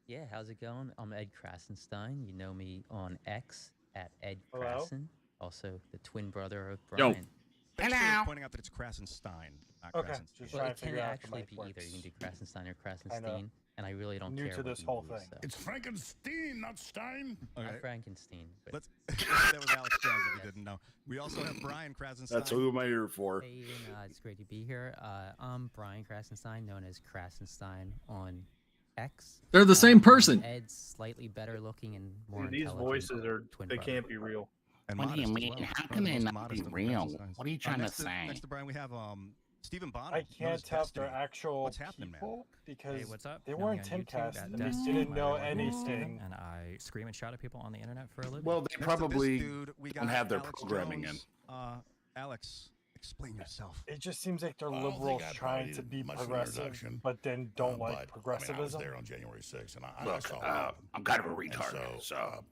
Yeah, how's it going? I'm Ed Krassenstein. You know me on X at Ed Hello. Krassen, also the twin brother of Yo. Brian. Thanks for pointing out that it's Krassenstein, not Okay, Krassenstein. just Well, trying it to can figure out if the actually mic be works. either. You can do Krassenstein or I know. Krassenstein, and I really don't New care to what this you whole use, thing. so. It's Frankenstein, not Stein. Okay. Not Frankenstein. But Let's. That was Alex Jones, if you didn't know. We also have Brian Krassenstein. That's who I'm here for. Hey, Ian, it's great to be here. I'm Brian Krassenstein, known as Krassenstein on X. They're the same person. Ed's slightly better looking and more Dude, these intelligent voices are, twin they brother. can't be real. And What do you modest as mean? well. How One of can the they most not modest be of the real? Krassensteins. What are you trying to next say? Next to Brian, we have Stephen Bonham. I known can't as tell if they're Destiny. actual What's happening, man? people because Hey, what's up? they Know weren't me on YouTube Timcast at and they Destiny. didn't know My anything. And I scream and shout at people on the internet for a living. Well, they Next to this probably dude, we don't got have their Alex programming Jones. Alex, explain yourself. It just seems like they're I don't think liberals I trying probably to did be much of an progressive, introduction, but then don't but, like I progressivism. was there on January 6th, and I Look, saw a lot of them. I'm kind of a And retard, so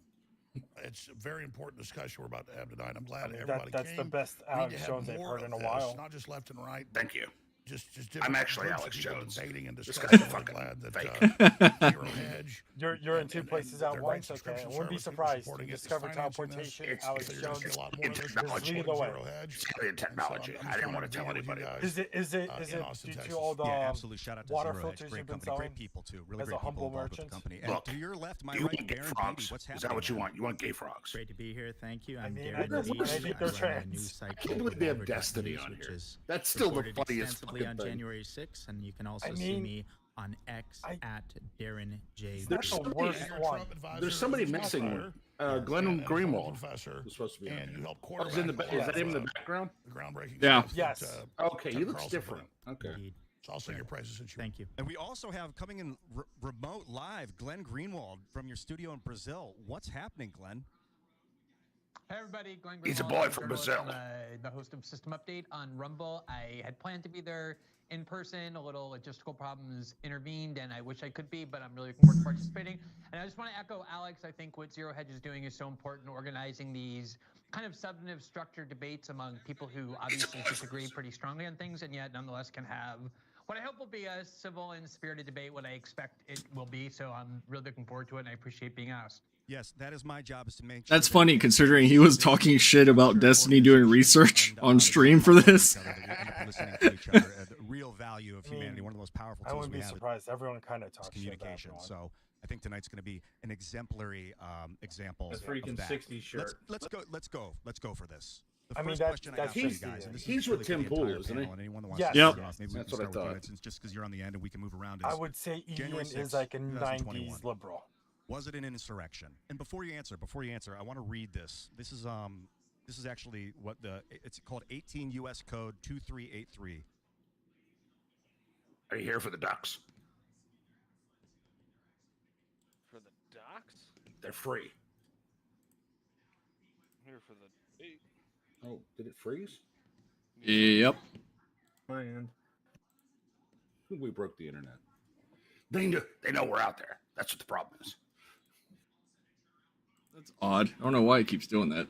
it's a very important discussion we're about to have tonight. I'm glad I mean, everybody that's came. the best We need Alex to have Jones I've more heard in of a this, while. not just left and right. thank you. Just I'm different actually groups of Alex people Jones. debating and This discussing. guy's I'm fucking glad that fake. ZeroHedge You're in two and places at their once. rights Okay, I subscription wouldn't be service, people surprised. supporting You it, is discovered financing this. teleportation. It's- Alex So you're going to Jones. see a lot more in of this. technology. Lead the way. ZeroHedge. It's in technology. I'm I didn't trying want to tell be with you anybody. guys. Is it in Austin, due Texas. to all the Yeah, absolute shout out to water ZeroHedge. filters Great you've been company, great selling people too. Really as a great people humble involved with the merchant? company. And Look, to your left, my Do you right, want gay Darren frogs? Beatty. What's Is happening? that what you man? want? You want gay frogs? Great to be here. Thank you. I'm mean, Darren I think Beatty. they're I run a trans. news site I called can't believe they have revolver.news, Destiny on which here. is That's still the reported funniest extensively fucking on thing. January 6th, and you can also I see mean, me on X at Darren J. That's the worst one. There's somebody missing. Glenn Greenwald Professor, is supposed to be on and here. you help Oh, is, in the, quarterback. is that him in the background? The groundbreaking. Yeah. stuff Yes. that, Okay, he Tucker looks Carlson different. Okay. Indeed. So I'll sing your praises since you. Thank you. And we also have coming in remote live, Glenn Greenwald from your studio in Brazil. What's happening, Glenn? Hey everybody, Glenn He's a Greenwald, boy I'm from journalist, Brazil. the host of System Update on Rumble. I had planned to be there in person. A little logistical problems intervened, and I wish I could be, but I'm really looking forward to participating. And I just want to echo Alex. I think what ZeroHedge is doing is so important, organizing these kind of substantive, structured debates among people who obviously disagree pretty strongly on things, and yet nonetheless can have what I hope will be a civil and spirited debate, what I expect it will be. So I'm really looking forward to it, and I appreciate being asked. Yes, that is my job, is to make sure That's that funny we- considering he was talking shit about Destiny doing research and, on stream for this. that we end up listening to each other. The real value of I mean, humanity, one of the most powerful I tools wouldn't we be have surprised. Everyone kind of is talks shit about communication. everyone. So I think tonight's going to be an exemplary example The of freaking that. 60s shirt. Let's go for this. The I mean, first that- question I that's got for you just guys, the- and this he's is with really Tim for the Pool, entire isn't he? panel, and anyone that wants Yes. to Yep. start off, maybe we That's can what I start with thought. you. It's just because you're on the end and we can move around. I is, would say Ian January is 6th, like a 2021. 90s liberal. Was it an insurrection? And before you answer, I want to read this. This is actually what it's called 18 U.S. Code 2383. Are you here for the ducks? For the docs? They're free. I'm here for the date. Oh, did it freeze? Yep. Man. We broke the internet. They know we're out there. That's what the problem is. That's odd. I don't know why he keeps doing that.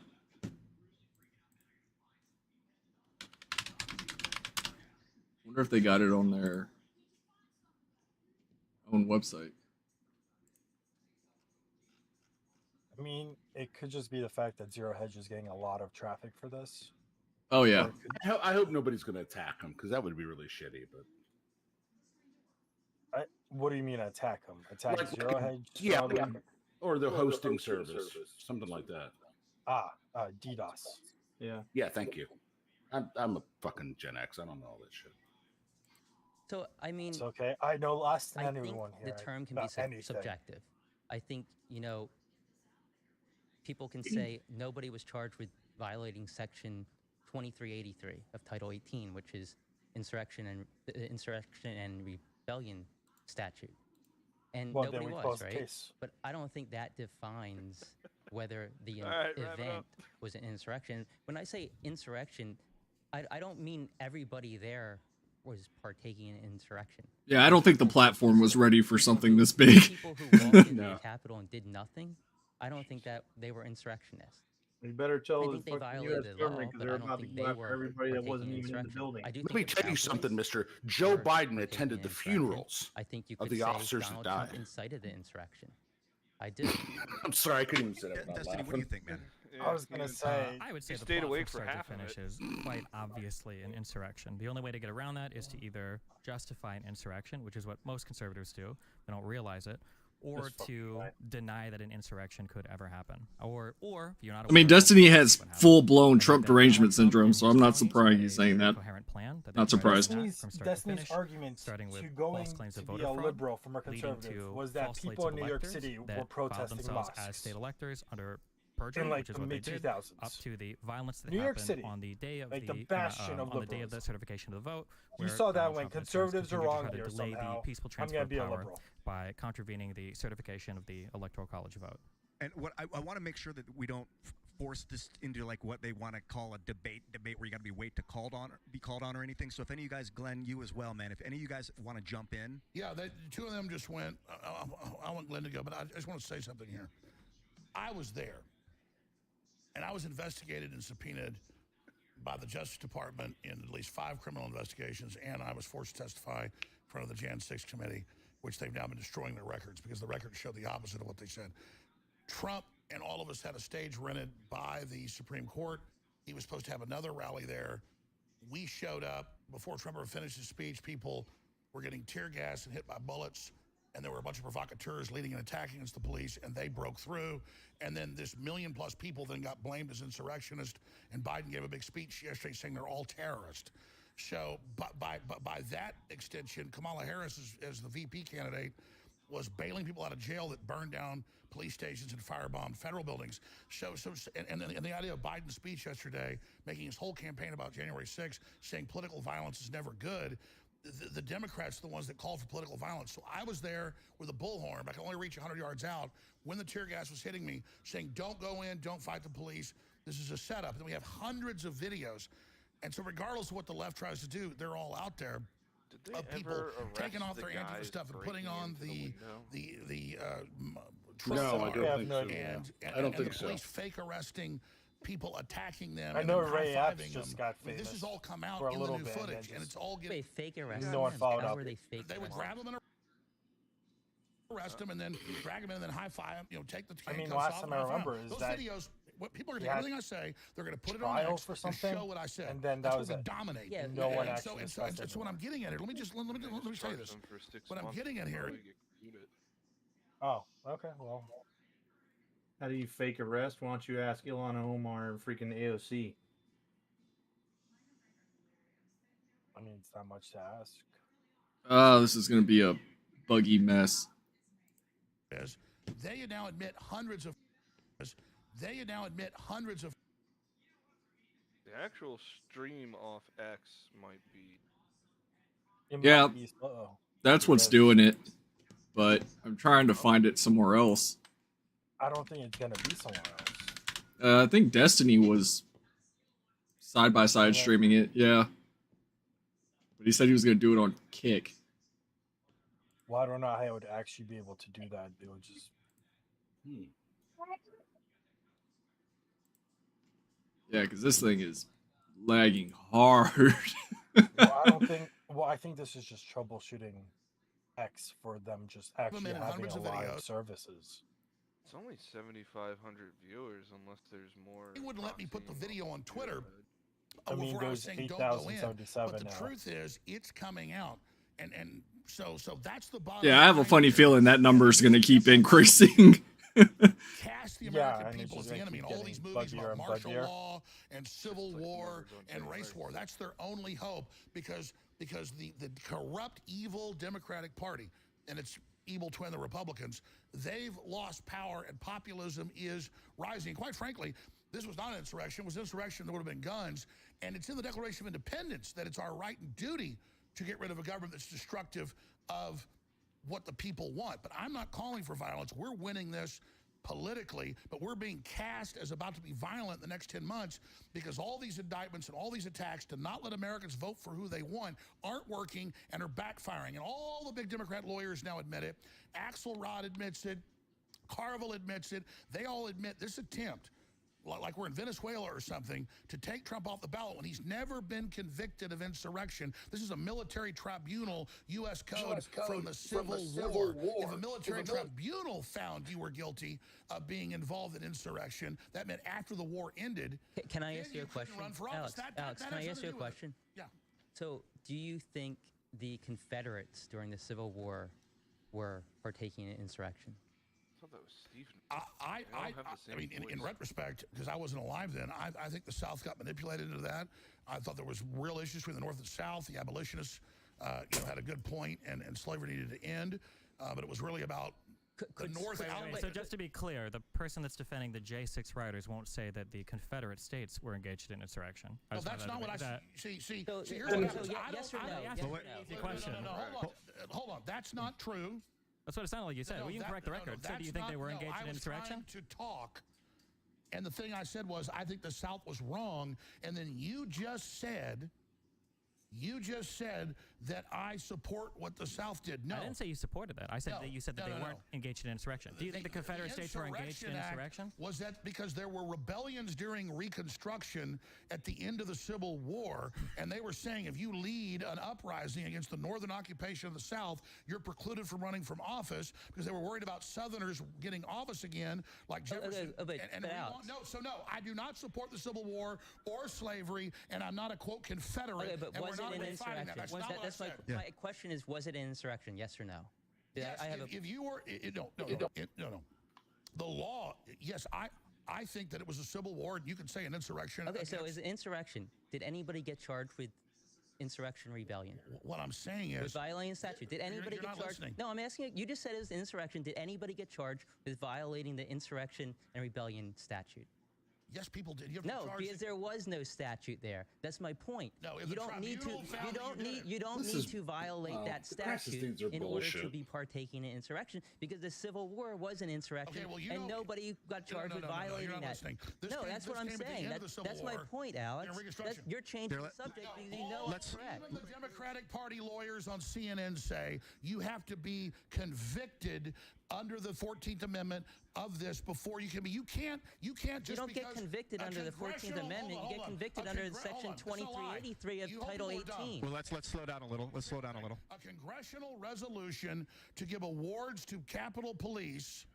Wonder if they got it on their own website. I mean, it could just be the fact that ZeroHedge is getting a lot of traffic for this. Oh yeah. Or it could- I hope nobody's going to attack him because that would be really shitty. But what do you mean attack them? Attack Like, ZeroHedge? yeah, Some other- yeah. Or the hosting service, something like that. DDoS. Yeah. Yeah, thank you. I'm a fucking Gen X. I don't know all this shit. So, I mean, It's okay. I know less than I think anyone here. the term can be about anything. subjective. I think, people can say nobody was charged with violating Section 2383 of Title 18, which is insurrection and rebellion statute. And Well, then nobody we close was, the right? case. But I don't think that defines whether the All right, wrap it event up. was an insurrection. When I say insurrection, I don't mean everybody there was partaking in insurrection. Yeah, I don't think the platform was ready for something this The big. people who walked into No. the Capitol and did nothing, I don't think that they were insurrectionists. You better tell I the think they fucking U.S. violated government law, because but they're I don't about to think go they after were everybody that wasn't partaking in even in the insurrection. building. I do Let think me it's tell you outrageous something, Mister. if Joe they're Biden partaking attended in the insurrection. funerals I think you of could the say officers that Donald died. Trump incited the insurrection. I do. I'm sorry, I couldn't even say that without Destiny, what do laughing. you think, man? I was gonna say. I would say he the stayed plot awake from for start half to of finish it. is quite obviously an insurrection. The only way to get around that is to either justify an insurrection, which is what most conservatives do. They don't realize it. Or to deny that an insurrection could ever happen. Or if you're not I mean, aware of Destiny what has happened. full-blown I think Trump that derangement Donald Trump syndrome, and so his I'm not cronies surprised had he's a saying that. coherent plan that they Not tried to surprised. enact from start to Destiny's finish, argument starting with to false going claims to of be voter a fraud, liberal from a leading conservative to was that false slates people of in New York electors City that were filed protesting themselves as mosques state electors under perjury, in like which is the what they mid did, 2000s. up to the violence that New York happened City, on the day of like the the bastion of on the day of the liberalism. certification of the vote. You where saw that Donald when Trump and his friends conservatives are continued to wrong try to here delay somehow. the peaceful I'm transfer gonna of be a power liberal. by contravening the certification of the electoral college vote. And what I want to make sure that we don't force this into like what they want to call a debate where you got to be called on or anything. So if any of you guys, Glenn, you as well, man, if any of you guys want to jump in. Yeah, two of them just went. I want Glenn to go, but I just want to say something here. I was there, and I was investigated and subpoenaed by the Justice Department in at least 5 criminal investigations, and I was forced to testify in front of the Jan 6 committee, which they've now been destroying their records because the records show the opposite of what they said. Trump and all of us had a stage rented by the Supreme Court. He was supposed to have another rally there. We showed up. Before Trump ever finished his speech, people were getting tear gas and hit by bullets, and there were a bunch of provocateurs leading an attack against the police, and they broke through. And then this 1 million+ people then got blamed as insurrectionists, and Biden gave a big speech yesterday saying they're all terrorists. So by that extension, Kamala Harris, as the VP candidate, was bailing people out of jail that burned down police stations and firebombed federal buildings. And the idea of Biden's speech yesterday, making his whole campaign about January 6th, saying political violence is never good. The Democrats are the ones that called for political violence. So I was there with a bullhorn, but I could only reach 100 yards out when the tear gas was hitting me, saying, don't go in, don't fight the police. This is a setup. And then we have hundreds of videos. And so regardless of what the left tries to do, they're all out there. Of people taking off their Antifa stuff and putting on the No, I don't think so. And the police fake arresting people, attacking them. I know Ray Epps just got famous. This has all come out for a in little the new bit, footage, and it's all getting. Wait, fake arrest? No one followed How up. were they fake? They would grab them and arrest them, and then drag them in, and then high five them. Take the handcuffs last off time and I high five remember them. is Those that videos. What people are going to do, everything I say, they're going to put it on trial X for and something, show what I said. and then that's that was what we it. dominate. Yeah, no one actually so discussed it. what I'm getting at here. Let me tell you this. What I'm getting at here. Oh, okay. Well, How do you fake arrest? Why don't you ask Ilhan Omar and freaking AOC? I mean, it's not much to ask. This is going to be a buggy mess. They now admit hundreds of. The actual stream off X might be. Yeah, that's what's doing it. But I'm trying to find it somewhere else. I don't think it's gonna be somewhere else. I think Destiny was side by side streaming it. Yeah, but he said he was gonna do it on Kick. Well, I don't know how I would actually be able to do that. It would just. Yeah, because this thing is lagging hard. I think this is just troubleshooting X for them just actually having a live services. It's only 7,500 viewers unless there's more. They wouldn't let me put the video on Twitter. I mean, before I was there's saying don't go in. 8,077 But the now. truth is, it's coming out, and so that's the bottom. Yeah, I have a funny feeling that number is going to keep increasing. Cast the American people as the enemy in all these movies about martial law and civil war and race war. That's their only hope because the corrupt, evil Democratic Party and its evil twin, the Republicans, they've lost power and populism is rising. Quite frankly, this was not an insurrection. It was an insurrection. There would have been guns. And it's in the Declaration of Independence that it's our right and duty to get rid of a government that's destructive of what the people want. But I'm not calling for violence. We're winning this politically, but we're being cast as about to be violent the next 10 months because all these indictments and all these attacks to not let Americans vote for who they want aren't working and are backfiring. And all the big Democrat lawyers now admit it. Axelrod admits it. Carville admits it. They all admit this attempt like we're in Venezuela or something, to take Trump off the ballot when he's never been convicted of insurrection. This is a military tribunal, U.S. code from the Civil War. If a military tribunal found you were guilty of being involved in insurrection, that meant after the war ended. Can I ask you a question? Alex, can I ask you a question? Yeah. So, do you think the Confederates during the Civil War were partaking in insurrection? I thought that was Stephen. I mean, in retrospect, because I wasn't alive then, I think the South got manipulated into that. I thought there was real issues between the North and South. The abolitionists, had a good point, and slavery needed to end. But it was really about the North. So just to be clear, the person that's defending the J6 rioters won't say that the Confederate states were engaged in insurrection. No, that's not what I see. Here's what happens. Yes or no? Hold on. That's not true. That's what it sounded like you said. Well, you can correct the record. So do you think they were engaged in insurrection? I was trying to talk, and the thing I said was, I think the South was wrong, and then you just said that I support what the South did. No. I didn't say you supported that. I said that you said that they weren't engaged in insurrection. Do you think the Confederate states were engaged in insurrection? Was that because there were rebellions during Reconstruction at the end of the Civil War, and they were saying if you lead an uprising against the Northern occupation of the South, you're precluded from running from office because they were worried about Southerners getting office again, like Jefferson. No, I do not support the Civil War or slavery, and I'm not a, quote, Confederate. Okay, but was it an insurrection? That's my question is, was it an insurrection? Yes or no? Yes, if you were, no. The law, yes, I think that it was a civil war. You could say an insurrection. Okay, so is it insurrection? Did anybody get charged with insurrection rebellion? What I'm saying is, with violating statute. Did anybody get charged? No, I'm asking you. You just said it was insurrection. Did anybody get charged with violating the insurrection and rebellion statute? Yes, people did. No, because there was no statute there. That's my point. No, you don't need to. You don't need to violate that statute in order to be partaking in insurrection, because the Civil War was an insurrection, and nobody got charged with violating that. No, that's what I'm saying. That's my point, Alex. You're changing the subject because you know it's correct. Even the Democratic Party lawyers on CNN say you have to be convicted under the 14th Amendment of this before you can be. You can't just. You don't get convicted under the 14th Amendment. You get convicted under Section 2383 of Title 18. Well, let's slow down a little. A congressional resolution to give awards to Capitol Police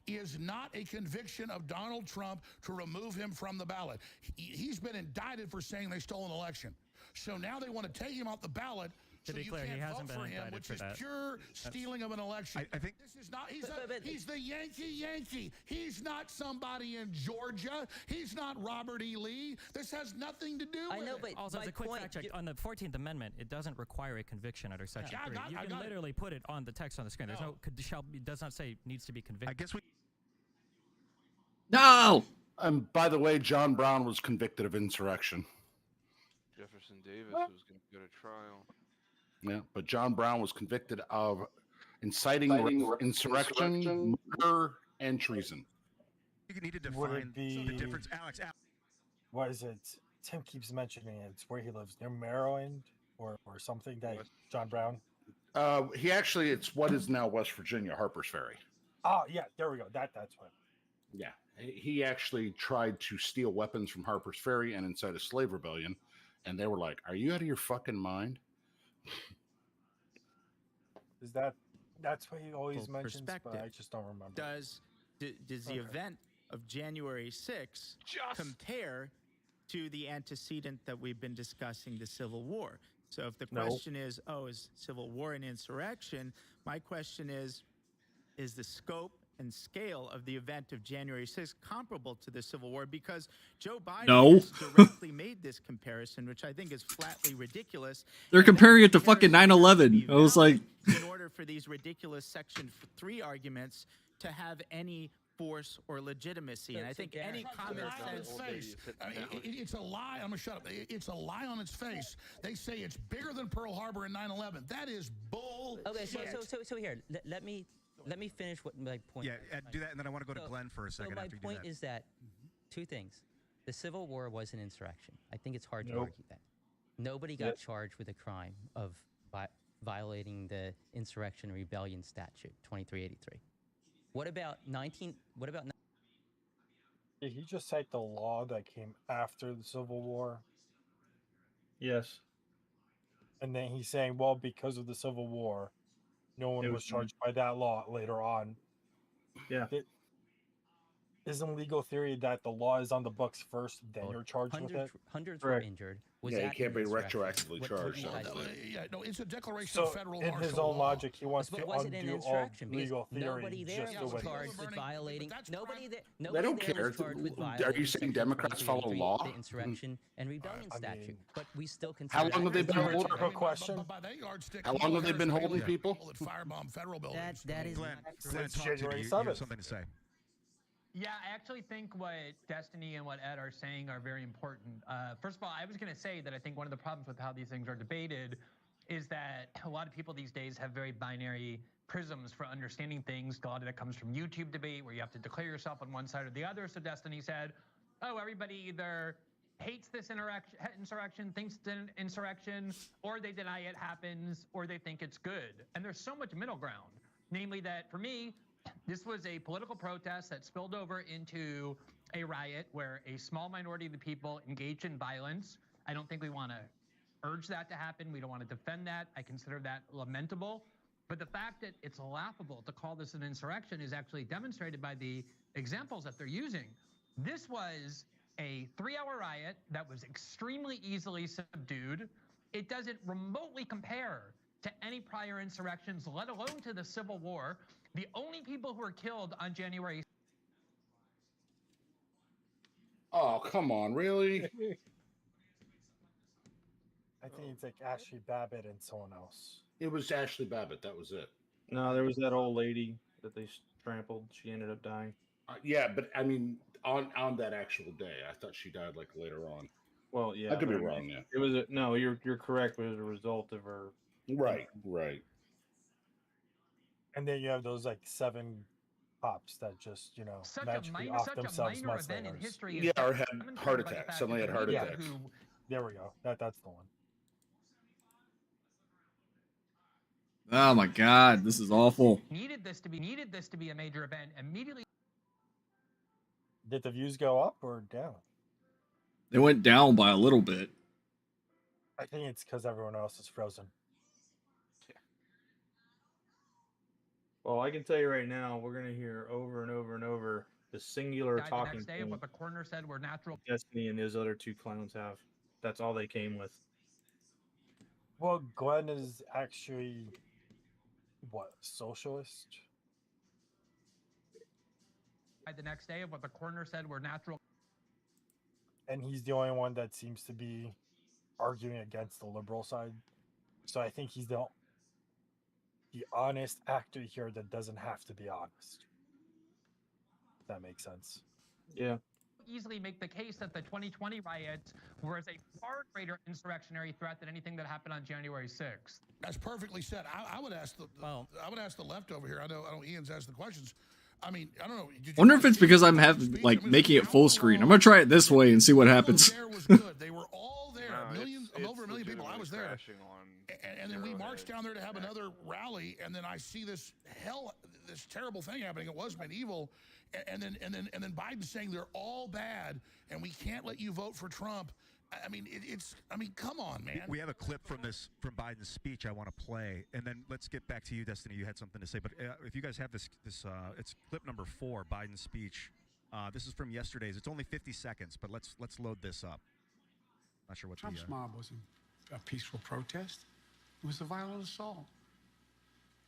is not a conviction of Donald Trump to remove him from the ballot. He's been indicted for saying they stole an election. So now they want to take him off the ballot. To be clear, he hasn't been indicted for that. Which is pure stealing of an election. I think this is not. He's the Yankee. He's not somebody in Georgia. He's not Robert E. Lee. This has nothing to do with I know, but also, as a quick fact check, on the 14th Amendment, it doesn't require a conviction under Section 3. You can literally put it on the text on the screen. There's it does not say needs to be convicted. I guess we. No. And by the way, John Brown was convicted of insurrection. Jefferson Davis was going to go to trial. Yeah, but John Brown was convicted of inciting insurrection, murder, and treason. You need to define the difference, Alex. What is it? Tim keeps mentioning it. It's where he lives, near Maryland or something. That John Brown. It's what is now West Virginia, Harper's Ferry. Oh yeah, there we go. That's what. Yeah, he actually tried to steal weapons from Harper's Ferry and incite a slave rebellion, and they were like, "Are you out of your fucking mind?" Is that's what he always mentions, but I just don't remember. Does the event of January 6th compare to the antecedent that we've been discussing, the Civil War? So if the question is Civil War an insurrection, my question is the scope and scale of the event of January 6th comparable to the Civil War? Because Joe Biden has directly made this comparison, which I think is flatly ridiculous. They're comparing it to fucking 9/11. I was like, in order for these ridiculous Section 3 arguments to have any force or legitimacy, and I think any common sense. It's a lie. I'm gonna shut up. It's a lie on its face. They say it's bigger than Pearl Harbor and 9/11. That is bull. Okay, so here, let me finish what my point. Yeah, do that, and then I want to go to Glenn for a second. So my point is that two things: the Civil War was an insurrection. I think it's hard to argue that. Nobody got charged with a crime of violating the insurrection and rebellion statute 2383. What about Did he just cite the law that came after the Civil War? Yes. And then he's saying, well, because of the Civil War, no one was charged by that law later on. Yeah. Isn't legal theory that the law is on the books first, then you're charged with it? Hundreds were injured. Was Yeah, you that can't be insurrection? retroactively What charged. you guys do? No, it's a declaration So, of federal in martial his own law. logic, he wants But to was it an undo all insurrection? Because legal theory nobody there just was the way charged it with is. violating. Nobody there. They Nobody don't there care. was charged with Are you violating saying Section Democrats follow 2383, law? the insurrection and rebellion I statute? mean, But we still consider. How long have they been holding Rhetorical people? question? By that yardstick, How long have they been holding people? That firebomb federal buildings. That is Glenn, not true. Glenn, Since talk to me. January You have 7th. something to say. Yeah, I actually think what Destiny and what Ed are saying are very important. First of all, I was going to say that I think one of the problems with how these things are debated is that a lot of people these days have very binary prisms for understanding things. A lot of that comes from YouTube debate where you have to declare yourself on one side or the other. So Destiny said, oh, everybody either hates this insurrection, thinks it's an insurrection, or they deny it happens, or they think it's good. And there's so much middle ground. Namely that, for me, this was a political protest that spilled over into a riot where a small minority of the people engaged in violence. I don't think we want to urge that to happen. We don't want to defend that. I consider that lamentable. But the fact that it's laughable to call this an insurrection is actually demonstrated by the examples that they're using. This was a 3-hour riot that was extremely easily subdued. It doesn't remotely compare to any prior insurrections, let alone to the Civil War. The only people who were killed on January. Oh, come on, really? I think it's like Ashley Babbitt and someone else. It was Ashley Babbitt. That was it. No, there was that old lady that they trampled. She ended up dying. Yeah, but I mean, on that actual day, I thought she died like later on. Well, yeah, I could be but wrong. Yeah, it was no. You're correct. It was a result of her. right. And then you have those like 7 cops that just, magically off themselves event in history. Yeah, or had heart attacks. Suddenly had heart attacks. There we go. That's the one. Oh my God, this is awful. Needed this to be a major event immediately. Did the views go up or down? They went down by a little bit. I think it's because everyone else is frozen. Well, I can tell you right now, we're gonna hear over and over and over the singular talking next day, point what the coroner said were natural. Destiny and those other 2 clowns have. That's all they came with. Well, Glenn is actually what, socialist? The next day of what the coroner said were natural. And he's the only one that seems to be arguing against the liberal side. So I think he's the honest actor here that doesn't have to be honest. If that makes sense. Yeah. Easily make the case that the 2020 riots were a far greater insurrectionary threat than anything that happened on January 6th. That's perfectly said. I would ask I would ask the left over here. I know Ian's asked the questions. I mean, I don't know. Wonder if it's because I'm making it full screen. I'm gonna try it this way and see what happens. They were all there. Over a million people. I was there. And then we marched down there to have another rally, and then I see this terrible thing happening. It was medieval, and then Biden saying they're all bad, and we can't let you vote for Trump. I mean, come on, man. We have a clip from Biden's speech I want to play, and then let's get back to you, Destiny. You had something to say, but if you guys have this, it's clip number 4, Biden's speech. This is from yesterday's. It's only 50 seconds, but let's load this up. Not sure what Trump's mob wasn't a peaceful protest. It was a violent assault.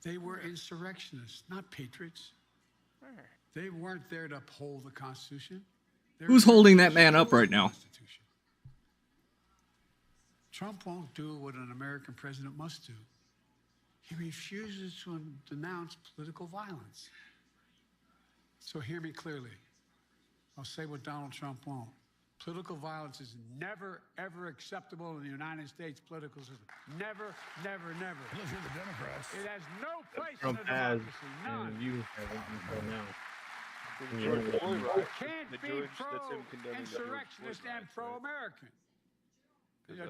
They were insurrectionists, not patriots. They weren't there to uphold the Constitution. Who's holding that man up right now? Trump won't do what an American president must do. He refuses to denounce political violence. So hear me clearly. I'll say what Donald Trump won't. Political violence is never, ever acceptable in the United States political system. Never, never, never. Unless you're the Democrats. It has no place Trump in a has, democracy. None. and you haven't until now. You can't be pro-insurrectionist and pro-American.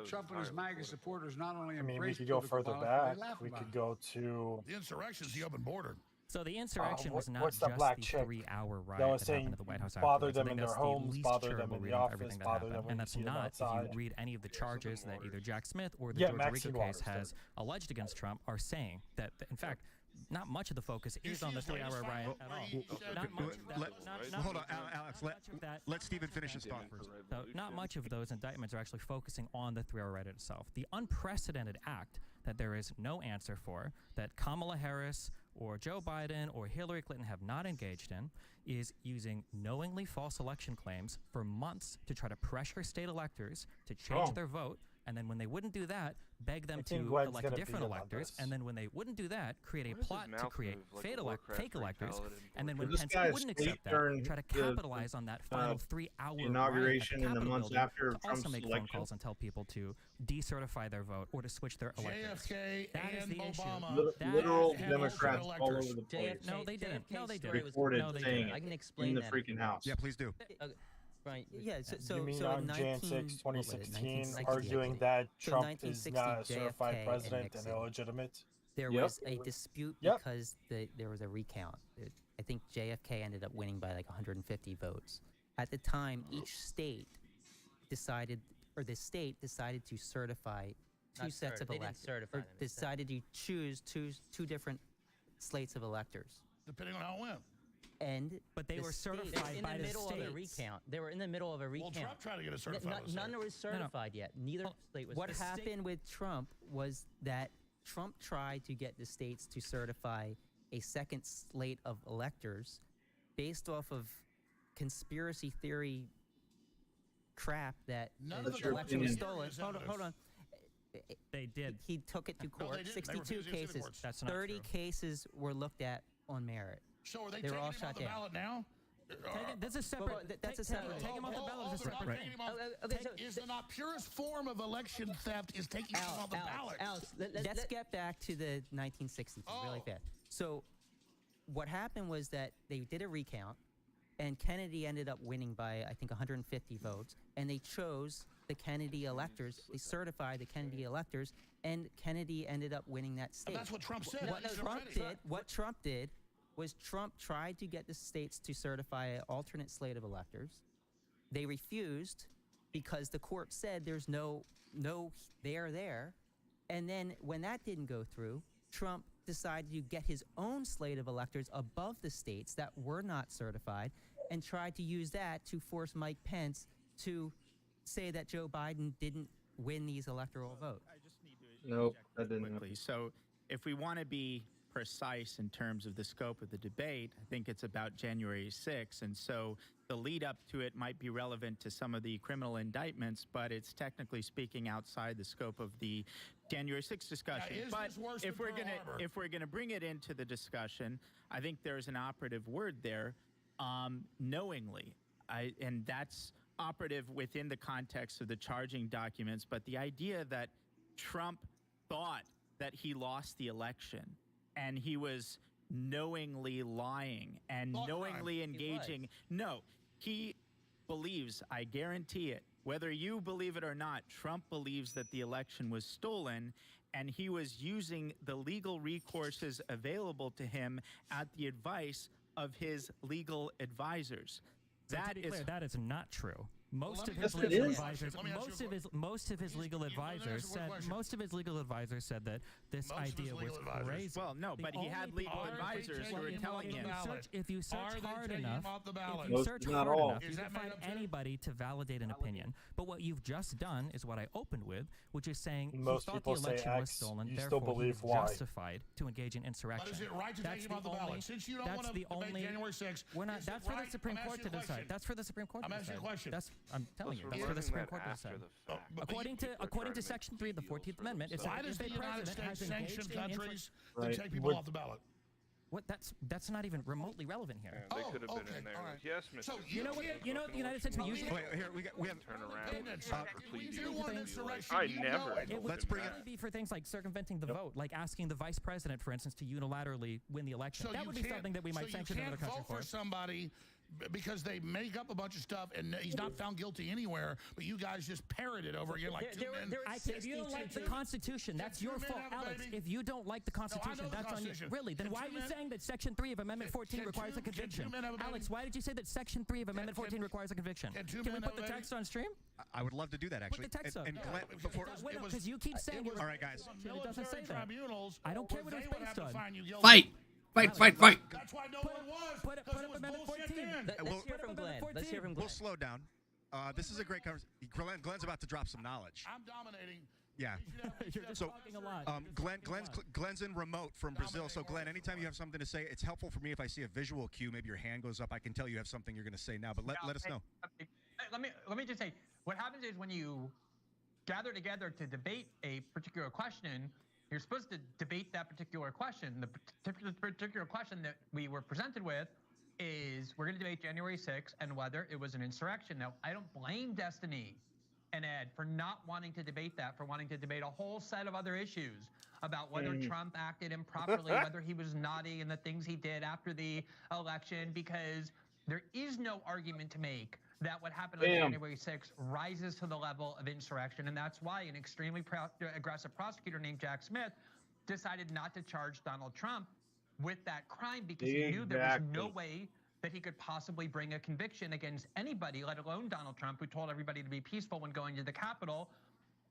Trump and his MAGA supporters not only I mean, we embrace could go political further violence, back. they laugh We about could it. go to The insurrection is the open border. So the insurrection was not what's just the black the chick 3-hour riot that was that saying happened at the White House bother afterwards. them I think in their that's homes, the least bother them charitable in the reading of office, everything that bother happened. them when And you that's see them not, outside. if you read any of the charges that either Jack Smith or the Yeah, Georgia Rico Maxine case Waters has alleged against Trump are saying that, in fact, not much of the focus is on the 3-hour riot at all. Not much of that. Hold on, Alex. Let Stephen finish his thought first. So not much of those indictments are actually focusing on the 3-hour riot itself. The unprecedented act that there is no answer for, that Kamala Harris or Joe Biden or Hillary Clinton have not engaged in, is using knowingly false election claims for months to try to pressure state electors to change their vote. And then when they wouldn't do that, beg them to elect different electors. And then when they wouldn't do that, create a plot to create fake electors. And then when Pence wouldn't accept that, try to capitalize on that final 3-hour inauguration in the months after to Trump's also make election. phone calls and tell people to decertify their vote or to switch their electors. JFK That is and the Obama. issue. Literal had Democrats electors. all over the place. No, they didn't. No, they didn't. Recorded No, they saying didn't. I it can explain in the that. freaking house. Yeah, please do. Right. Yeah, so you mean so on in Jan 19 6, what was it, 2016, 1960, arguing actually. that So Trump is 1960, not a certified JFK president and and Nixon. illegitimate? There Yep. was a dispute Yep. because there was a recount. I think JFK ended up winning by like 150 votes. At the time, each state decided, or the state decided to certify two Not sets of they didn't electors, certify or them, they said. decided to choose two different slates of electors. Depending on how it went. And But they the were state- certified in by the the middle of a states. recount. They were in the middle of a Well, recount. Trump tried to get it certified. None was certified yet. Neither state was. What certified. happened with Trump was that Trump tried to get the states to certify a second slate of electors based off of conspiracy theory crap that None the of the election was Republicans stolen. Hold on. They did. He took it to No, court. they didn't. They 62 refused to use the cases. courts. That's not 30 true. cases were looked at on merit. So are they They were taking all him shut off the down. ballot now? That's a separate. that's a take- separate- Take him off the ballot is a they're not separate taking thing. him off. Okay, Is the not purest form of election theft is taking him off the ballot? Let's get back to the 1960s really Oh. fast. So what happened was that they did a recount, and Kennedy ended up winning by, I think, 150 votes, and they chose the Kennedy electors. They certified the Kennedy electors, and Kennedy ended up winning that state. And that's what Trump said. What Trump did was Trump tried to get the states to certify an alternate slate of electors. They refused because the court said there's no there there. And then when that didn't go through, Trump decided to get his own slate of electors above the states that were not certified and tried to use that to force Mike Pence to say that Joe Biden didn't win these electoral votes. I just need to Nope, interject that didn't quickly. So if we want to be precise in terms of the scope of the debate, I think it's about January 6th. And so the lead up to it might be relevant to some of the criminal indictments, but it's technically speaking outside the scope of the January 6th discussion. Is But this worse if than we're Pearl gonna Harbor? if we're gonna bring it into the discussion, I think there's an operative word there, knowingly. And that's operative within the context of the charging documents. But the idea that Trump thought that he lost the election and he was knowingly lying and knowingly engaging. No, he believes, I guarantee it, whether you believe it or not, Trump believes that the election was stolen, and he was using the legal recourses available to him at the advice of his legal advisors. So to That be is clear, that is not true. Most of Yes, his it legal is. advisors, Let me ask you a most of his legal advisors said, most of his legal advisors said that this Most of his idea was legal advisors. crazy. well, no, The but he had only legal people- advisors who Are were they telling taking him. him off the ballot? If you search Are they hard taking him enough, off the ballot? if you Most, search not hard all. enough, Is you that can made find up too? anybody to validate an opinion. But what you've just done is what I opened with, which is saying Most he thought people the say election was X, stolen, you still therefore believe he's Y. justified to engage in insurrection. But is it right to That's take him off the the ballot? only- Since you don't that's want to the debate only- January 6th, We're not. is That's it for right? the Supreme I'm Court to asking you a decide. question. That's for the Supreme Court I'm to asking you a decide. question. That's. I'm telling you. We're That's for the learning Supreme that Court to after decide. the fact. But According to Section 3 of the 14th Amendment, it says Why does if the a United president States has engaged sanction in countries Right. to take people Would- off the ballot? What? That's not even remotely relevant here. And they Oh, could have been okay, in there. all right. Yes, Mr. So You know what? You know what the United States we usually. Wait, here we have. Turn around. We do want insurrection. I you never. know it. Let's bring it. It would be for things like circumventing the vote, like asking the vice president, for instance, to unilaterally win the election. So That you would be can't- something that we might so sanction you another can't country vote for somebody because they make up a bunch of stuff and he's not found guilty anywhere, but you guys just parrot it over again like two men. If you don't like the Constitution, that's your fault, Alex. If you don't like the Constitution, that's on you. Really? Then why are you saying that Section 3 of Amendment 14 requires a conviction? Alex, why did you say that Section 3 of Amendment 14 requires a conviction? Can we put the text on stream? I would love to do that, actually. Put the text up. And Glenn, before... Because you keep saying... All right, guys. It doesn't say that. I don't care what it was based on. Fight! Fight! That's why no one was. Put up Amendment 14. Let's hear from Glenn. Let's hear from Glenn. We'll slow down. This is a great conversation. Glenn's about to drop some knowledge. I'm dominating. Yeah. You're just talking a lot. Glenn's in remote from Brazil. So Glenn, anytime you have something to say, it's helpful for me if I see a visual cue. Maybe your hand goes up. I can tell you have something you're going to say now. But let us know. Let me just say, what happens is when you gather together to debate a particular question, you're supposed to debate that particular question. The particular question that we were presented with is we're going to debate January 6th and whether it was an insurrection. Now, I don't blame Destiny and Ed for not wanting to debate that, for wanting to debate a whole set of other issues about whether Trump acted improperly, whether he was naughty and the things he did after the election, because there is no argument to make that what happened on January 6th rises to the level of insurrection. And that's why an extremely aggressive prosecutor named Jack Smith decided not to charge Donald Trump with that crime because he knew there was no way that he could possibly bring a conviction against anybody, let alone Donald Trump, who told everybody to be peaceful when going to the Capitol,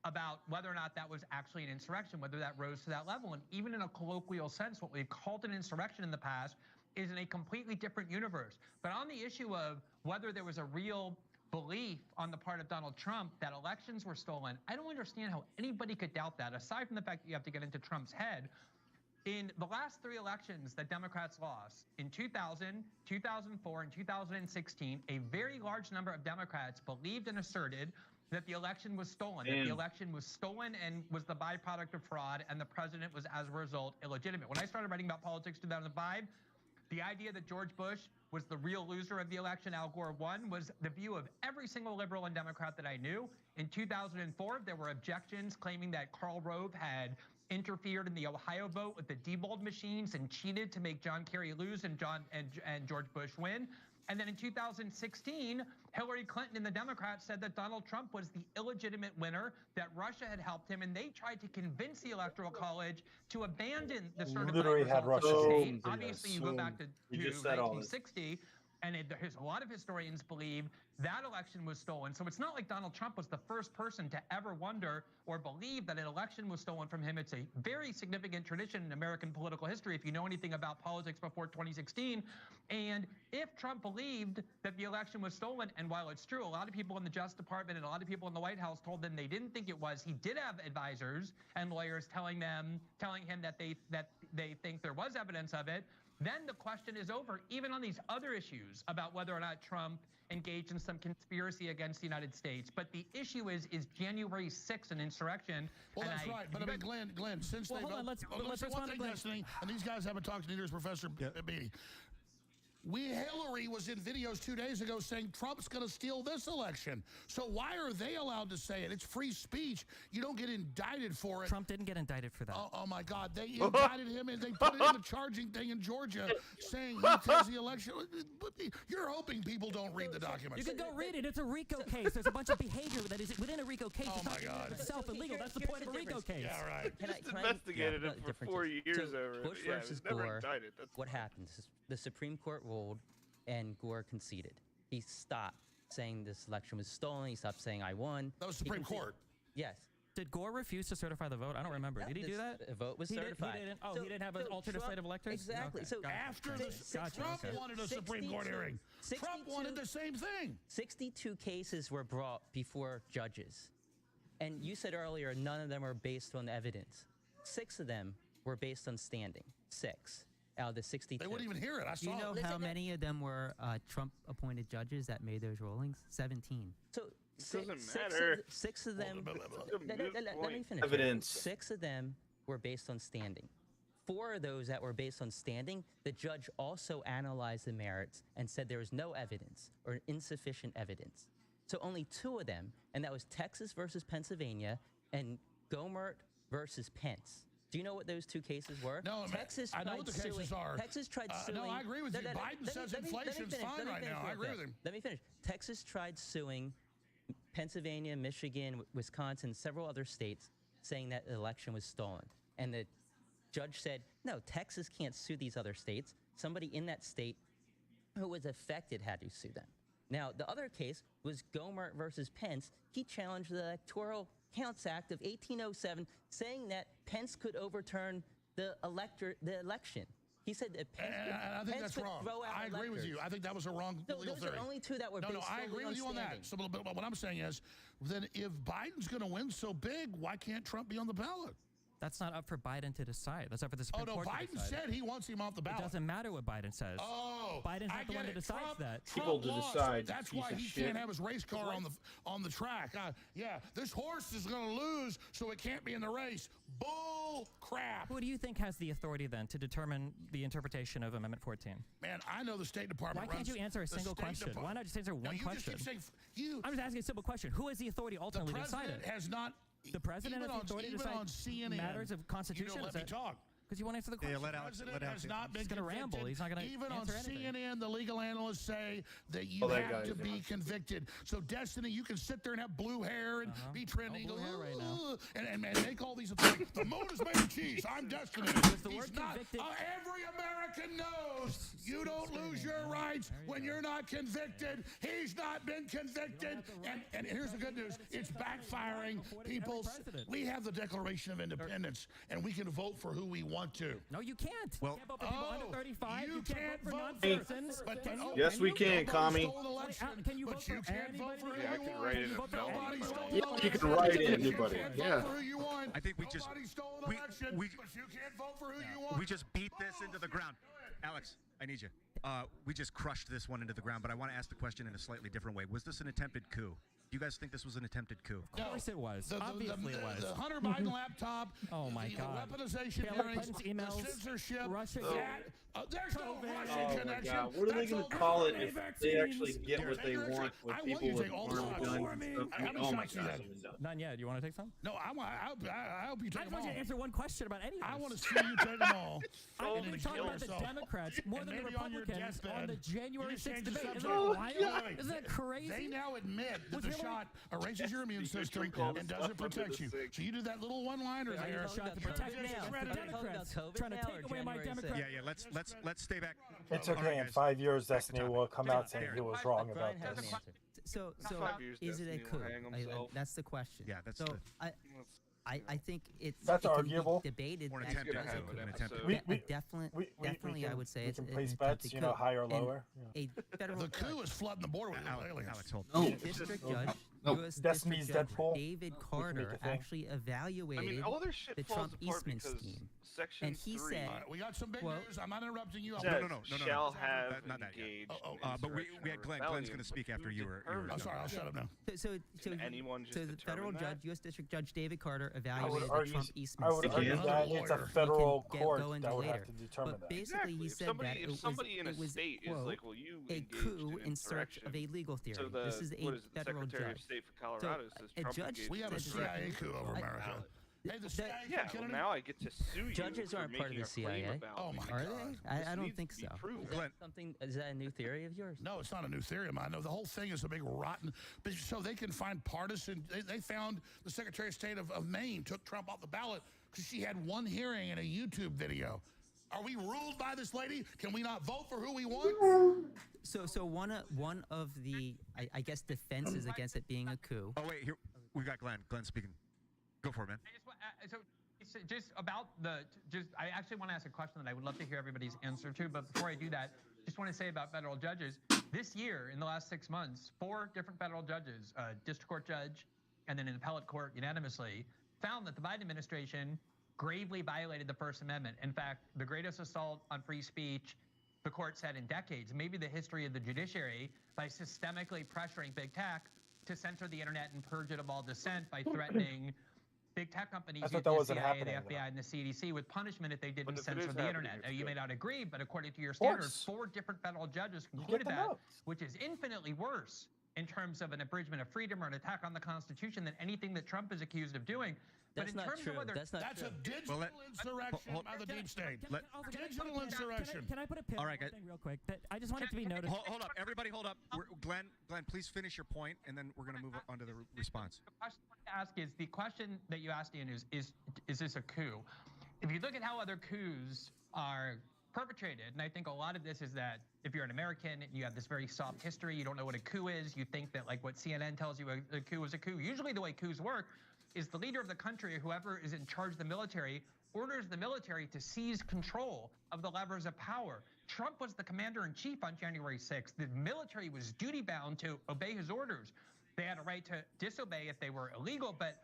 about whether or not that was actually an insurrection, whether that rose to that level. And even in a colloquial sense, what we've called an insurrection in the past is in a completely different universe. But on the issue of whether there was a real belief on the part of Donald Trump that elections were stolen, I don't understand how anybody could doubt that, aside from the fact that you have to get into Trump's head. In the last 3 elections that Democrats lost, in 2000, 2004, and 2016, a very large number of Democrats believed and asserted that the election was stolen, that the election was stolen and was the byproduct of fraud, and the president was, as a result, illegitimate. When I started writing about politics in 2005, the idea that George Bush was the real loser of the election, Al Gore won, was the view of every single liberal and Democrat that I knew. In 2004, there were objections claiming that Karl Rove had interfered in the Ohio vote with the Diebold machines and cheated to make John Kerry lose and George Bush win. And then in 2016, Hillary Clinton and the Democrats said that Donald Trump was the illegitimate winner, that Russia had helped him, and they tried to convse the Electoral College to abandon the certified results of the state. Obviously, you go back to 1960, and a lot of historians believe that election was stolen. So it's not like Donald Trump was the first person to ever wonder or believe that an election was stolen from him. It's a very significant tradition in American political history, if you know anything about politics before 2016. And if Trump believed that the election was stolen, and while it's true, a lot of people in the Justice Department and a lot of people in the White House told them they didn't think it was, he did have advisors and lawyers telling him that they think there was evidence of it. Then the question is over, even on these other issues about whether or not Trump engaged in some conspiracy against the United States. But the issue is January 6th an insurrection? Well, that's right. But I mean, Glenn, since they've... Let's respond to Destiny, and these guys haven't talked to neither is Professor Beatty. Hillary was in videos 2 days ago saying Trump's going to steal this election. So why are they allowed to say it? It's free speech. You don't get indicted for it. Trump didn't get indicted for that. Oh my God. They indicted him and they put it in the charging thing in Georgia saying he tells the election. You're hoping people don't read the documents. You can go read it. It's a RICO case. There's a bunch of behavior that is within a RICO case. Oh my God. It's self-illegal. That's the point of a RICO case. Yeah, right. Investigated it for 4 years over. Bush versus Gore, what happened? The Supreme Court ruled and Gore conceded. He stopped saying this election was stolen. He stopped saying I won. That was Supreme Court. Yes. Did Gore refuse to certify the vote? I don't remember. Did he do that? The vote was certified. He didn't have an alternate slate of electors? Exactly. Okay. So after Trump wanted a Supreme Court hearing. Trump wanted the same thing. 62 cases were brought before judges. And you said earlier none of them are based on evidence. 6 of them were based on standing. 6 out of the 62. They wouldn't even hear it. Do you know how many of them were Trump-appointed judges that made those rulings? 17. So doesn't matter. 6 of them. Let me finish. Evidence. 6 of them were based on standing. 4 of those that were based on standing, the judge also analyzed the merits and said there was no evidence or insufficient evidence. So only 2 of them, and that was Texas versus Pennsylvania and Gomert versus Pence, Do you know what those two cases were? No, Texas I know tried what the cases suing, are. Texas tried suing. No, I agree with you. Biden says inflation's fine right now. I agree with him. Let me finish. Texas tried suing Pennsylvania, Michigan, Wisconsin, several other states, saying that the election was stolen. And the judge said, no, Texas can't sue these other states. Somebody in that state who was affected had to sue them. Now, the other case was Gohmert versus Pence. He challenged the Electoral Counts Act of 1807, saying that Pence could overturn the election. He said that Pence I think that's wrong. I agree with you. I think that was a wrong legal those theory. are only two that were No, I agree with you on that. So, but what I'm saying is, then if Biden's going to win so big, why can't Trump be on the ballot? That's not up for Biden to decide. That's up for the Supreme Court to Biden decide. said he wants him off the ballot. It doesn't matter what Biden says. Oh, Biden's not the one that decides that. People to decide. That's why he can't have his race car on the track. Yeah, this horse is going to lose, so it can't be in the race. Bull crap. Who do you think has the authority then to determine the interpretation of Amendment 14? Man, I know the State Department. Why can't you answer a single question? Why not just answer one question? I'm just asking a simple question. Who has the authority ultimately to decide it? Has not. The president has the authority to decide matters of constitution. You don't let me talk. Because you won't answer the question. The president has not been He's going to ramble. He's not going to Even answer on anything. CNN, the legal analysts say that you have to be convicted. So, Destiny, you can sit there and have blue hair and be trending. No blue hair right now. And make all these things. The moon is made of cheese. I'm Destiny. He's not. Every American knows you don't lose your rights when you're not convicted. He's not been convicted. And here's the good news. It's backfiring. We have the Declaration of Independence, and we can vote for who we want to. No, you can't. Well, you can't vote for people under 35. You can't vote for non-citizens. Yes, we can, Commie. Can you vote for anybody? Yeah, I can write in a felony. You can write in anybody. Yeah. I think we just we just beat this into the ground. Alex, I need you. We just crushed this one into the ground, but I want to ask the question in a slightly different way. Was this an attempted coup? Do you guys think this was an attempted coup? Of course it was. Obviously it was. The Hunter Biden laptop. Oh my God. The weaponization hearings, emails, the censorship. Russia. There's no Russian Oh my connection. God. What are they going to call it if they actually get what they want with people with armed guns and stuff? Oh my God. None yet. You want to take some? No, I hope you take them all. I just want you to answer one question about any of this. I want to see you take them all. I'm going to talk about the Democrats more than the Republicans on the January 6th debate. Isn't that Oh, wild? Isn't that crazy? They now admit that the shot erases your immune system and doesn't protect you. So you did that little one-liner there. Shot to protect me. The Democrats trying to take away my Democrat. Yeah. Let's stay back. It's okay. In 5 years, Destiny will come out saying he was wrong about this. So is it a coup? That's the question. Yeah, that's so I think that's it can arguable. Be debated. Or an attempt Definitely, I would say we it's can place bets, high or lower. A federal the coup is flooding the border with Alex, hold. No. District Judge, U.S. Destiny's District Judge Deadpool. David Carter actually evaluated all their shit the falls Trump apart Eastman because scheme. Section And he 3 said, we got some big news. I'm not interrupting you. No. shall have not that yet. engaged But we had Glenn. Glenn's going to speak after you were. I'm sorry. I'll shut up now. So anyone just the federal determine judge, that? U.S. District Judge David Carter evaluated the Trump Eastman I would scheme. argue that it's a federal court go into that would later. have to determine But that. basically, he said that if somebody in a state is quote, like, well, you a engaged coup in search insurrection. of a legal theory. So the, This is what a is it, the federal Secretary judge. of State for Colorado says a Trump judge engaged We have a in CIA coup over America. Hey, the CIA yeah, well, now I get to sue you. Judges for aren't part of making the a claim CIA. about Oh me. my Are God. they? I don't think so. Is that a new theory of yours? No, it's not a new theory of mine. No, the whole thing is a big rotten. But so they can find partisan. They found the Secretary of State of Maine took Trump off the ballot because she had one hearing in a YouTube video. Are we ruled by this lady? Can we not vote for who we want? So one of the I guess defenses against it being a coup. Oh wait, here we got Glenn. Glenn speaking. Go for it, man. I actually want to ask a question that I would love to hear everybody's answer to. But before I do that, just want to say about federal judges. This year, in the last 6 months, 4 different federal judges, a district court judge, and then an appellate court unanimously found that the Biden administration gravely violated the First Amendment. In fact, the greatest assault on free speech the court said in decades, maybe the history of the judiciary, by systemically pressuring big tech to censor the internet and purge it of all dissent by threatening big tech companies, the CIA, the FBI, and the CDC with punishment if they didn't censor the internet. Now, you may not agree, but according to your standards, 4 different federal judges concluded that, which is infinitely worse in terms of an abridgment of freedom or an attack on the Constitution than anything that Trump is accused of doing. That's not true. That's not true. a digital insurrection by the deep state. Digital insurrection. Can I put a pin on one thing real quick? That I just want it to be noted. Hold up, everybody, hold up. Glenn, please finish your point, and then we're going to move on to the response. The question I want to ask is the question that you asked, Ian, is this a coup? If you look at how other coups are perpetrated, and I think a lot of this is that if you're an American and you have this very soft history, you don't know what a coup is, you think that like what CNN tells you a coup is a coup. Usually the way coups work is the leader of the country, or whoever is in charge of the military, orders the military to seize control of the levers of power. Trump was the commander-in-chief on January 6th. The military was duty-bound to obey his orders. They had a right to disobey if they were illegal, but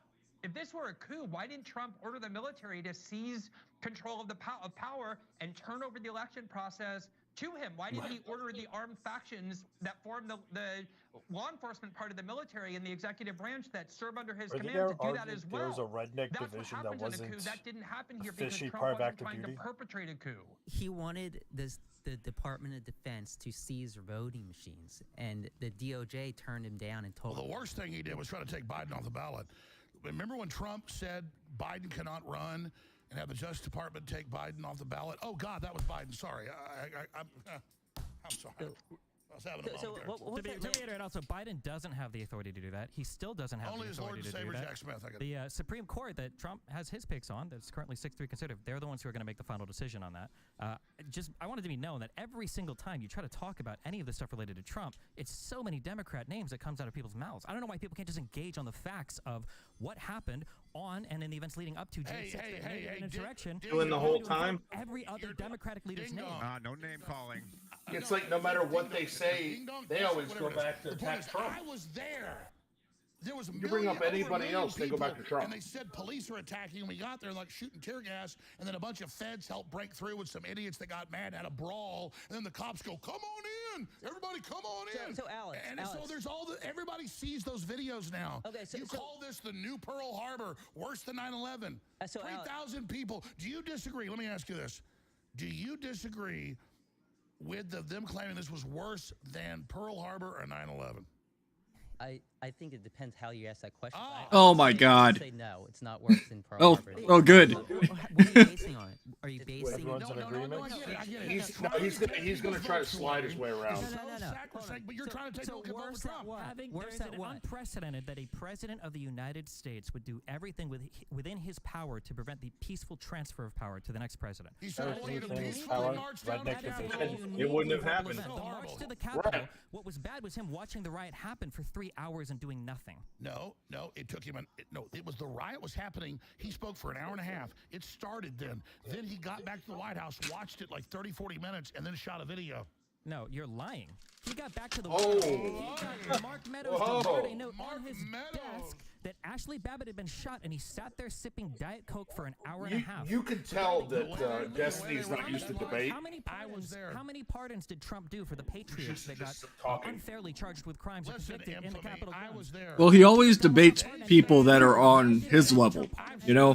if this were a coup, why didn't Trump order the military to seize control of the power and turn over the election process to him? Why didn't he order the armed factions that form the law enforcement part of the military and the executive branch that serve under his command to do that as well? There was a redneck That's division what that happened to the coup. wasn't That didn't happen here because officially Trump part of wasn't active trying duty. to perpetrate a coup. He wanted the Department of Defense to seize voting machines, and the DOJ turned him down and told Well, the him. worst thing he did was try to take Biden off the ballot. Remember when Trump said Biden cannot run and have the Justice Department take Biden off the ballot? Oh, God, that was Biden. Sorry. I'm sorry. I was having a moment there. To reiterate, also, Biden doesn't have the authority to do that. He still doesn't have Only the his Lord authority and to do Savior that. Jack Smith. I The Supreme Court that Trump has his picks on, that's currently 6-3 conservative, they're the ones who are going to make the final decision on that. I wanted to be known that every single time you try to talk about any of the stuff related to Trump, it's so many Democrat names that comes out of people's mouths. I don't know why people can't just engage on the facts of what happened on and in the events leading up to January 6th and insurrection. Doing the whole time? Every other Democratic leader's name. No name calling. It's like no matter what they say, they always go back to The point attack is, Trump. I was there. There was You bring up anybody else, they go back to Trump. And they said police are attacking, and we got there like shooting tear gas, and then a bunch of feds helped break through with some idiots that got mad, had a brawl, and then the cops go, "Come on in, everybody, come on in." So Alex, so there's everybody sees those videos now. Okay, so call this the new Pearl Harbor, worse than 9/11. So 3,000 people. Do you disagree? Let me ask you this: do you disagree with them claiming this was worse than Pearl Harbor or 9/11? I think it depends how you ask that question. Oh my God. Say no, it's not worse than Pearl Harbor. Oh, good. What are you basing on it? Are you basing Everyone's in agreement? He's going to try to slide his way around. No. But you're trying to take over worse Trump. Worse than what? Unprecedented that a president of the United States would do everything within his power to prevent the peaceful transfer of power to the next president. He said, Those two things, Howard, redneck division. It wouldn't have happened. The march to the Capitol, what was bad was him watching the riot happen for 3 hours and doing nothing. No, it took him. It was the riot was happening. He spoke for an hour and a half. It started then. Then he got back to the White House, watched it like 30, 40 minutes, and then shot a video. No, you're lying. He got back to the Mark Meadows delivered a note on his desk that Ashley Babbitt had been shot, and he sat there sipping Diet Coke for an hour and a half. You can tell that Destiny's not used to debate. How many pardons did Trump do for the patriots that got unfairly charged with crimes and convicted in the Capitol? Well, he always debates people that are on his level, you know?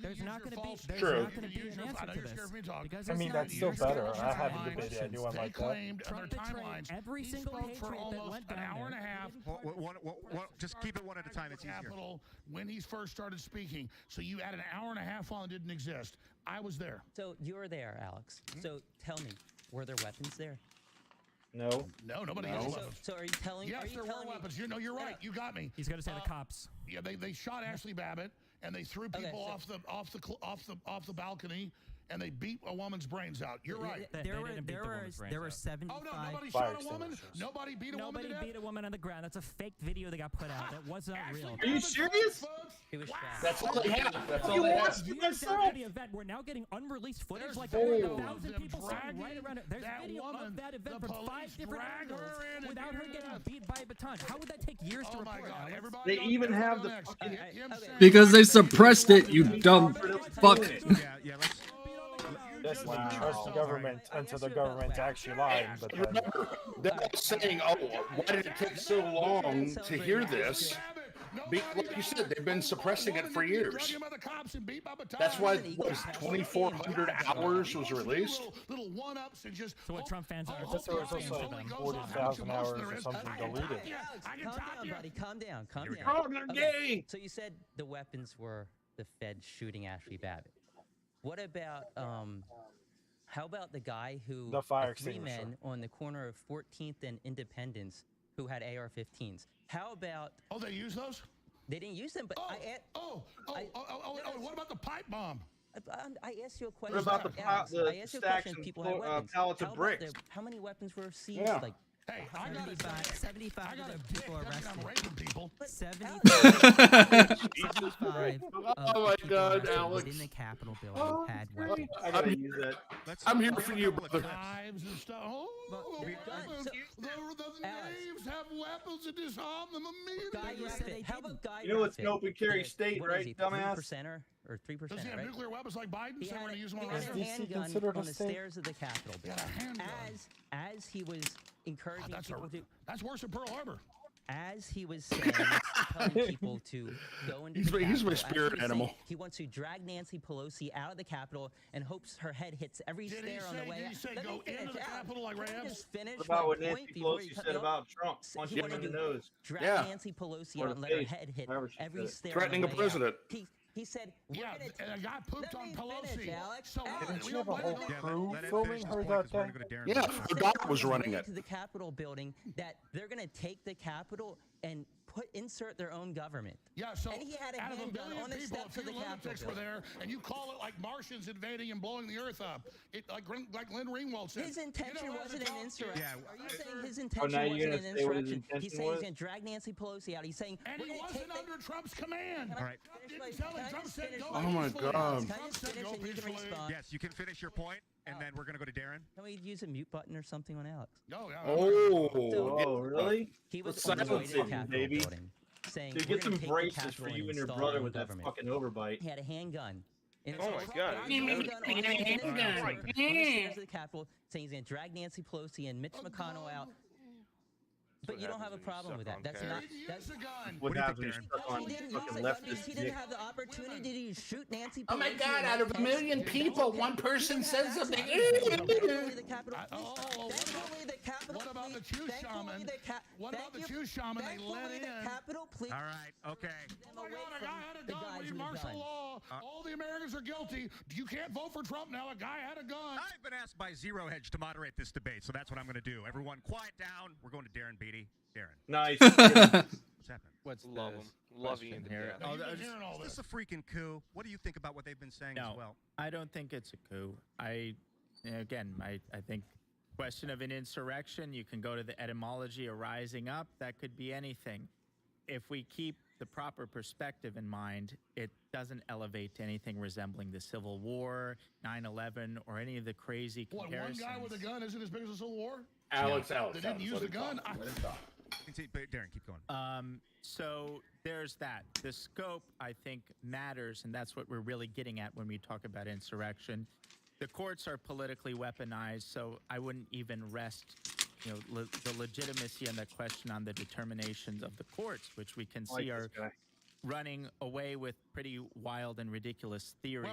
There's not going to be an answer to this. I mean, that's still better. I haven't debated anyone like that. Trump betrayed every single patriot that went down an hour and a half. Just keep it one at a time. It's easier. Capitol when he first started speaking. So you add an hour and a half on that didn't exist. I was there. So you were there, Alex. So tell me, were there weapons there? No, nobody has weapons. So are you telling? Yes, are you there telling were weapons. You're right. You got me. He's going to say the cops. Yeah, they shot Ashley Babbitt and they threw people off the balcony. And they beat a woman's brains out. You're right. There were 75. Oh no, nobody shot a woman. Nobody beat a woman to death. Nobody beat a woman on the ground. That's a fake video that got put out. That was not real. Are you serious? It was That's all they have. That's all You they have. watched it yourself. The event. We're now getting unreleased footage like There's 1,000 people standing right around it. There's video of that event from 5 different angles without her getting beat by a baton. How would that take years to report? They even have the Because they suppressed it, you dumb fuck. Yes, trust the government until the government's actually lying. But then... Remember, they're saying, "Oh, why did it take so long to hear this?" Like you said, they've been suppressing it for years. That's why what was 2,400 hours was released. Little one-ups and just. So what Trump fans are. I thought there was also like 40,000 hours or something deleted. Calm down, buddy. Calm down. Calm down. Oh, they're gay. So you said the weapons were the Fed shooting Ashley Babbitt. What about how about the guy who The fire three extinguisher. men on the corner of 14th and Independence who had AR-15s? How about? Oh, they use those? They didn't use them, but What about the pipe bomb? I asked you a question. What about Alex. the I asked you a stacks question. and People had weapons. pallets How of about bricks? how many weapons were seized? Yeah. Like Hey, I got 75 of the people arrested. raping people. 75 Oh my God, Alex. in the Capitol building had weapons. I gotta use that. I'm here for you, brother. Knives and stuff. Oh, they're weapons. done. The knaves have weapons and disarm them immediately. How about Guy You know it's an Rapid? open carry The- state, what is right, he, dumbass? 3%er or 3%, Does he have right? nuclear weapons like Biden? He So we're had, going to use them he on had Is a DC handgun considered a on the state? stairs of the Capitol building. As he was encouraging people to, That's worse than Pearl Harbor. as he was saying, telling people to go into He's the my- he's my Capitol, as he spirit was saying, animal. he wants to drag Nancy Pelosi out of the Capitol and hopes her head hits every Did he stair on the say- way did he out. say Let me go finish into the out. Capitol like Can Ray I Epps? just finish What about my what point Nancy before you Pelosi cut said me off? about Trump? So Punch he him wanted in the to nose. drag Yeah. Nancy Pelosi Or out the and let her face, head hit however she every said it. stair Threatening on a the way out. president. He said, we're Yeah, gonna and a guy pooped let on me Pelosi. finish, Alex. So Alex, Didn't we you have don't a whole let it- crew let it filming finish her this point, that 'cause we're day? gonna go to Darren. Yeah, He said Doc on was his running way it. to the Capitol building that they're going to take the Capitol and insert their own government. Yeah, so and he had a out of a handgun billion on the people, steps a of the few Capitol lunatics were building. there, and you call it like Martians invading and blowing the earth up. It like Glenn Greenwald said. His intention wasn't an insurrection. Yeah. Are you saying his now intention you're wasn't gonna an say what his insurrection? He's intention saying he's was? going to drag Nancy Pelosi out. He's saying And we're he going to take wasn't under Trump's command. All right. Trump didn't tell him. Can I Trump just said finish go my- Oh my peacefully. God. Can I Trump just said finish go and you can peacefully. respond? Yes, you can finish your point, and then we're gonna go to Darren. Can we use a mute button or something on Alex? No, yeah, Oh, Oh, really? He was Let's on the way to the silence him, Capitol baby. building saying, Dude, we're get some gonna take the braces Capitol for you and your install brother our with that government. fucking overbite. He had a handgun. Oh my God. He had a handgun on the stairs Right. of the Capitol saying he's going to drag Nancy Pelosi and Mitch McConnell out. But you don't have a problem with that. That's not. That's What do you happens when think, you stuck on he didn't fucking use it leftist because he didn't dick? have the opportunity to shoot Nancy Pelosi. Oh my God, in out of a Texas. million people, one person says something. Thankfully, the Capitol Oh, Police. Thankfully, the Capitol what about the Police- Q thankfully, shaman? the Ca- What about the thank you- Q shaman they thankfully, let the in? Capitol Police. All right. Okay. them Oh my away God, a guy had a from the gun. guys We with martial guns. law. All the Americans are guilty. You can't vote for Trump now. A guy had a gun. I've been asked by ZeroHedge to moderate this debate, so that's what I'm going to do. Everyone, quiet down. We're going to Darren Beatty. Darren, Nice. what's happening? What's Love the him. Love you question to here? death. Now, Oh, you've I been just- hearing all Is this. this a freaking coup? What do you think about what they've been saying No, as well? I don't think it's a coup. I think question of an insurrection, you can go to the etymology of rising up. That could be anything. If we keep the proper perspective in mind, it doesn't elevate to anything resembling the Civil War, 9/11, or any of the crazy What, one comparisons. guy with a gun isn't as big as the Civil War? Alex, They didn't Alex, use let the him gun. talk. Let him talk. Darren, keep going. So there's that. The scope, I think, matters, and that's what we're really getting at when we talk about insurrection. The courts are politically weaponized, so I wouldn't even rest, the legitimacy and the question on the determinations of the courts, which we can see are running away with pretty wild and ridiculous theories.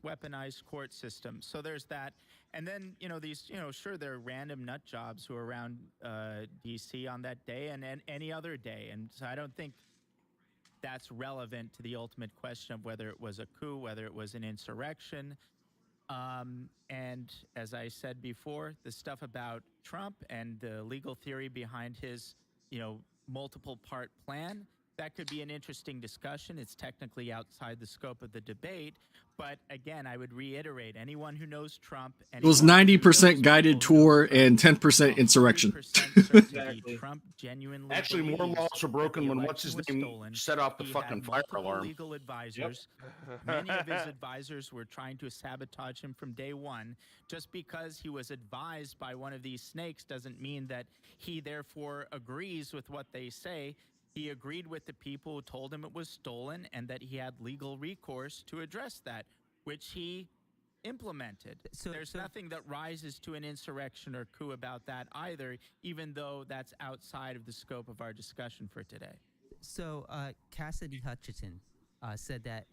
Weaponized court system. So there's that. And then, these, sure, there are random nut jobs who are around D.C. on that day and any other day. And so I don't think that's relevant to the ultimate question of whether it was a coup, whether it was an insurrection. And as I said before, the stuff about Trump and the legal theory behind his, multiple part plan, that could be an interesting discussion. It's technically outside the scope of the debate. But again, I would reiterate, anyone who knows Trump... It was 90% guided tour and 10% insurrection. Trump genuinely Actually, more believes laws were broken that the when what's his election was name stolen. set off the He fucking had fire multiple alarm. legal advisors. Many of his advisors were trying to sabotage him from day one. Just because he was advised by one of these snakes doesn't mean that he therefore agrees with what they say. He agreed with the people who told him it was stolen and that he had legal recourse to address that, which he implemented. There's nothing that rises to an insurrection or coup about that either, even though that's outside of the scope of our discussion for today. So Cassidy Hutchinson said that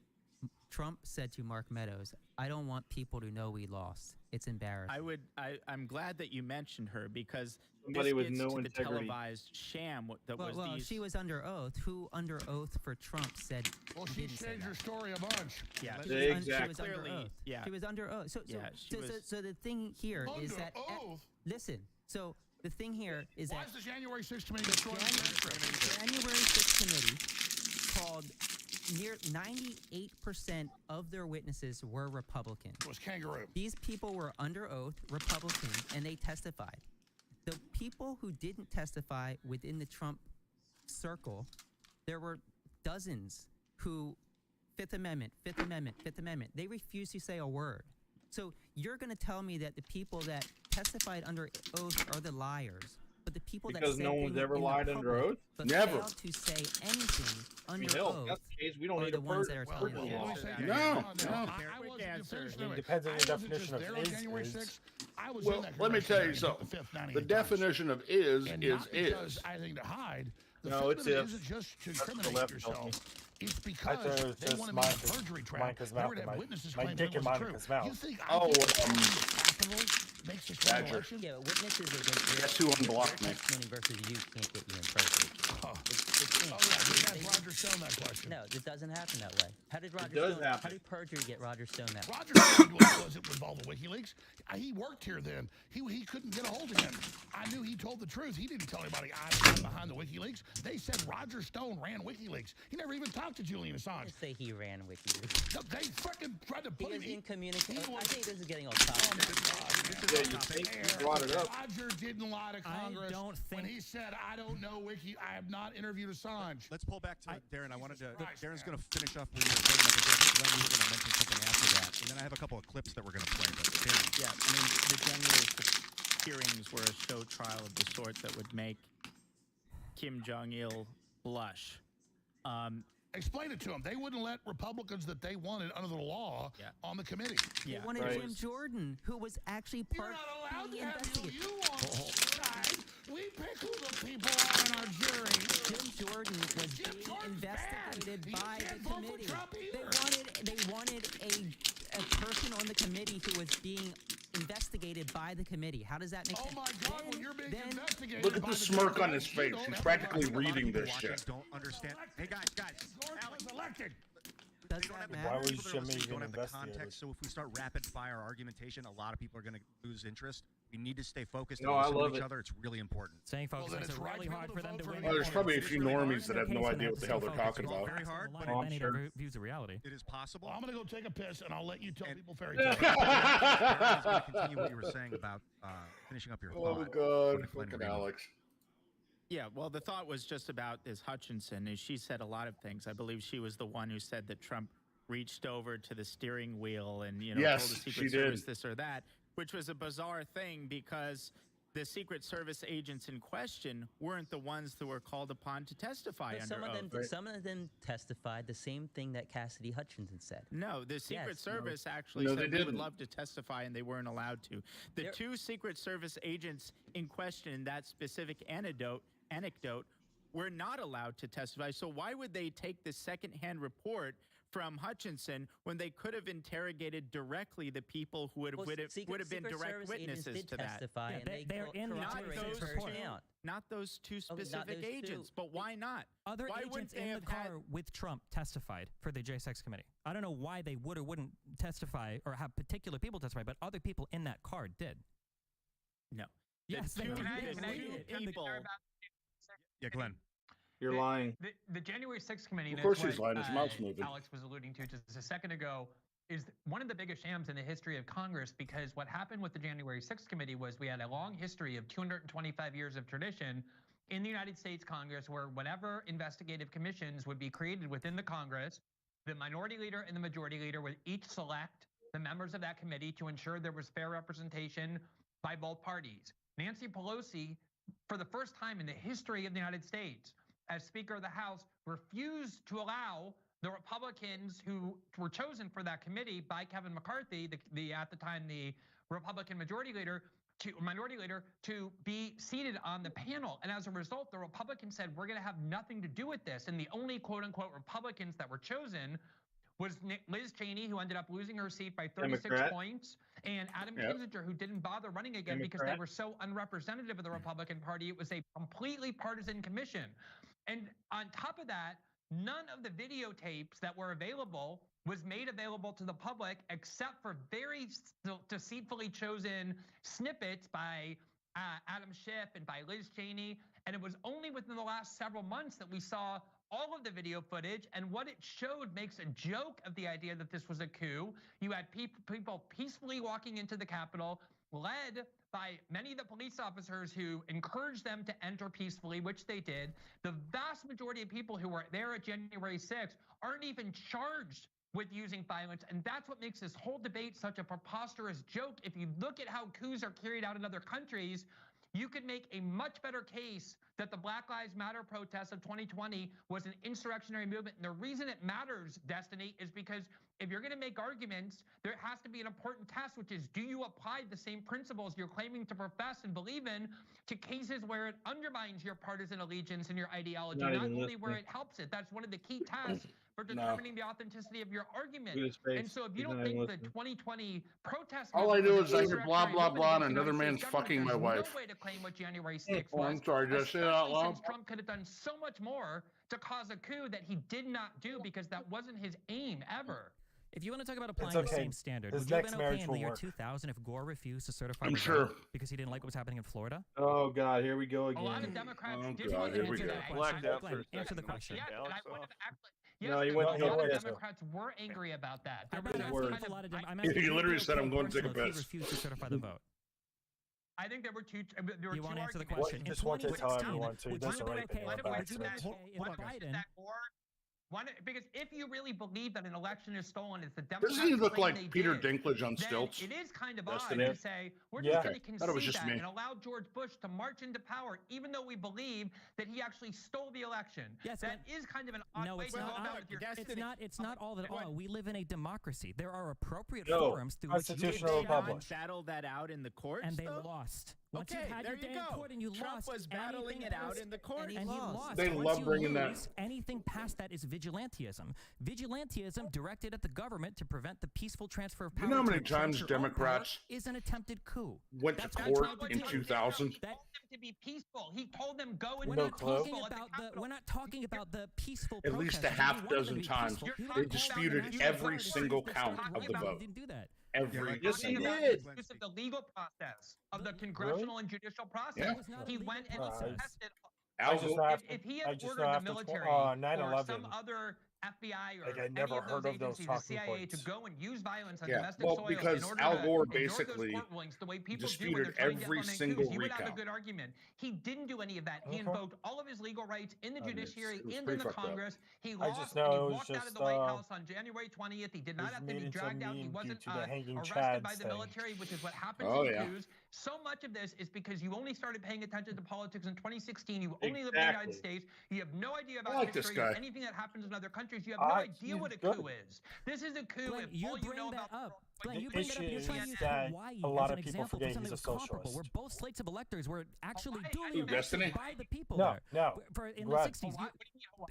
Trump said to Mark Meadows, "I don't want people to know we lost. It's embarrassing." I'm glad that you mentioned her because Somebody this with gets no to the integrity. televised sham that was Well, these. she was under oath. Who under oath for Trump said? Well, she didn't say changed her that? story a bunch. Yeah, She was, she was Exactly. under oath. Yeah. She was under oath. So, Yeah, she was- so the thing here is Under that oath? listen. So the thing here is Why that is the January 6th committee destroying the transcript? January 6th committee called near 98% of their witnesses were Republican. It was kangaroo. These people were under oath, Republican, and they testified. The people who didn't testify within the Trump circle, there were dozens who Fifth Amendment, Fifth Amendment, Fifth Amendment. They refused to say a word. So you're going to tell me that the people that testified under oath are the liars, but the people Because that no said one's things ever in the lied under public, oath? but Never. failed to say anything under hell, oath that's the case. We don't are need the a ones per- that are well, telling let the me truth. say No, no. I wasn't answer. finished. It depends on your I wasn't definition just of there is. January 6th. I was Well, in that let me tell you convention something. the fifth 98 The times. definition of is And is not because is. I think to hide. The No, Fifth it's Amendment if. isn't just to That's what the incriminate left tells me. yourself. It's I because thought it was they just want to make a Monica's- perjury trap. Monica's They were mouth to and have my- witnesses my claim dick that in it was true. Monica's mouth. You think Oh, I think Capitol makes this Badger. election? Yeah, but witnesses against Guess who unblocked me? testimony versus you can't get you in perjury. Oh, It's yeah, we had Roger Stone that question. No, it doesn't happen that way. How did Roger does Stone? happen. How did perjury get Roger Stone that way? Roger Stone wasn't involved with WikiLeaks. He worked here then. He couldn't get a hold of him. I knew he told the truth. He didn't tell anybody I'm behind the WikiLeaks. They said Roger Stone ran WikiLeaks. He never even talked to Julian Assange. Just say he ran WikiLeaks. No, they freaking tried to He put was him in communication. he I was- think this is getting off topic. Yeah, you think you brought it up. Roger didn't lie to Congress don't when think- he said, I don't know I have not interviewed Assange. Let's pull back to Darren. I wanted to. Christ, Darren's man. going to finish off what you were saying. Like, I think Glenn, you were going to mention something after that, and then I have a couple of clips that we're going to play. But Darren. Yeah, I mean, the January 6th hearings were a show trial of the sort that would make Kim Jong-il blush. Explain it to them. They wouldn't let Republicans that they wanted under the law on the committee. Yeah, They wanted right. Jim Jordan, who was actually You're part not allowed of to the have you. investigation. You want right? We pick who the people are in our jury. Jim Jordan was Jim being Jordan's investigated bad. You by can't the vote for committee. Trump They either. wanted a person on the committee who was being investigated by the committee. How does that make Oh sense? my God, when you're being then- investigated Look at by the the smirk on Democrats, his you face. don't He's have practically to vote. reading this Watching shit. don't understand. Hey guys, Gordon was elected. Does They don't that have the matter? Why was people that are listening Jimmy don't have the investigated? context. So if we start rapid fire argumentation, a lot of people are going to lose interest. We need to stay focused No, and I listen love to each it. other. It's really important. Staying focused then makes it's it right really to hard be for able them to to vote win. for Well, there's probably a It's few really hard. normies that have In no case idea they what the hell they're have to talking stay about. Very focused. hard, A but lot Oh, of I'm many sure. views of reality. It is possible. Well, I'm going to go take a piss, and I'll let you tell And- people fairy Darren's tales. going to continue what you were saying about finishing up your Oh thought. God, with Glenn fucking Greenwald. Alex. Yeah, well, the thought was just about this Hutchinson. Is she said a lot of things. I believe she was the one who said that Trump reached over to the steering wheel and Yes, told the Secret she Service did. this or that, which was a bizarre thing because the Secret Service agents in question weren't the ones that were called upon to testify But under some of oath. them, some of them testified the same thing that Cassidy Hutchinson said. No, the Secret Yes, Service actually No, said they we would didn't. love to testify, and they weren't allowed to. The They're- two Secret Service agents in question in that specific anecdote were not allowed to testify. So why would they take the secondhand report from Hutchinson when they could have interrogated directly the people who would have been Secret direct Service witnesses agents did to that? testify, Yeah, and they're in the corroborated those her report. account. Not those two Oh, not specific those two. agents, but why not? Other Why wouldn't agents they in the have had- car with Trump testified for the J6 committee. I don't know why they would or wouldn't testify or have particular people testify, but other people in that car did. No. Yes, The they two- did. the They two did. In the- people. Yeah, Glenn. You're lying. The January 6th committee, Of and course that's he's what, lying. His mouth's moving. Alex was alluding to just a second ago, is one of the biggest shams in the history of Congress, because what happened with the January 6th committee was we had a long history of 225 years of tradition in the United States Congress where whenever investigative commissions would be created within the Congress, the minority leader and the majority leader would each select the members of that committee to ensure there was fair representation by both parties. Nancy Pelosi, for the first time in the history of the United States, as Speaker of the House, refused to allow the Republicans who were chosen for that committee by Kevin McCarthy, at the time the Republican majority leader, minority leader to be seated on the panel. And as a result, the Republicans said, we're going to have nothing to do with this. And the only quote unquote Republicans that were chosen was Liz Cheney, who ended up losing her seat by 36 Democrat. points, and Adam Kinzinger, who didn't bother running again because they were so unrepresentative of the Republican Party. It was a completely partisan commission. And on top of that, none of the videotapes that were available was made available to the public except for very deceitfully chosen snippets by Adam Schiff and by Liz Cheney. And it was only within the last several months that we saw all of the video footage, and what it showed makes a joke of the idea that this was a coup. You had people peacefully walking into the Capitol, led by many of the police officers who encouraged them to enter peacefully, which they did. The vast majority of people who were there at January 6th aren't even charged with using violence, and that's what makes this whole debate such a preposterous joke. If you look at how coups are carried out in other countries, you could make a much better case that the Black Lives Matter protests of 2020 was an insurrectionary movement. And the reason it matters, Destiny, is because if you're going to make arguments, there has to be an important test, which is, do you apply the same principles you're claiming to profess and believe in to cases where it undermines your partisan allegiance and your ideology, not only where it helps it? That's one of the key tests for determining the authenticity of your argument. And so if you don't think the 2020 protest, all I do is I hear blah blah blah, and another man's fucking my wife. No way to claim what January 6th Oh, was. I'm sorry, did I say that out loud? Since Trump could have done so much more to cause a coup that he did not do because that wasn't his aim ever. If you want to talk about applying the same standard, would you have been okay in the year 2000 if Gore refused to certify the vote because he didn't like what was happening in Florida? Oh God, here we go again. A lot of Democrats did God, here we go. Answer the question. Yes, and I would have actually. Yes, No, you a went lot of Democrats were angry about that. He literally said, "I'm going to take a piss." He refused to certify the vote. I think there were two. You want to answer the question? Just want to tell everyone to. That's the right thing about accidents. Because if you really believe that an election is stolen, it's the Democrats. Doesn't he look like Peter Dinklage on stilts? It is kind of odd to say we're just going to concede that and allow George Bush to march into power, even though we believe that he actually stole the election. Yes, that is kind of an odd way to go about it. It's not all that all. We live in a democracy. There are appropriate forums through which you can battle that out in the courts, and they lost. Once you had your day in court and you Trump was battling it out in the court, and he lost. They love bringing that. Anything past that is vigilantism. Vigilantism directed at the government to prevent the peaceful transfer of power. You know how many times Democrats is an attempted coup? Went to court in 2000? He told them to be peaceful. He told them go and we're not talking about the peaceful. At least a half dozen times they disputed every single count of the vote. Didn't do that. Yes, he did. Use of the legal process of the congressional and judicial process. He went and tested. If he had ordered the military or some other FBI or any of those agencies, the CIA, to go and use violence on domestic soil because in order Al Gore to basically court rulings the way people disputed do when every they're single coups, he would have a recount. good argument. He didn't do any of that. He invoked all of his legal rights in the judiciary and in the Congress. He lost and he walked out of the White House on January 20th. He did not have to be dragged out. He wasn't arrested by the military, which is what happens in coups. So much of this is because you only started paying attention to politics in 2016. You only live in the United States. You have no idea about history or anything that happens in other countries. You have no idea what a coup is. This is a coup. Glenn, if all you know about Glenn, you bring that up. You're trying to use Hawaii a lot as an of people example forget for something he's a that's comparable, socialist. where both slates of electors were actually duly Destiny? elected by the people No. in the 60s.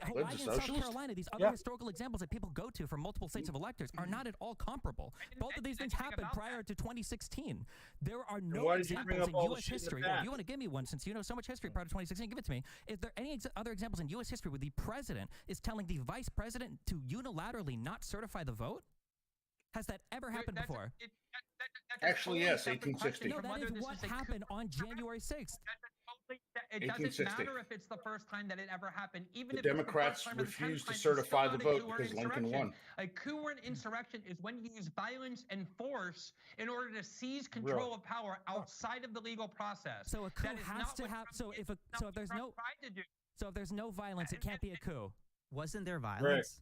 Hawaii and South socialist? Carolina, these other historical examples that people go to for multiple states of electors are not at all comparable. Both of these things happened prior to 2016. There are no examples in U.S. history. If you want to give me one, since you know so much history prior to 2016, give it to me. Is there any other examples in U.S. history where the president is telling the vice president to unilaterally not certify the vote? Has that ever happened before? Actually, yes, 1860. No, that is what happened on January 6th. It doesn't matter if it's the first time that it ever happened. Even The if Democrats it's the first time refused to certify the vote because Lincoln won. A coup or an insurrection is when you use violence and force in order to seize control of power outside of the legal process. So a coup has to have. So if there's no violence, it can't be a coup. Wasn't there violence?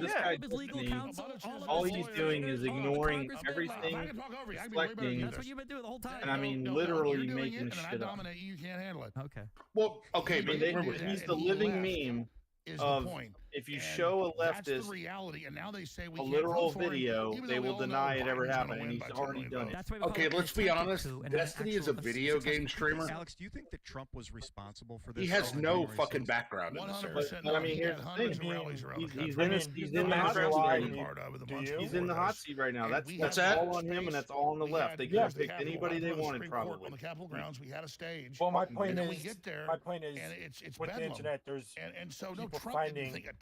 this guy Destiny, all he's doing is ignoring everything, reflecting, and I mean literally making shit up. You can't handle it. Okay. Well, okay, but he's the living meme of if you show a leftist reality, and now they say a literal video, they will deny it ever happened, and he's already done it. Okay, let's be honest. Destiny is a video game streamer. Alex, do you think that Trump was responsible for this? He has no fucking background in this area. But I mean, here's the thing. He's in the hot seat. He's in the hot seat right now. That's all on him, and that's all on the left. They could have picked anybody they wanted, probably. On the Capitol grounds, we had a stage. Well, my point is, we get there, my point is, it's with the bedlam. internet, there's and so no, people Trump finding didn't think a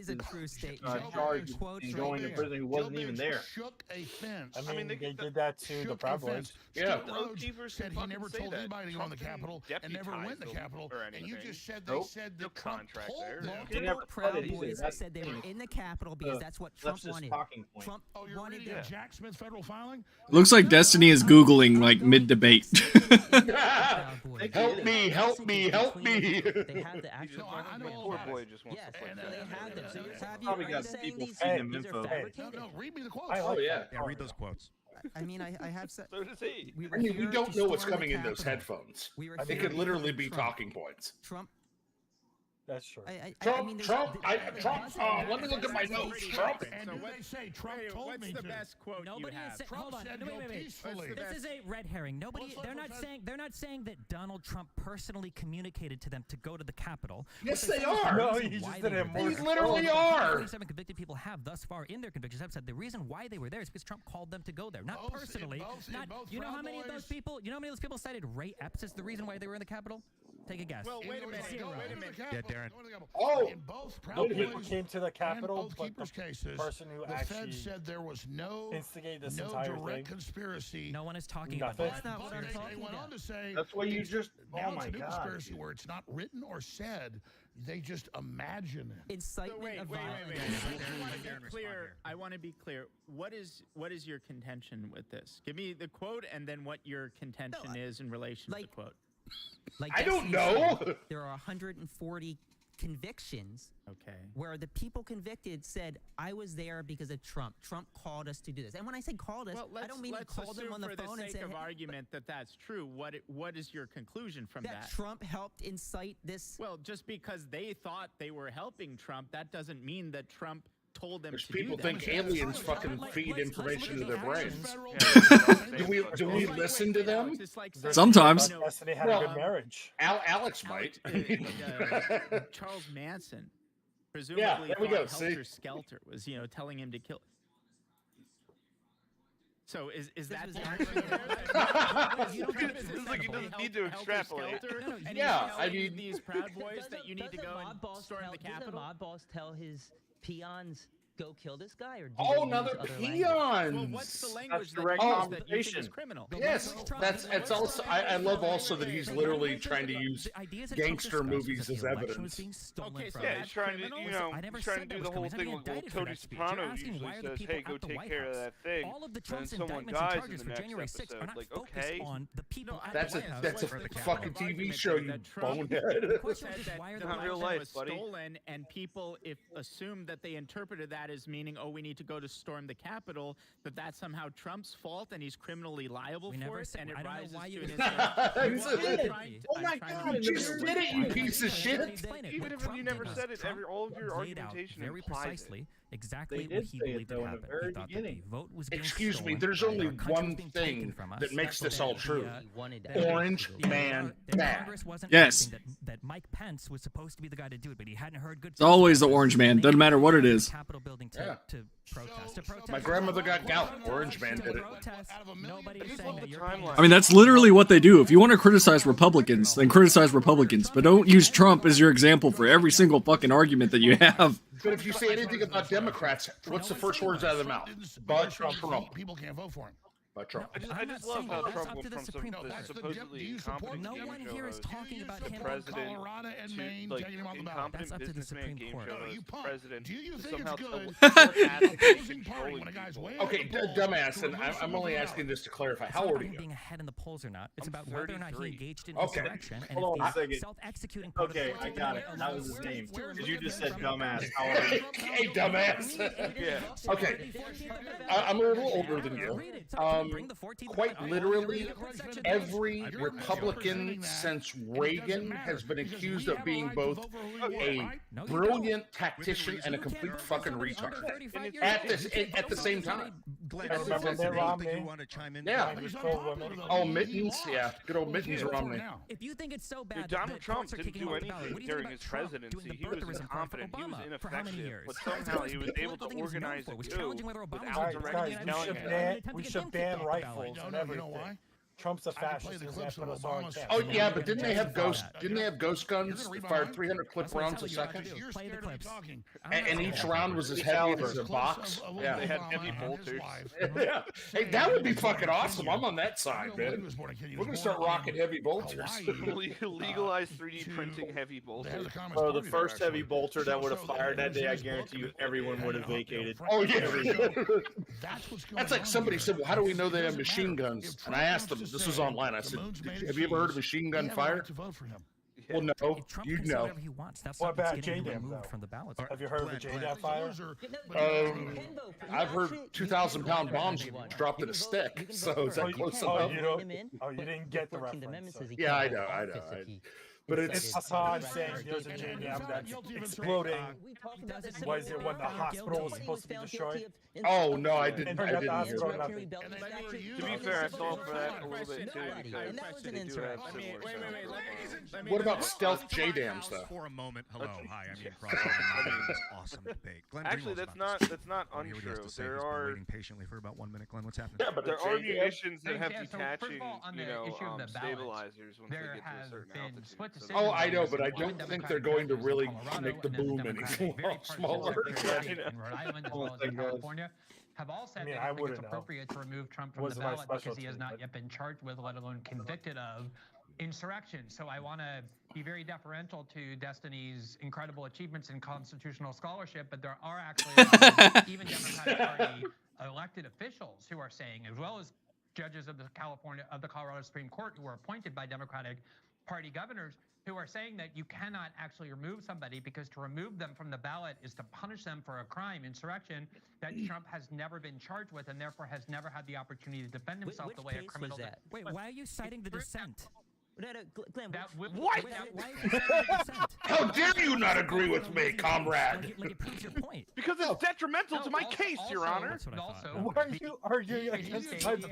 is a true statement. charged Quotes and right going to here. prison who wasn't even there. Shook a fence. I mean, they did that to the Proud Boys. Yeah. Rhodes said he never told anybody to go on the Capitol and never went to the Capitol. And you just said they said the contract told them. They never Proud said it Boys either. said they were in the Capitol because that's what Trump leftist wanted. talking point. Trump You're wanted reading them. Jack Smith federal filing? Looks like Destiny is Googling like mid-debate. Help me, help me, help me. They have the actual. I know all Poor about boy it. just wants Yes, to play they that. have them. So have you Probably are got you saying people these feeding him these are info. fabricated? No, read me the quotes. I like yeah. that. Yeah, read those quotes. I mean, I have said. So does he. We were I mean, we here don't to know what's storm the coming in those Capitol. headphones. We were It here could literally because be Trump. talking points. Trump. That's true. Trump. Let me look at my notes. Trump. And do they say Trump told me to? What's the best quote you have? Hold on. said No, go wait. peacefully. This is a red herring. They're not saying that Donald Trump personally communicated to them to go to the Capitol. Yes, they are. No, you just didn't. They literally are. 27 convicted people have thus far in their convictions have said the reason why they were there is because Trump called them to go there, not personally. You know how many of those people? You know how many of those people cited Ray Epps as the reason why they were in the Capitol? Take a guess. Well, wait a minute. Yeah, Darren. In both Proud No people Boys came to the and Capitol, Oath but Keepers the cases, person who the actually Fed said there was no instigated this entire direct thing. conspiracy. No one is talking about Nothing. that. That's not what I'm They talking went about. on to say That's why you just. now Oh it's my a new god. conspiracy where it's not written or said, they just imagine it. Incitement of violence. I want to be clear. What is your contention with this? Give me the quote and then what your contention is in relation to the quote. Like I don't Destiny know. said, there are 140 convictions where the people convicted said, I was there because of Trump. Trump called us to do this. And when I say called us, I don't mean called them on the phone and said, of argument that that's true. What is your conclusion from that? Trump helped incite this. Well, just because they thought they were helping Trump, that doesn't mean that Trump told them There's to people do that. think aliens fucking feed information to their brains. Do we listen to them? Sometimes. Destiny had a good marriage. Alex might. Charles Manson, presumably, there we go. Helter Skelter was, telling him to kill. So is that the argument? It's like he doesn't need to extrapolate. Yeah, I mean these Proud Boys that you need to go and storm the Capitol. Doesn't mob boss tell his peons go kill this guy, or do Oh, they another use other peons. Well, what's the language direct that you confrontation. think is criminal? Yes, it's also. I love also that he's literally trying to use gangster movies as evidence. Okay, so Yeah, that's he's trying to, criminal? he's trying to do the whole thing with Tony Soprano usually says, "Hey, go take care of that thing," All of the and Trump's someone indictments dies and in charges the for January next 6th are episode. not Like, focused okay, on the people at That's the a White House that's a or the fucking Capitol. TV show, you bonehead. The question is just why are the Not real White life, was buddy. stolen, and people assumed that they interpreted that as meaning, we need to go to storm the Capitol, that somehow Trump's fault and he's criminally liable for it, and it rises to an insurrection. Oh my God! You just did it, you piece of shit! Even if you never said it, all of your laid out argumentation very implies precisely it. exactly They what did he say it, believed though, had in the happened. very He thought that the beginning. vote was being Excuse me, stolen, there's that only our country one was being thing taken from us, that makes that this all the, true. wanted Orange man that bad. Congress wasn't Yes. acting, that Mike Pence was supposed to be the guy to do it, but he hadn't heard good. It's always the orange man. Doesn't matter what it is. Capitol building to protest. To protest. My grandmother got gout. Orange man did it. Nobody's saying that you're I mean, that's literally what they do. If you want to criticize Republicans, then criticize Republicans. But don't use Trump as your example for every single fucking argument that you have. But if you say anything about Democrats, what's the first words out of their mouth? But Trump. People can't vote for him. But Trump. I just love how that's Trump up went to the from Supreme Court. supposedly incompetent No game one show here is host talking about to him. president Colorado and Maine, to like taking him on the ballot. That's incompetent up to the businessman Supreme game Court. show No, you host to punk. president. Do you to think somehow it's good? advocate Party when a guy's way up Okay, the polls dumbass, to and remove I'm someone only from the asking ballot. this to clarify. It's How not old about are him you? being ahead in the polls or not. It's I'm about whether or not he 33. engaged in Okay. insurrection. And Hold on a if the second. self-executing part of Okay, the I got it. That was his name. Because you just said dumbass. How old are you? Hey, dumbass. Yeah. Okay, I'm a little older than you. Quite literally, every Republican since Reagan has been accused of being both a brilliant tactician and a complete fucking retard at the same time. I remember Mitt Romney. Yeah. He killed women. Oh, Mittens, yeah, good old Mittens Romney. If you think it's so bad, Dude, Donald that Trump courts are didn't kicking do him off the ballot, anything what do you think during about his Trump presidency. doing the He was birtherism incompetent. for He was Obama? For how many ineffective. years? But That's somehow what he the was able political to thing he was known organize for, a was coup challenging whether Obama was without the Guys, directly president we of the should United ban States. we should ban rifles and everything. Trump's a I can play fascist. the He's clips gonna of put us all in Obama's- camp. Oh yeah, but didn't they have Justify ghost? that. Didn't they have ghost guns that fired 300 clip rounds a second? You're Play the scared of me clips. talking. And each round was as heavy as a box. Yeah. They had heavy bolters. Yeah. Hey, that would be fucking awesome. I'm on that side, man. We're gonna start rocking heavy bolters. Legalize 3D printing heavy bolters. Oh, the first heavy bolter that would have fired that day, I guarantee you everyone would have vacated. Oh yeah. That's That's like somebody said, "Well, how do we know they have machine guns?" And I asked them. This was online. I said, "Have you ever heard of machine gun fire?" Well, no. Trump You can say know. whatever he wants. That's What not what's about getting him JDAM, removed though? from the ballots. Have you heard of the JDAM fire? I've heard 2,000-pound bombs dropped in a stick. So is that close enough? You didn't get the reference. Yeah, I know. But it's Hassan saying there's a JDM that's exploding. Was it when the hospital was supposed to be destroyed? Oh no, I didn't hear that. To be fair, I saw for that a little bit too. And that was an insurrection. What about stealth JDAMs though? For a moment, hello, hi, I'm Ian Cross. This awesome debate. Glenn Actually, Greenwald's that's not untrue. There are waiting patiently for about 1 minute. Glenn, what's happening? Yeah, but there are munitions that have So, detaching, first of all, on the issue of the ballots, stabilizers once they there get to a has certain been altitude. split So decisions Oh, I know, on but I this. don't One think they're Democratic going to governors in really Colorado make the and then boom Democratic, any very smaller. partisan state in Rhode Island as well as in guys. California have all said I they don't think wouldn't it's know. appropriate to remove Trump from Was the my ballot because he has specialty, not but- yet been charged with, let alone convicted of, insurrection. So I want to be very deferential to Destiny's incredible achievements in constitutional scholarship, but there are actually even Democratic Party elected officials who are saying, as well as judges of the Colorado Supreme Court who are appointed by Democratic Party governors, who are saying that you cannot actually remove somebody because to remove them from the ballot is to punish them for a crime, insurrection, that Trump has never been charged with and therefore has never had the opportunity to defend himself Which the way a case criminal was that? Wait, why are you citing the dissent? Glenn, what? Why are you citing the dissent? How dare you not agree with me, comrade? Like it proves your point. Because it's detrimental to my case, Your Honor. That's what I thought. Why are you arguing against my plans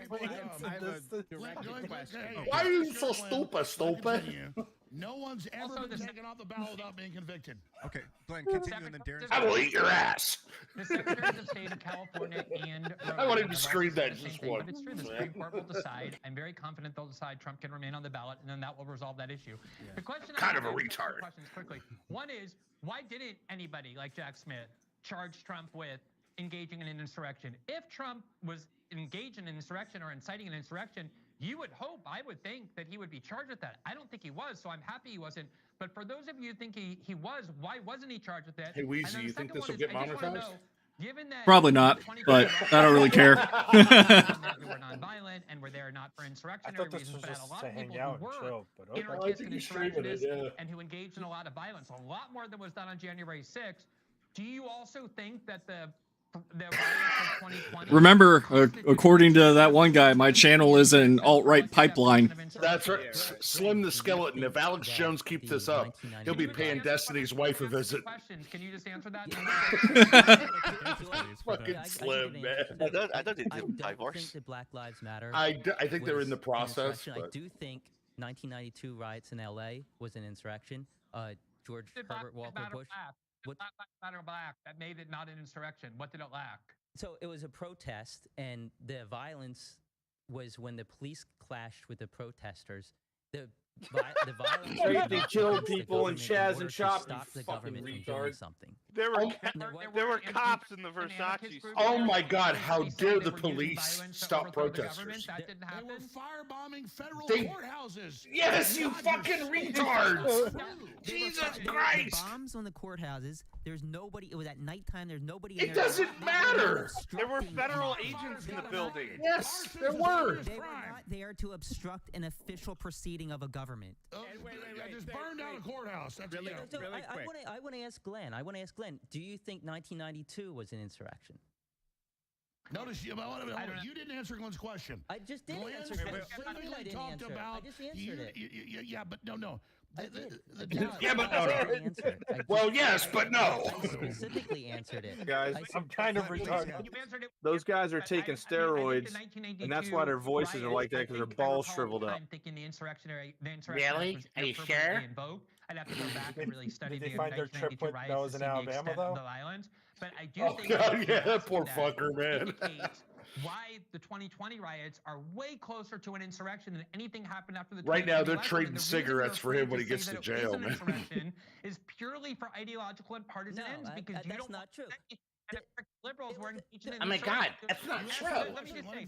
I have in a this? direct question. Why are you so stupid? No one's ever Also, been the taken off the ballot without being convicted. Okay, Glenn, continue, and then Darren's. I will eat your ass. The Secretaries of State of California and I want him to Rhode scream Island that have said the just same thing, once. but it's true. The Supreme Court will decide. I'm very confident they'll decide Trump can remain on the ballot, and then that will resolve that issue. The question Kind I of a have, retard. Questions quickly. One is, why didn't anybody like Jack Smith charge Trump with engaging in an insurrection? If Trump was engaged in an insurrection or inciting an insurrection, you would hope, I would think, that he would be charged with that. I don't think he was, so I'm happy he wasn't. But for those of you who think he was, why wasn't he charged with that? Hey, Weezy, you think this will get monetized? Given that Probably not, but I don't really care. who were nonviolent and were there not for I insurrectionary thought this reasons, was but had just a lot to of hang people out who and were chill. But okay. anarchists and you're streaming it, insurrectionists and who engaged in a lot of violence, a lot more than was done on January 6th. Do you also think that the riots of 2020... Remember, according to that one guy, my channel is an alt-right pipeline. That's right. Slim the Skeleton. If Alex Jones keeps this up, he'll be paying Destiny's wife a visit. Questions. Can you just answer that? Fucking Slim, man. I don't think the Black Lives Matter. I think they're in the was an process. insurrection. I But do think 1992 riots in LA was an insurrection. George Herbert Walker Bush. What matter black that made it not an insurrection? What did it lack? So it was a protest, and the violence was when the police clashed with the protesters. The violence. They killed people and Chaz and Chop. Stop the Fucking government from doing retard. something. There were cops in the Versace. oh my God, how dare the police stop protesters? That didn't They were happen. firebombing federal They- courthouses. Yes, you fucking retards! Jesus The Christ! bombs on the courthouses. There's nobody. It was at nighttime. There's nobody. It there. doesn't They were matter. There were obstructing federal anything. agents in the building. Yes, there were. They were not there to obstruct an official proceeding of a government. I just burned down a courthouse. That's Really- yeah. So really quick. I want to ask Glenn. Do you think 1992 was an insurrection? Notice you didn't answer Glenn's question. I just did Glenn answer. What do you mean I specifically didn't talked answer? about. I just answered it. Yeah, but no. I did. Yeah, but no, I no. didn't answer it. I Well, just- yes, but no. I specifically answered it. Guys, I said- I'm kind of retarded. You answered it. those guys are But taking I think in steroids, 1982 and that's why their voices are like that, because their riots, I balls recall shriveled up. I'm thinking the insurrection Really? was Are you inappropriately sure? invoked. I'd have to go back and really study Did they the find their trip 1992 with riots those to in see the Alabama, extent though? of the violence. But I do Oh, think God, that yeah, that asking poor that fucker, man. indicates why the 2020 riots are way closer to an insurrection than anything happened after the Right now, 2020 they're election. trading And the reason cigarettes they're for him afraid when he say gets that to it is jail, an man. insurrection is purely for ideological and partisan No, ends because you that's don't not want true. and if liberals were engaged in an Oh my God, insurrection- that's not Yes, true. Let me just say,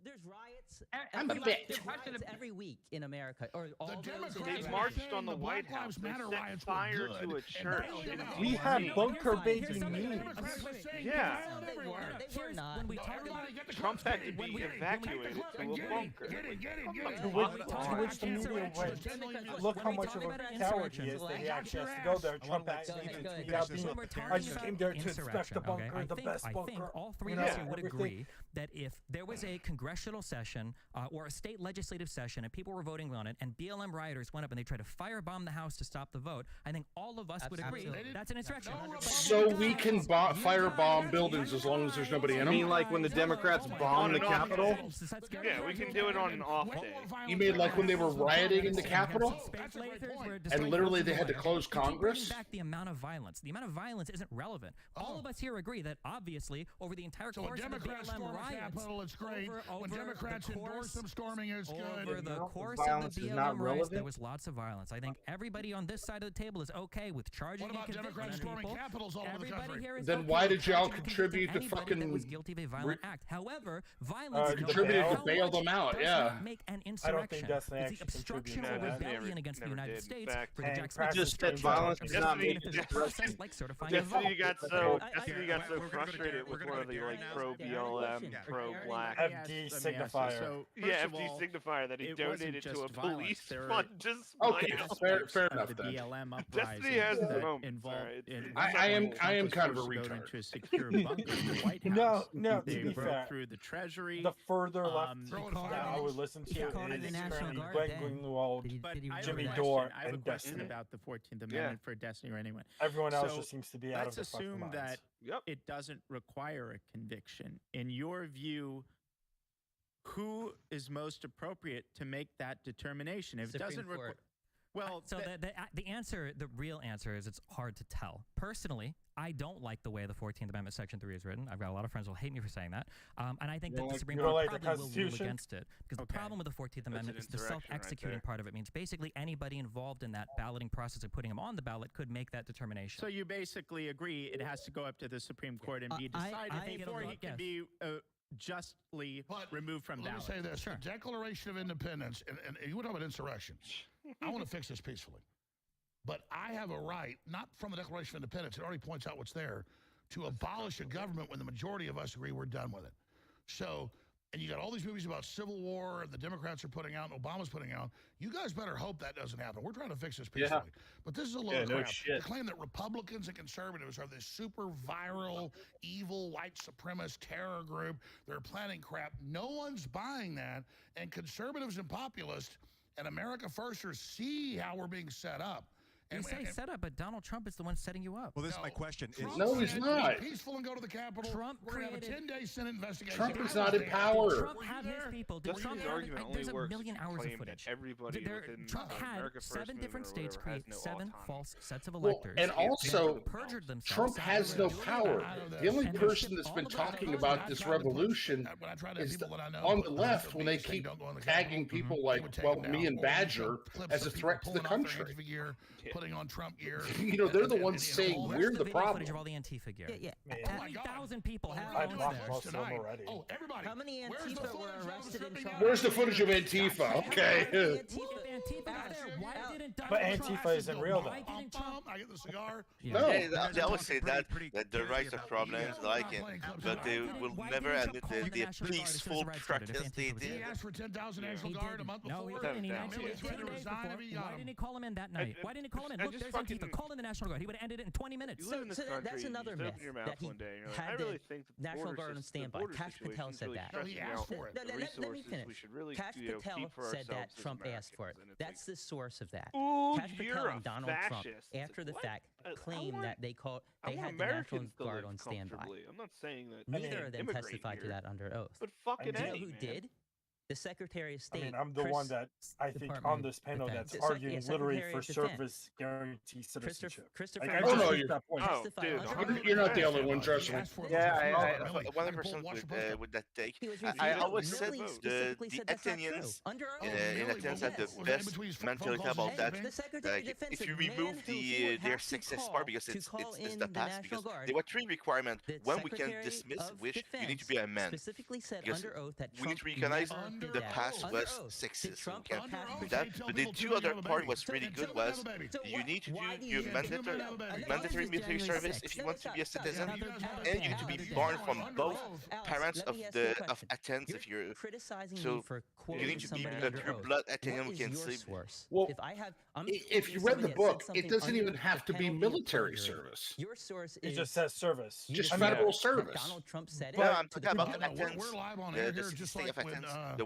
There's riots. I'm a every- bitch. There's riots every week in America, or all The those Democrats They insurrections. marched on the the White Black House. Lives They Matter set riots were fire good to a and church. bailed it out. We have Here's bunker fine. baby Here's something. memes. Democrats were saying Yeah. get out They everywhere. weren't. They were not. When we talk Everybody about get the Trump clips had to ready. be evacuated to a bunker. Get it. To which the media went, look how much of a coward he is that he actually has to go there. Trump actually needs to tweet out being, I just came there to inspect the bunker, the best I think bunker. all three You of us know, here would everything. agree that if there was a congressional session session or a state legislative session and people were voting on it and BLM rioters went up and they tried to firebomb the House to stop the vote, I think all of us would agree that's an insurrection. So we can firebomb buildings as long as there's nobody in them? You mean like when the Democrats bombed the Capitol? Yeah, we can do it on an off day. You mean like when they were rioting in the Capitol? And literally they had to close Congress? Back the amount of violence. The amount of violence isn't relevant. All of us here agree that obviously over the entire course of the BLM riots, Capitol, it's great. When Democrats endorse them storming, it's good. Over the course of the BLM riots, there was lots of violence. I think everybody on this side of the table is okay with charging and convicting people. Capitals all over the country? Then why did y'all contribute to fucking... that was guilty of a violent act. However, violence contributed to bail them out, yeah. Make an I don't think insurrection. that's It's the obstruction or rebellion against the United States for the Jackson just that violence is not made like certifying a vote. Destiny got so frustrated with one of the like pro BLM, pro black FD signifier. Yeah, FD signifier that he donated to a police fund. Just okay, fair enough. The BLM Destiny has the moment. Involved in I am kind of a retard. Into a secure bunker in the White House. No. They To be broke fair, through the Treasury. the further left that I would listen to is currently Glenn Greenwald, Jimmy Dore, I have a and question Destiny. about the 14th Amendment for Destiny or anyone. Everyone else So, just seems to be out of Let's their fucking assume minds. that it doesn't require a conviction. In your view, who is most appropriate to make that determination? If it Supreme doesn't require... Court. Well, So the answer, the real answer is it's hard to tell. Personally, I don't like the way the 14th Amendment Section 3 is written. I've got a lot of friends who will hate me for saying that. And I think that the Supreme Court probably will rule against it. Because the problem with the 14th Amendment is the self-executing part of it. Means basically anybody involved in that balloting process of putting them on the ballot could make that determination. So you basically agree it has to go up to the Supreme Court and be decided before he can be justly removed from ballot. Let me say this. The Declaration of Independence, and you were talking about insurrection. I want to fix this peacefully. But I have a right, not from the Declaration of Independence, it already points out what's there, to abolish a government when the majority of us agree we're done with it. So, and you got all these movies about civil war the Democrats are putting out and Obama's putting out. You guys better hope that doesn't happen. We're trying to fix this peacefully. Yeah. But this is a load of crap. The claim that Republicans and conservatives are this super viral, evil, white supremacist terror group. They're planning crap. No one's buying that. And conservatives and populists and America Firsters see how we're being set up. You say set up, but Donald Trump is the one setting you up. Well, this is my question. No, he's not. Be peaceful and go to the Capitol. Trump We're going to have a 10-day Senate investigation. Trump is not in power. Trump had his people. There's a million hours of footage. Everybody Trump had 7 different states create 7 false sets of Well, electors. and also, perjured themselves. Trump has no power. The only person that's been talking about this revolution is on the left when they keep tagging people like, well, me and Badger as a threat to the country. Putting on Trump gear. You know, they're the ones saying we're the problem. Of all the Antifa gear. Yeah. 3,000 people have I phones blocked there. most of them already. Oh, everybody. How many Antifa were arrested in Trump? Where's the footage of Antifa? Okay. But Antifa isn't real, though. I get the cigar. No. Hey, they always say that the rights are problems, like it, but they will never admit the peaceful protest they did. He asked for 10,000 National Guard a month before. No, he didn't. Why didn't he call him in that night? Why didn't he call him in? Look, there's Antifa. Call in the National Guard. He would have ended it in 20 minutes. You live in this country, that's another you myth open your mouth that he one day, and you're like, had I the really think the National border Guard on system- standby. the border Cash Patel situation's said really that. stressing He me asked out. for it. The Let me resources finish. we should really Cash Patel keep for said ourselves that as Trump asked for it. Americans, and it's That's the source of that. Ooh, Cash you're Patel a and Donald Trump, fascist. after the What? fact, I claimed want- that they I had want the National Americans to Guard live on standby. comfortably. I'm not saying that. Neither of them immigrate testified to here, that under oath. But fucking Do you know A, who man. did? The Secretary of I State. mean, I'm the one that I think Department on of this panel Defense. that's arguing literally Secretary for of Defense. service guarantee citizenship. Christopher. Like, I Oh, just no, make you're- that point. Oh, Testify dude, under oath. You're not the only one, trust me. Yeah, 100% with that take. He was I reviewed. always said Really the specifically said that's not true. Athenians Under oath. in Athens had the best mentality about that. The Secretary of Like, Defense if said you man remove who he would their have to success call part because to it's call the in the past, National because Guard, there were 3 requirements the when we can Secretary dismiss of which you Defense need to be a man. specifically said Because under oath that we Trump need to recognize never did the that. past Under was oath. sexist. Did Trump Okay. or Cash That, Patel? but the 2 other part was really good was So you need to why do do your you- mandatory January military service 6th. if you No, want to be a stop. citizen, Alex, and you need to be Alex, born Alex, from Alex, both Alex, parents let of me ask you a the question. Athens. If you're criticizing so me for you quoting need to be somebody a under pure oath. blood What Athenian who is can your sleep. source? Well, if I have, if you read the book, it doesn't even have to be military service. Your source It is just says service. Just federal service. Donald Trump said it. No, I'm to talking the about people. Athens. We're live on The air the here, just state like of when Athens, the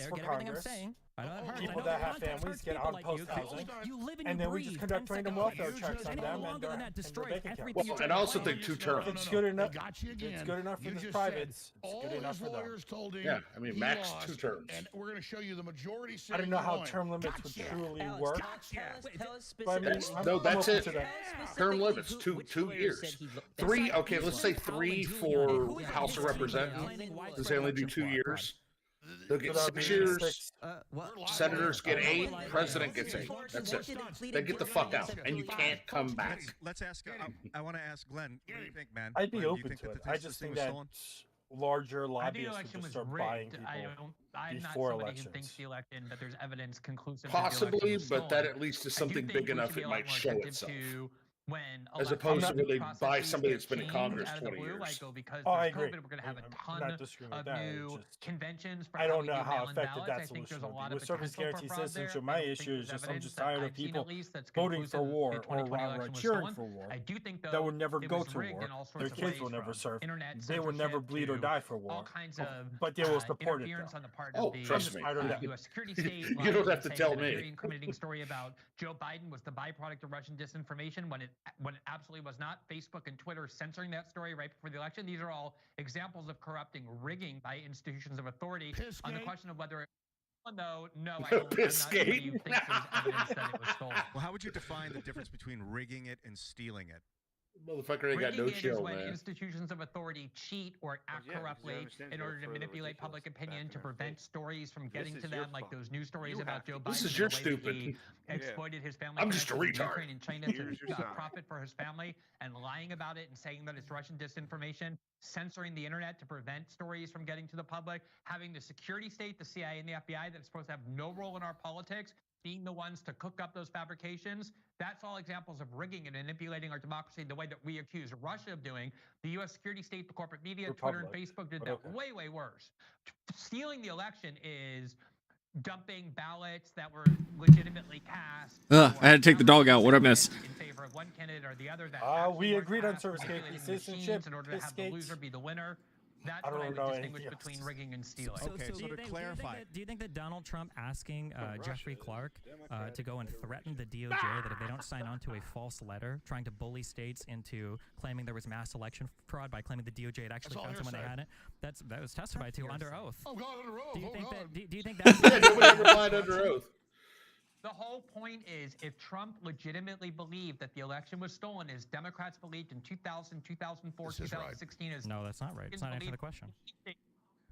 seats for Congress. People that have families get on post housing, and then we just conduct random welfare checks on them and their bank account. Well, and I also think 2 terms. It's good enough. It's good enough for the privates. It's good enough for them. Yeah, I mean, max 2 terms. And we're going to show you the majority. I don't know how term limits would truly work. No, that's it. Term limits 2 years. 3. Okay, let's say 3 for House of Representatives. Does they only do 2 years? They'll get 6 years. Senators get 8. President gets 8. That's it. They get the fuck out, and you can't come back. Let's ask. I want to ask Glenn. What do you think, man? I'd be Glenn, open to it. I just think that larger lobbyists would just start buying people before elections. Who thinks the election, but there's evidence conclusive. Possibly, but that at least is something big enough it might show itself. when as opposed to when they buy somebody that's been in Congress 20 years. Like, oh, because I there's agree. COVID, we're going to have a I'm ton not disagreeing with of that. new It's just, conventions for I don't know we do how mail-in effective ballots. that I think solution there's a would lot be. of With service potential guarantee for fraud there. citizenship, I my don't think issue is there's just I'm evidence just that tired of I've seen people at least that's voting for conclusive war the or 2020 election was cheering stolen. for war. I do think, though, That would never it go was to rigged war. in all sorts Their of kids ways, will never from serve. internet They will never censorship bleed or to die for war. all kinds of But they will support it. interference on the part Oh, of the trust me. U.S. security state. You don't have to saying tell that a me. very incriminating story about Joe Biden was the byproduct of Russian disinformation when it absolutely was not. Facebook and Twitter censoring that story right before the election. These are all examples of corrupting rigging by institutions of authority. On the question of whether no, I'm not somebody who thinks there's evidence that it was stolen. Well, how would you define the difference between rigging it and stealing it? Motherfucker ain't got no Rigging it chill, is when man. institutions of authority cheat or act corruptly in order to manipulate public opinion to prevent stories from getting to them, like those news stories about Joe Biden. This is your and the way that stupid. he exploited his family. I'm just a connections in retard. Ukraine and China to profit for his family and lying about it and saying that it's Russian disinformation, censoring the internet to prevent stories from getting to the public, having the security state, the CIA and the FBI that's supposed to have no role in our politics, being the ones to cook up those fabrications. That's all examples of rigging and manipulating our democracy the way that we accuse Russia of doing. The U.S. security state, the corporate media, Twitter and Facebook did that way, way worse. Stealing the election is dumping ballots that were legitimately cast. I had to take the dog out. What I miss? In favor of one candidate or the other. We agreed on service guarantee citizenship. In order to have the loser be the winner. That's I what I don't would know distinguish between rigging and stealing. Okay, so to clarify, do you think that Donald Trump asking Jeffrey Clark to go and threaten the DOJ that if they don't sign on to a false letter, trying to bully states into claiming there was mass election fraud by claiming the DOJ had actually found someone they hadn't, that was testified to under oath. Oh God, under oath. Do you think that? Nobody ever lied under oath. The whole point is, if Trump legitimately believed that the election was stolen, as Democrats believed in 2000, 2004, 2016, as no, that's not right. It's not answering the question.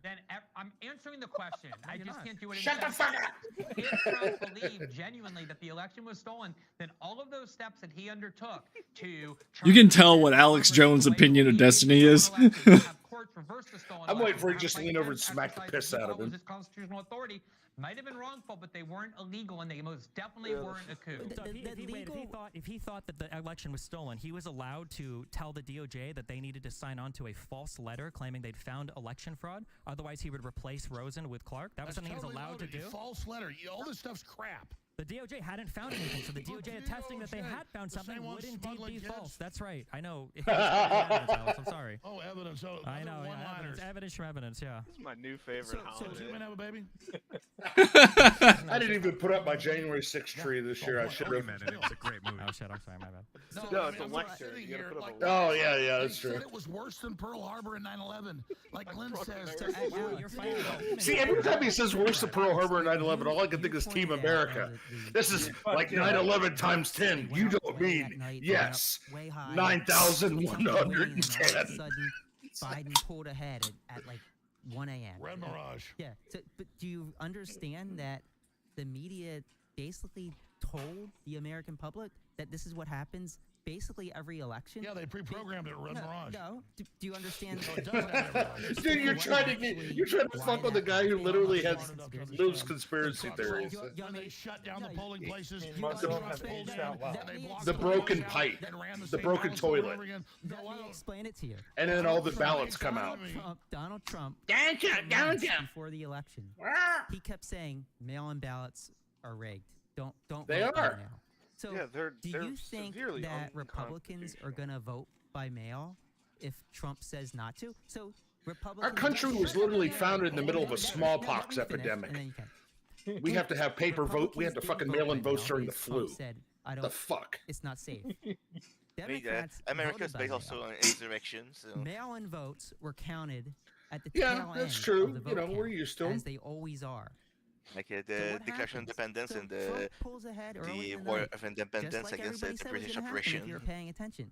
Then I'm answering the question. I just can't do it. Shut the fuck up! If Trump believed genuinely that the election was stolen, then all of those steps that he undertook to You can tell what Alex Jones' opinion of Destiny is. I'm waiting for him just to lean over and smack the piss out of him. His constitutional authority might have been wrongful, but they weren't illegal, and they most definitely weren't a coup. So if he thought that the election was stolen, he was allowed to tell the DOJ that they needed to sign on to a false letter claiming they'd found election fraud. Otherwise, he would replace Rosen with Clark. That was something he was allowed to do. False letter. All this stuff's crap. The DOJ hadn't found anything, so the DOJ attesting that they had found something would indeed be false. That's right. I know. Evidence, Alex, I'm sorry. Oh, evidence. Oh, I know. Evidence from evidence. Yeah. This is my new favorite holiday. So you have a baby? I didn't even put up my January 6th tree this year. I should have. It's a great movie. Oh shit! I'm sorry. My bad. No, it's a lecture. You gotta put up a Oh yeah, that's true. It was worse than Pearl Harbor and 9/11. Like Glenn says. You're fine. See, every time he says worse than Pearl Harbor and 9/11, all I can think is Team America. This is like 9/11 times 10. You don't mean yes. 9,110. Biden pulled ahead at like 1 a.m. Red Mirage. Yeah. So, but do you understand that the media basically told the American public that this is what happens basically every election? Yeah, they pre-programmed it. Red Mirage. No. Do you understand? Dude, you're trying to fuck with the guy who literally has those conspiracy theories. They shut down the polling places. The broken pipe, the broken toilet. Let me explain it to you. And then all the ballots come out. Donald Trump. Before the election, he kept saying mail-in ballots are rigged. Don't. They vote by are. mail. So, Yeah, they're do you think that Republicans are going to vote by mail if Trump says not to? So, Republicans. Our country was literally founded in the middle of a smallpox epidemic. We have to have paper vote. We have to fucking mail-in votes during the flu. The fuck? It's not safe. America is based also on insurrection. So. Mail-in votes were counted at the yeah, tail that's end true. of the vote count, we're used to them. as they always are. Like the Declaration of Independence and the War of Independence against the British operation. If you're paying attention.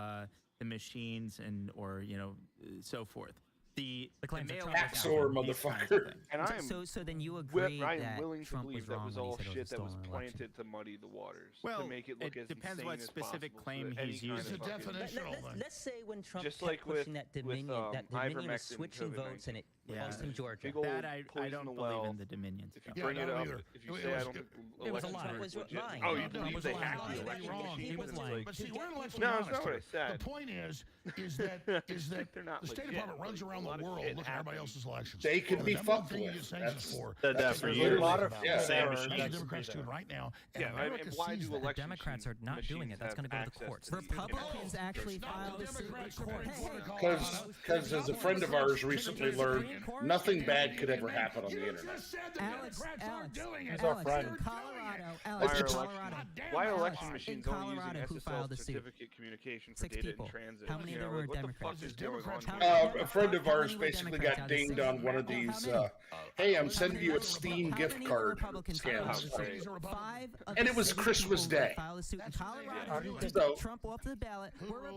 the machines and or so forth. The claims mail Axor, motherfucker. And I am so then you agree I am that willing to Trump believe was that wrong was when he all said it was shit a that was stolen election. planted to muddy the waters, well, to make it look as depends insane what as specific possible, claim so that any he's kind of using. It's a fucking- definitional. Let's say when Trump Just kept like pushing with- that Dominion, with, that Dominion was ivermectin switching COVID-19. votes and it Yeah. cost him Georgia. Big old That I poison don't the believe well. in the Dominion If stuff. you bring Yeah, it no, up, either. if you It say I was- don't think it was a elections lie. are Was legit. lying. Oh, No, you no, believe was they lying. hacked the He was election? wrong. He was It's lying. like- But see, we're intellectually No, it's honest not what I here. said. The point is that They're not the State legit. Department runs Like, around a the lot of world shit looking at everybody happens. else's elections. They can And be the number one fucked thing you with. get sanctions That's- for. Said that for There's years. a lot of Yeah. Democrats doing right now. And Yeah, America and why sees do that. election Democrats are not doing machines it. That's have going to go to the access courts. to these Republicans images? actually It's not filed the a suit in Democrats court. Supreme Court. Because as a friend of ours recently learned, nothing bad could ever happen on the internet. Alex, He's our friend. Why are election machines in only Colorado, who using filed SSL the suit? certificate communication for 6 data people. in transit? How many of them Like, were what the Democrats? fuck is going on here? A friend of ours basically got dinged on one of these. Hey, I'm sending you a Steam gift card scams, and it was Christmas Day. So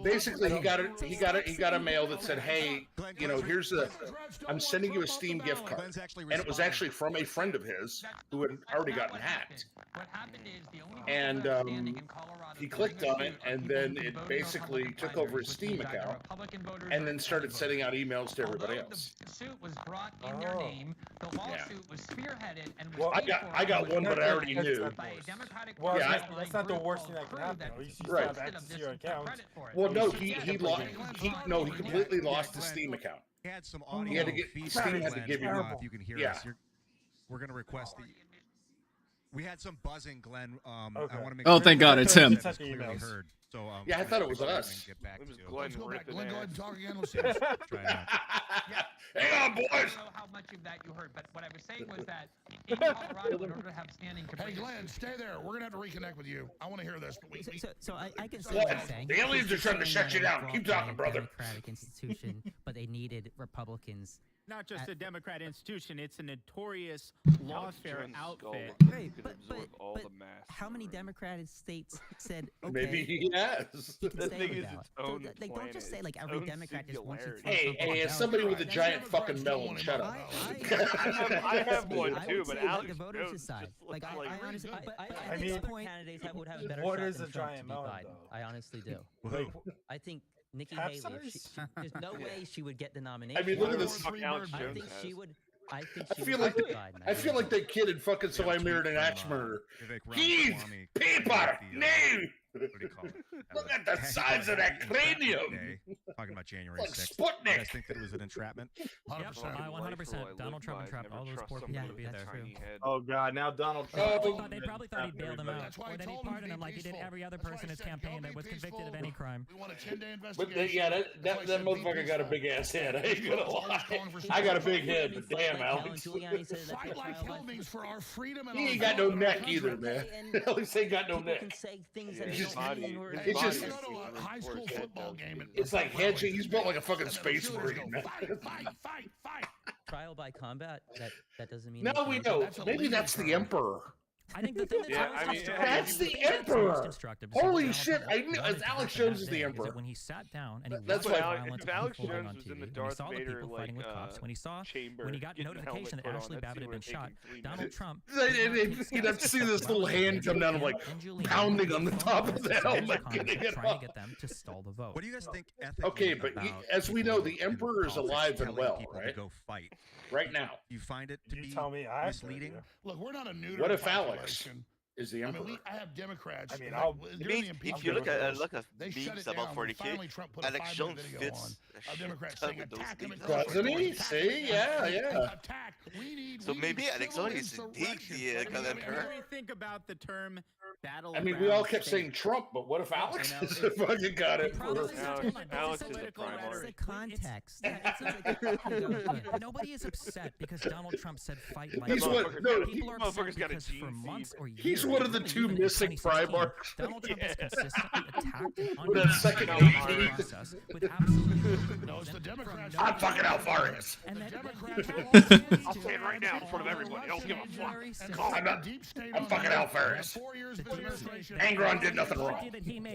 basically, he got a mail that said, "Hey, you know, I'm sending you a Steam gift card," and it was actually from a friend of his who had already gotten hacked. And he clicked on it, and then it basically took over his Steam account, and then started sending out emails to everybody else. The suit was brought in their name. The lawsuit was spearheaded and was Well, I got one, but I already knew. Well, that's not the worst thing that can happen. At least you still have access to your account. Well, no, he completely lost his Steam account. He had some He had to get Steam had to give you. if you can hear us, we're going to request the. We had some buzzing, Glenn. I want to make. Oh, thank God, it's him. Clearly heard. So, yeah, I thought it was us. It was Glenn. Go back, Glenn, go ahead and talk again. Let's see. Hang on, boys. I don't know how much of that you heard, but what I was saying was that in Colorado, in order to have standing Hey, Glenn, stay there. We're going to have to reconnect with you. I want to hear this. So I can see what you're saying. The aliens are trying to shut you down. Keep talking, brother. Democratic institution, but they needed Republicans. Not just a Democrat institution, it's a notorious lawfare outfit. Right, but how many Democratic states said, okay, maybe he has. He can The stay thing on the is, ballot. its own So, like, don't just say like planet, every its own Democrat just wants to. Hey, as somebody with a giant fucking melon, shut up. I have one too, but Alex the voters decide. Like I honestly, I mean, candidates would have a better what shot is than a Trump giant to beat melon, Biden. though? I honestly do. Like, I think Nikki Capsize? Haley, there's no way she would get the nomination. I mean, look at this. I think she would. I feel like that kid in fucking So I Married an Axe Murderer. He's paper name. Look at the size of that cranium. Talking about January Like 6th. Sputnik. You guys think that it was an entrapment? 100%. Donald Trump and Trump, all those poor people would be there. Oh God, now Donald Trump. They probably thought he'd bail them out. Or that he'd pardon him like he did every other person in his campaign that was convicted of any crime. But yeah, that motherfucker got a big ass head. I ain't gonna lie. I got a big head, but damn, Alex. Fight like hell means for our freedom and He ain't got no neck either, man. Alex ain't got no neck. It's just a high school football game. It's like hedging. He's built like a fucking space marine, man. Fight. Trial by combat. That doesn't mean. No, we know. Maybe that's the emperor. I think the thing that's the emperor. Holy shit! I knew Alex Jones is the emperor. When he sat down and he that's watched why violence Alex unfolding Jones on was TV, in the when he Darth saw the Vader, people fighting with cops, when he got notification that Ashley Babbitt had been shot, Donald Trump. You'd have to see this little hand come down and like pounding on the top of the helmet, getting it trying to get them to stall the vote. What do you guys think ethically? Okay, but as we know, the emperor is alive and well, right? Go fight right now. You find it to be misleading? Look, we're not a neuter. What if Alex is the emperor? I have Democrats. I mean, if you look at memes about 40K, Alex Jones fits. Doesn't he? See, yeah. So maybe Alex Jones is indeed the kind of emperor. What do you think about the term battle? I mean, we all kept saying Trump, but what if Alex is the fucking got it? Alex is a What's the context? Nobody is upset because Donald Trump said fight like. He's what? No, people are upset because for months or years. He's one of the two missing Primarchs. Donald Trump has consistently attacked and With that second process with absolute. No, it's the Democrats. I'm fucking Alvarez. And the Democrats. I'll say it right now in front of everybody. I don't give a fuck. I'm fucking Alvarez. Angron did nothing wrong.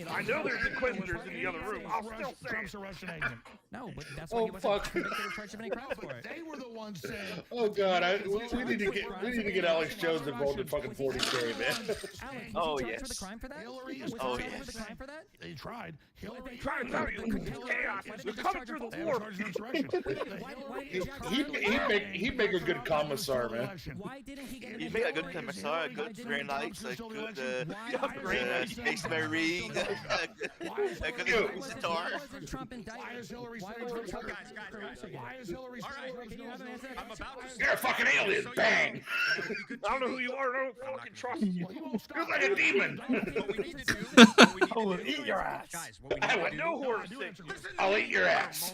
I know there's inquisitors in the other room. I'll still say Trump's a Russian agent. No, but that's why he wasn't convicted or charged of any crimes for it. They were the ones saying. Oh God, we need to get Alex Jones involved in fucking 40K, man. Oh yes. Oh yes. They tried. Hillary tried to tell you chaos. They're coming through the war. He'd make a good commissar, man. He'd make a good commissar, a good Grey Knight, a good Space Marine, a good Inquisitor. Why is Hillary saying You're a fucking alien. Bang. I don't know who you are. I don't fucking trust you. You're like a demon. I'll eat your ass. I know who are sick. I'll eat your ass.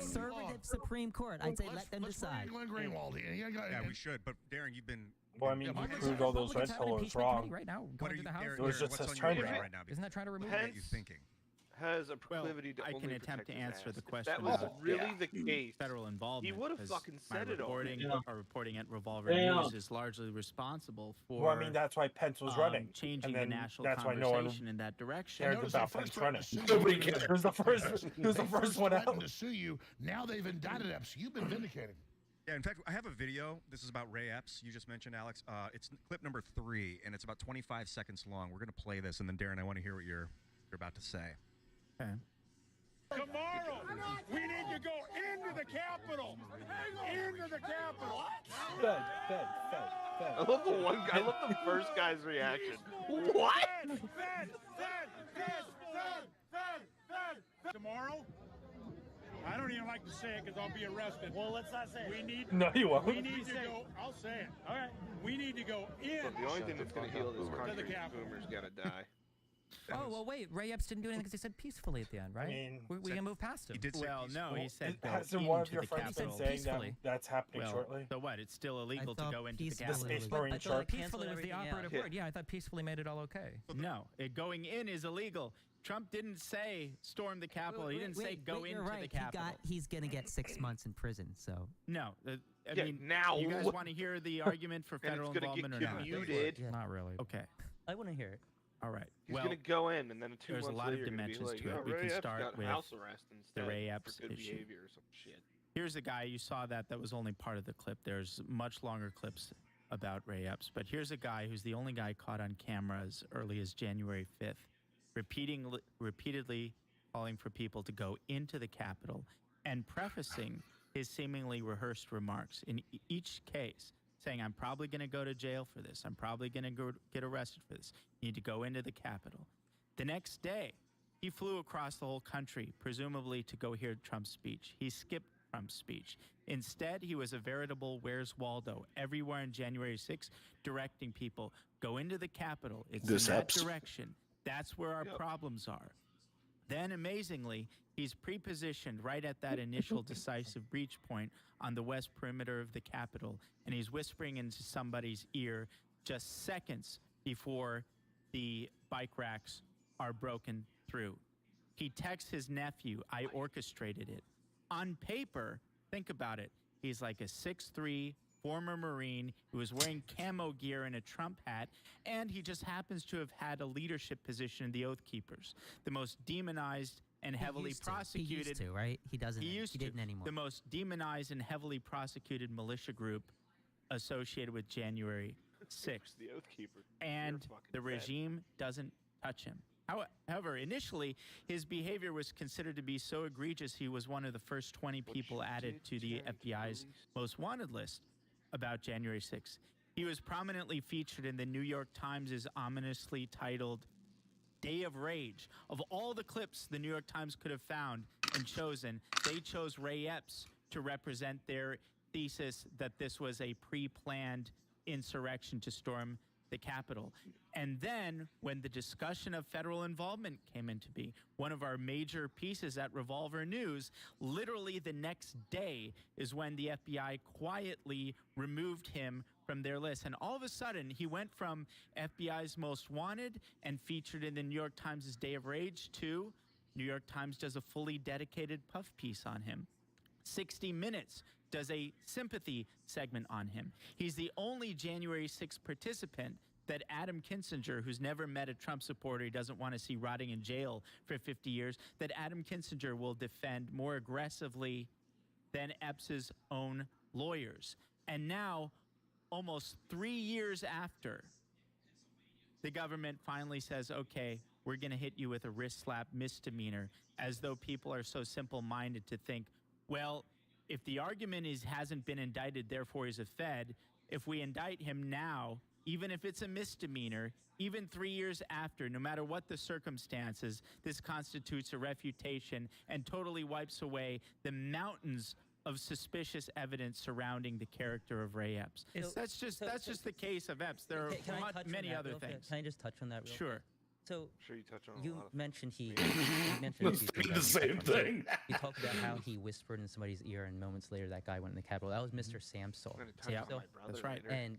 conservative Supreme Court. I'd say let them decide. Greenwald. Yeah, we should. But Darren, you've been Well, I mean, he proved all those red colors wrong. Right now, What are you, It was just his turn now. right now? Isn't that trying to remove What are it? you thinking? Has a proclivity to I only can attempt to protect his answer ass. the If question. that was about really the case, federal involvement. he would have because fucking my said it reporting, already. Our reporting at Revolver News is largely responsible for. Well, I mean, that's why Pence was running. Changing and the then national that's why conversation no one in that direction. cared about Pence running. Nobody cared. He was the first one out. To sue you. Now they've indicted Epps. You've been vindicated. Yeah, in fact, I have a video. This is about Ray Epps. You just mentioned, Alex. It's clip number 3, and it's about 25 seconds long. We're going to play this, and then, Darren, I want to hear what you're about to say. Okay. Tomorrow, we need to go into the Capitol. Into the Capitol. Fed. I love the one guy. I love the first guy's reaction. What? Fed. Tomorrow. I don't even like to say it because I'll be arrested. Well, let's not say it. We need. No, you won't. We need to go. I'll say it. All right. We need to go in. Look, the only thing that's going to heal this country the is Capitol. boomers got to die. Oh, well, wait. Ray Epps didn't do anything because he said peacefully at the end, right? I mean, we can move past him. He did say Well, no, he said go Hasn't one of into your the friends been Capitol. saying that peacefully. that's happening Well, shortly? so what? It's still illegal to go into the The Capitol. Space But Marine I thought Shark. Peacefully was the everything operative else. word. Yeah, I thought peacefully made it all okay. No, going in is illegal. Trump didn't say storm the Capitol. He didn't say go into the Capitol. He's going to get 6 months in prison, so. No, I Yeah, mean, now you guys what- want to hear the argument for And it's federal gonna involvement get or not? commuted. Not really. Okay, I want to hear it. all right. He's well, going to go in, and then 2 there's a months lot of later, you're gonna be dimensions like, to it. "Oh, We Ray can Epps start got with house arrest instead Ray for Epps good issue. behavior or some shit." Here's a guy, you saw that was only part of the clip. There's much longer clips about Ray Epps, but here's a guy who's the only guy caught on camera as early as January 5th, repeatedly calling for people to go into the Capitol and prefacing his seemingly rehearsed remarks in each case, saying, I'm probably going to go to jail for this. I'm probably going to get arrested for this. You need to go into the Capitol. The next day, he flew across the whole country, presumably to go hear Trump's speech. He skipped Trump's speech. Instead, he was a veritable Where's Waldo everywhere on January 6th, directing people, go into the Capitol. It's in that direction. That's where our problems are. Then, amazingly, he's pre-positioned right at that initial decisive breach point on the west perimeter of the Capitol, and he's whispering into somebody's ear just seconds before the bike racks are broken through. He texts his nephew, I orchestrated it. On paper, think about it, he's like a 6'3", former Marine who was wearing camo gear and a Trump hat, and he just happens to have had a leadership position in the Oath Keepers, the most demonized and heavily prosecuted. He used to, right? He doesn't. He didn't anymore. The most demonized and heavily prosecuted militia group associated with January 6th. The Oath Keeper. And the regime doesn't touch him. However, initially, his behavior was considered to be so egregious, he was one of the first 20 people added to the FBI's most wanted list about January 6th. He was prominently featured in the New York Times' ominously titled Day of Rage. Of all the clips the New York Times could have found and chosen, they chose Ray Epps to represent their thesis that this was a pre-planned insurrection to storm the Capitol. And then, when the discussion of federal involvement came into being, one of our major pieces at Revolver News, literally the next day is when the FBI quietly removed him from their list. And all of a sudden, he went from FBI's most wanted and featured in the New York Times' Day of Rage to New York Times does a fully dedicated puff piece on him. 60 Minutes does a sympathy segment on him. He's the only January 6th participant that Adam Kinzinger, who's never met a Trump supporter he doesn't want to see rotting in jail for 50 years, that Adam Kinzinger will defend more aggressively than Epps' own lawyers. And now, almost 3 years after, the government finally says, okay, we're going to hit you with a wrist slap misdemeanor, as though people are so simple-minded to think, well, if the argument is hasn't been indicted, therefore he's a Fed, if we indict him now, even if it's a misdemeanor, even 3 years after, no matter what the circumstances, this constitutes a refutation and totally wipes away the mountains of suspicious evidence surrounding the character of Ray Epps. That's just the case of Epps. There are many other things. Can I just touch on that real Sure. quick? So sure you touch on you a lot of mentioned he mentioned a few things the same thing. You talked about how he whispered in somebody's ear, and moments later that guy went in the Capitol. That was Mr. Samsel. Yeah, that's right. And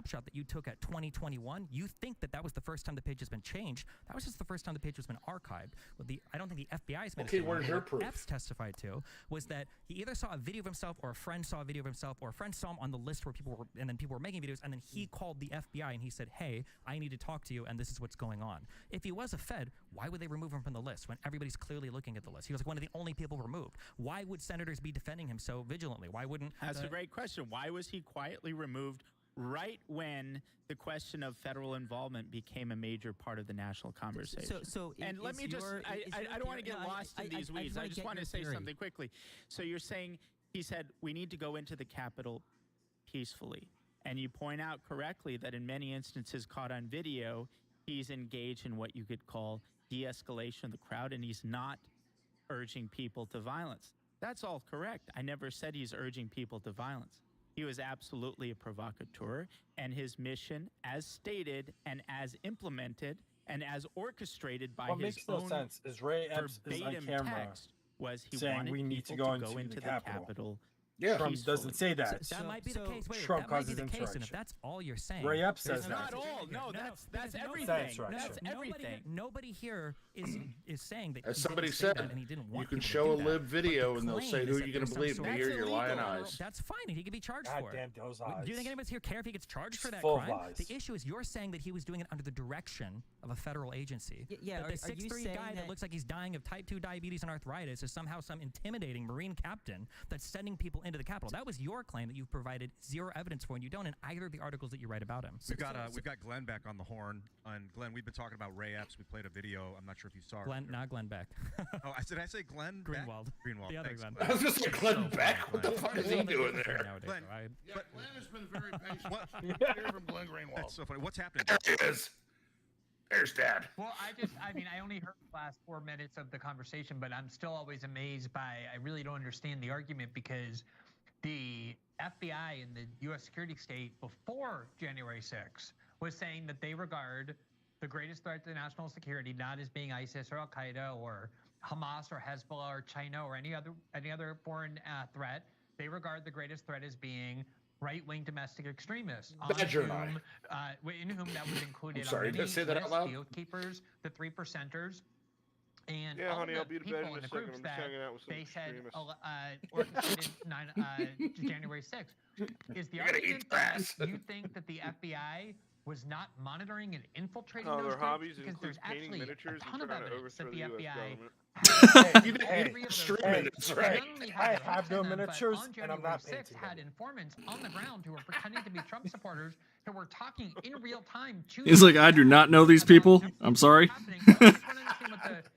snapshot that you took at 2021, you think that that was the first time the page has been changed. That was just the first time the page has been archived. I don't think the FBI has been. Okay, where's your proof? Epps testified to was that he either saw a video of himself, or a friend saw a video of himself, or a friend saw him on the list where people were, and then people were making videos, and then he called the FBI and he said, hey, I need to talk to you, and this is what's going on. If he was a Fed, why would they remove him from the list when everybody's clearly looking at the list? He was like one of the only people removed. Why would senators be defending him so vigilantly? Why wouldn't... That's a great question. Why was he quietly removed right when the question of federal involvement became a major part of the national conversation? And let me just, I don't want to get lost in these weeds. I just want to say something quickly. So you're saying, he said, we need to go into the Capitol peacefully. And you point out correctly that in many instances caught on video, he's engaged in what you could call de-escalation of the crowd, and he's not urging people to violence. That's all correct. I never said he's urging people to violence. He was absolutely a provocateur, and his mission, as stated and as implemented and as orchestrated by his makes no sense is Ray Epps is on camera was he saying wanted we need to people go into the Capitol. Yeah, Trump doesn't say that. That might be the case. Wait, Trump that might be causes the case, and if insurrection. that's all you're saying, Ray Epps says that. Not all. No, that's everything. That's everything. Nobody here is saying that. As he somebody didn't say that said, and he didn't you want can people to show a do that. live video But and the they'll say, claim who is are you that going to there's believe? some Me or sort of- your lying eyes? That's fine, and he could be charged God for it. damn those eyes. Do you think anyone here care if he gets charged for that Full crime? lies. The issue is you're saying that he was doing it under the direction of a federal agency. Yeah, That the are you 6'3" saying guy that looks like he's dying of type 2 diabetes and arthritis is somehow some intimidating Marine captain that's sending people into the Capitol. That was your claim that you've provided zero evidence for, and you don't in either of the articles that you write about him. We've got Glenn back on the horn, and Glenn, we've been talking about Ray Epps. We played a video. I'm not sure if you saw it. Glenn, not Glenn Beck. Oh, did I say Glenn? Greenwald. Greenwald. The other Thanks. Glenn. I was just like, Glenn Beck? What the fuck is he doing there? Glenn, Glenn has been very patient. Hear from Glenn Greenwald. That's so funny. What's happening? There he is. There's Dad. Well, I only heard the last 4 minutes of the conversation, but I'm still always amazed by, I really don't understand the argument because the FBI and the U.S. security state before January 6th was saying that they regard the greatest threat to national security not as being ISIS or Al-Qaeda or Hamas or Hezbollah or China or any other foreign threat. They regard the greatest threat as being right-wing domestic extremists, Badger in whom that was included. I'm sorry, did I say that out loud? The Oath Keepers, the 3%ers, and Yeah, all honey, of I'll the be to bed people in in a the second. groups I'm just that hanging out with some they said extremists. orchestrated January 6th. Is the You're gonna argument eat that grass. you think that the FBI was not monitoring and infiltrating No, those their groups? hobbies Because include there's painting actually miniatures a and ton of trying to evidence that overthrow the the US FBI government. miniatures, and I'm not painting had informants on the ground who were pretending to be Trump supporters who were talking in real time to He's like, I do not know these people. I'm sorry.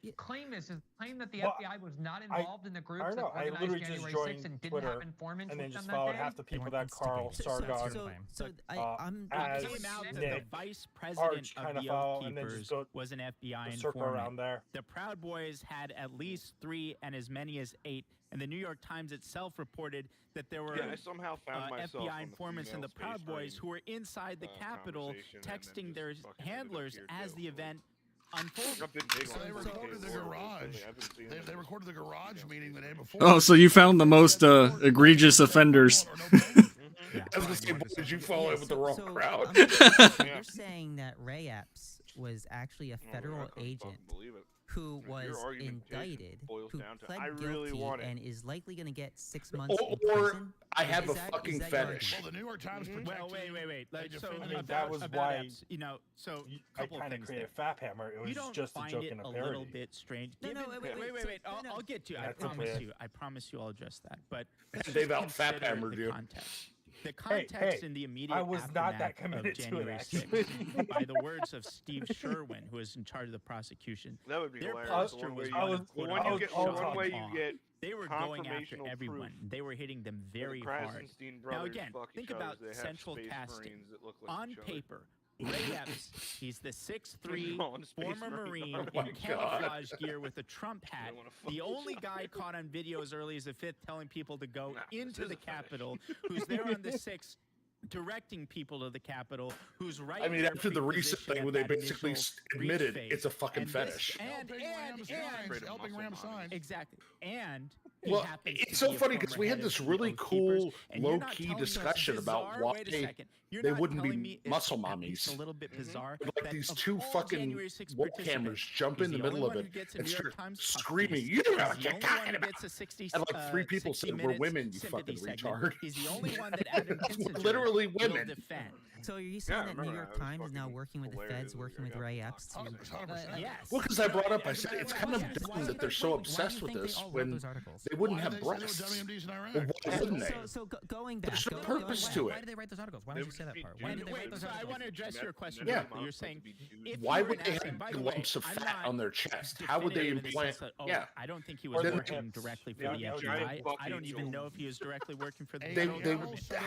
the claim is the claim that the FBI was not involved in the groups I don't that know. I organized literally January just 6th joined and didn't Twitter have informants and then with just them followed that half day. the people that Carl Sargon, I'm as came out that Nick, the vice president Arch of kind of the follow, Oath and then Keepers just go was an FBI circle informant. around there. The Proud Boys had at least 3 and as many as 8, and the New York Times itself reported that there were Yeah, I somehow found myself on FBI the informants in the female Proud Space Boys Marine, who were inside the Capitol conversation and then texting just their fucking ended up handlers here as too. the event unfolded. I've been big So on they it. recorded the garage. I've been seeing They them. recorded the garage meeting the day before. Oh, so you found the most egregious offenders. I was going to say, did you fall in with the wrong crowd? You're saying that Ray Epps was actually a federal agent who was indicted, who pled guilty, and is likely going to get 6 months in Or prison? I have Is a that- fucking is that your fetish. Well, the New York Times protected. Well, wait. Like, so I mean, about, that was about why Epps, so I couple kind of things created there. Fap Hammer. It You was don't just a find joke it and a a parody. little bit strange. No, Given, wait. I'll get to you. I That's promise okay. you. I promise you. I'll address that. But let's They've just out Fap consider Hammered the you. context. The context in the immediate I was not that aftermath committed of to it, January actually. 6th, by the words of Steve Sherwin, who is in charge of the prosecution, That would be their hilarious. posture was I one was- of One quote, you get, unquote, one way you awe. get They were going after confirmational everyone. proof They were hitting them that very the hard. Krassenstein Now brothers again, fuck think each other. about They have central space casting. Marines that look like On each other. paper, Ray Epps, he's the 6'3", No, on Space former Marine. Marine Oh in my God. camouflage gear with a Trump hat, wanna fuck the each only other. guy caught on video as early as the 5th telling people to go into is the a fetish. Capitol, who's there on the 6th, directing people to the Capitol, who's right I mean, in the after the recent position thing at where they that basically initial admitted reach it's a phase. fucking And this- fetish. helping Ram signs. Exactly. And he Well, happens it's to so be a funny because former we had head this of the really Oath Keepers, cool, and you're not low-key telling me it's discussion about bizarre. why Wait a second. You're they not wouldn't telling be me it's muscle at least mommies. a little bit bizarre. But like that these of two all fucking January 6 war participants, cameras jump he's in the only middle of one it who gets a and New York start Times screaming, piece. "You know what He's you're the only one talking who about!" gets a 60, And like 3 people 60 said, "We're minutes women, you sympathy fucking segment. retard." He's the only one that Adam Kinzinger Literally will women. defend. So are you saying that New York Times is now working with the feds, working with Ray Epps to... Yes. Well, because I brought up, I said it's kind of dumb that they're so obsessed with this when they wouldn't have breasts. Well, why wouldn't they? So going back... There's no purpose to Why it. did they write those articles? Why did you say that part? Why did they write those articles? I want to address your question. Yeah. You're saying... Why would they have lumps of fat on their chest? How would they implant... Yeah. I don't think he was working directly for the FBI. I don't even know if he was directly working for the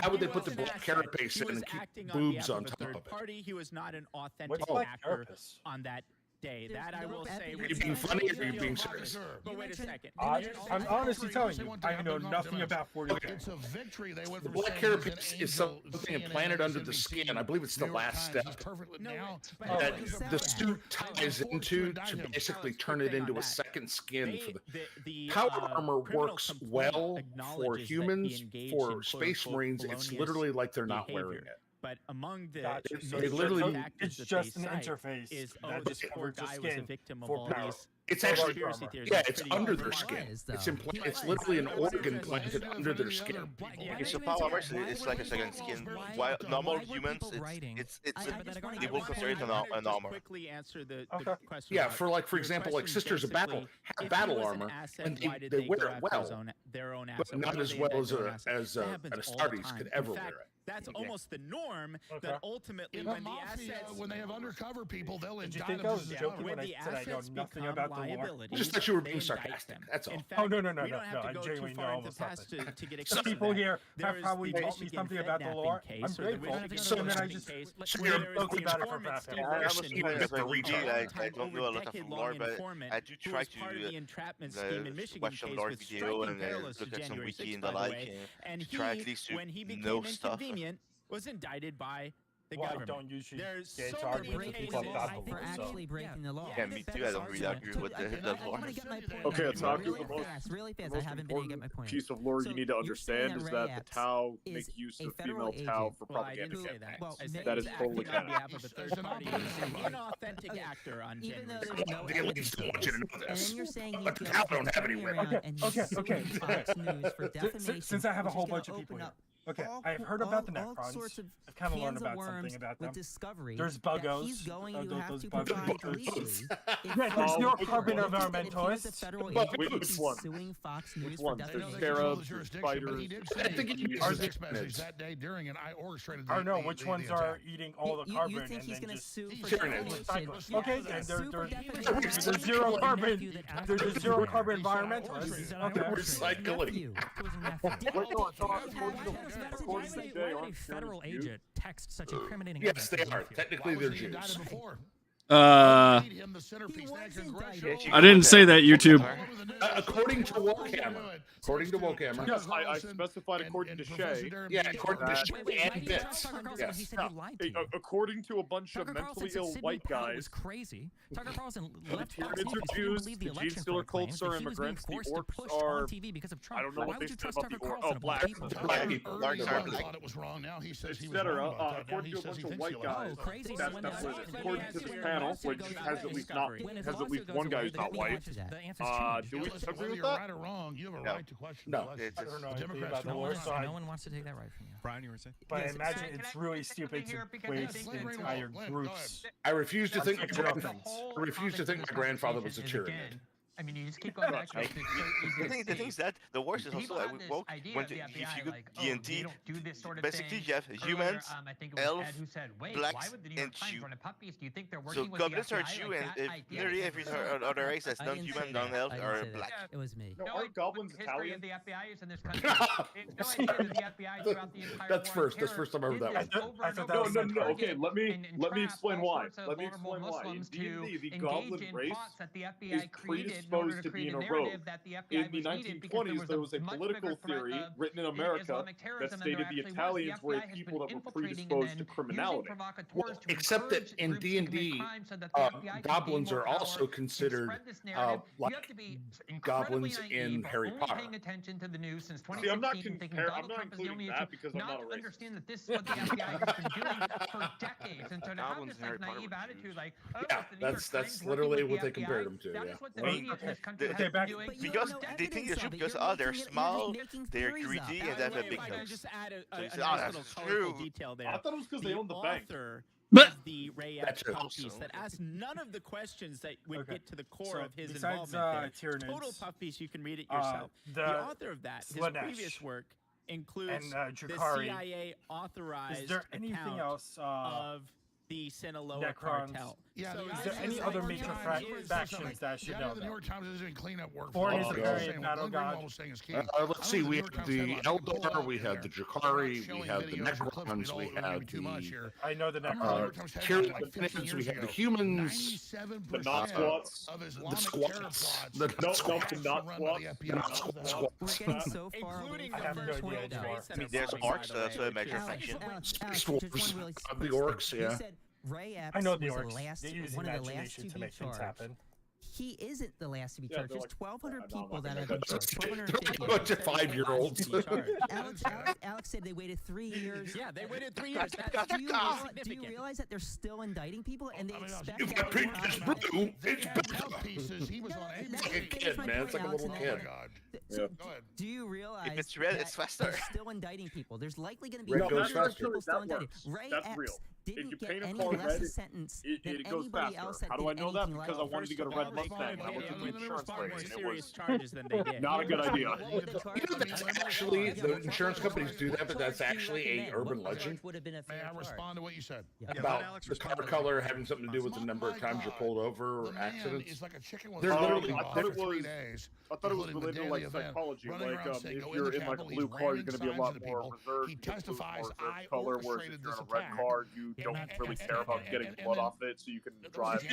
How would they put the black carapace in and keep boobs on top of it? Party, he was not an authentic actor on that day. That I will say. Are you being funny or are you being serious? But wait a second. I'm honestly telling you, I know nothing about 40K. It's a victory. They went The from black saying carapace is something implanted under the skin. I believe it's the last step that the suit ties into to basically turn it into a second skin. For the power armor works well for humans. For Space Marines, it's literally like they're not wearing it. But among the They literally it's just an interface. Is that's this poor guy was a victim of all power. these. It's actually, conspiracy theories. yeah, That's it's pretty under awful. their skin. It's literally an organ planted under their skin. Okay, so power armor is like a second skin. While normal humans, it's they will consider it an armor. Quickly answer the question. Yeah, for example, like Sisters of Battle have battle armor, and they wear it well, but not as well as an Astartes could ever wear it. That's almost the norm. That ultimately, when the assets, when they have undercover people, they'll Did you indict think them. I was joking when I said I know nothing about the lore? I just thought you were being sarcastic. That's all. Oh no! I genuinely know almost nothing. Some people here have probably taught me something about the lore. I'm grateful. So then I just shared books about it for half an hour. I don't know a lot of lore, but I do try to watch some lore video and look at some wiki and the like, and try at least to know stuff. Was indicted by the Well, I government. don't usually There's get so charged many with cases people about the for law, so. actually breaking the law. Yeah, me too. I don't really agree with the law. Okay, let's talk really about the most, fast, really fast. the I most haven't been able to get my important point. piece of lore So you need to you're saying understand is Ray that the Epps Tau is make use a of federal female Tau agent. for Well, I propaganda didn't say that. campaigns. I said That is he's totally acting on canon. behalf of a third party. An inauthentic actor on Even though January. there's no The evidence elites don't want you to know and this. then you're saying he But goes the Tau don't have any turning women. around and he's Okay. suing Fox News for defamation. Since I have a which is whole gonna bunch of people open here. up Okay, all- I've heard about the all Necrons. sorts of I've kind of learned cans of about worms something about with them. Discovery There's that buggos. he's going to those have to buggos. provide legally. Yeah, there's Zero Carbon environmentalists. Federal But agent which is one? suing Fox News Which for ones? There's defamation. Scarabs, there's spiders. I think it Our uses text it. message that day during, and I orchestrated. I don't know which ones are eating all the carbon You think and he's then going to just sue for Tyrannids. defamation? Okay, Yeah, then sue for they're defamation. the zero carbon. They're the zero carbon environmentalists. Okay. Recycling. Why would a federal agent text such incriminating Yes, they evidence to are. his nephew? Technically, they're Jews. I didn't say that, YouTube. According to Warhammer. According to Warhammer. Yes, I specified according to Shay. Yeah, according to that- Shay and Bits. Yes. According to a bunch of Tucker mentally Carlson ill said white Sidney Powell guys, was crazy. Tucker Carlson the left Fox Tyranids News are because he didn't Jews, believe the the Gene election Stealer fraud claims cults that are he was being immigrants, the forced to orcs push are... on TV because of Trump. I don't know Why what would they you said trust about Tucker the Carlson black about people? Black people. Earlier, Black I people. thought it was wrong. Now he says he was etc. wrong about that. Now According he to a says bunch he of thinks white he guys, lied. crazy. that's When what the lawsuit according goes to this away, panel, lawsuit which goes has away, at least not when his has at least lawsuit one goes guy away, who's not the white. answers change. Do we Listen, agree whether with you're that? right or wrong, you have a No. right to question. No. the I don't know The anything Democrats about the don't war, want so to. I, No one wants to take that right from you. Brian, you were saying? but I Yes, imagine can it's I really say something stupid to here? Because I waste think Glenn, entire go ahead. groups. I refuse to think Zero I things. refuse to think my grandfather was a Tyranid. I mean, you just keep going back to it. It's so easy The to thing is see. that the worst is People also have this woke idea when of the if FBI, you go like, D&D, they don't do this sort of basically thing. you have Earlier, humans, I think it was elves, Ed who said, wait, blacks, why would the New York and Times Jew. run a pup beast? Do you think they're So working with the goblins FBI? are Jew, Like, and that if idea literally is every absurd. other race that's I didn't non-human, say that. non-elf I are didn't say black. that. It was me. No, No, aren't goblins history Italian? of the FBI is in this country. It's no history of the FBI throughout the entire That's war on first. That's terror. first time I heard Did that this one. over I and thought over that was No. again Okay, let me and explain trapped all why. sorts of Let me vulnerable explain why. In Muslims to D&D, the engage goblin in race plots that the is FBI created in order predisposed to to create being a a narrative rogue. that the FBI In the was needed because 1920s, there was a much political bigger threat theory of written in America Islamic that terrorism than stated there the actually was. Italians The were FBI has people been that were infiltrating and predisposed to then criminality. using provocateurs Well, to except that encourage in groups to commit D&D, crimes so that the FBI can gain goblins more are power also and considered spread this narrative. You like have to be incredibly goblins naive, in Harry only Potter. paying attention to the news since See, I'm not 2016, thinking I'm Donald not Trump is the including only that issue, because I'm not not a to racist. understand that this is what the FBI has been doing for decades, and so to have Goblins this in Harry like Potter naive were attitude, Jews. like, oh, Yeah, it's the New York that's Times working literally with what the they compared FBI. him to. That Yeah. is what the Well, media because they think it's true because they're small, they're greedy, and they have a big nose. So you say, oh, that's true. I thought it was because they own the bank. The Ray Epps puff piece that asked none of the questions that would get to the core of his besides, involvement there. Total puff piece, you can read it yourself. The author of that, his previous work includes the CIA authorized is there anything else of the Sinaloa cartel. Yeah, so is there any other major factions that I should know? The New York Times is doing cleanup work. Let's see. We had the Eldar, we had the Jakari, we had the Necrons, we had the. I know the Necrons. We had the humans. The not squats. The squats. The not squats. We're getting so far away from the point. I mean, there's orcs, so that's a major faction. The orcs, yeah. Ray Epps I know the was orcs. the last, They use one of the last to imagination to be make things charged. happen. He isn't the last to be charged. There's 1,200 people that have been charged. A bunch of 5-year-olds. Alex said they waited 3 years. Yeah, they waited 3 years. Do you realize that they're still indicting people and they expect that? He was on a kid, man. It's like a little kid. Do you realize if it's red, it's faster. they're still indicting people? There's likely going to be Red goes people faster. still indicted. Ray That's Epps real. didn't get paint a any car less red, a sentence it than goes anybody faster. else that How do did I know that? anything Because like I wanted to get a red Mustang. I looked at the insurance rates, and it was charges than they did. not a good idea. That's actually, the insurance companies do that, but that's actually a urban legend. May I respond to what you said? About the car color having something to do with the number of times you're pulled over or accidents. It's like a chicken with They're literally. I thought it was related to like psychology. Like if you're in like a blue car, you're going to be a lot more reserved. He testifies, I color, whereas if you're in a red car, you don't really care about getting blood off it, so you can drive.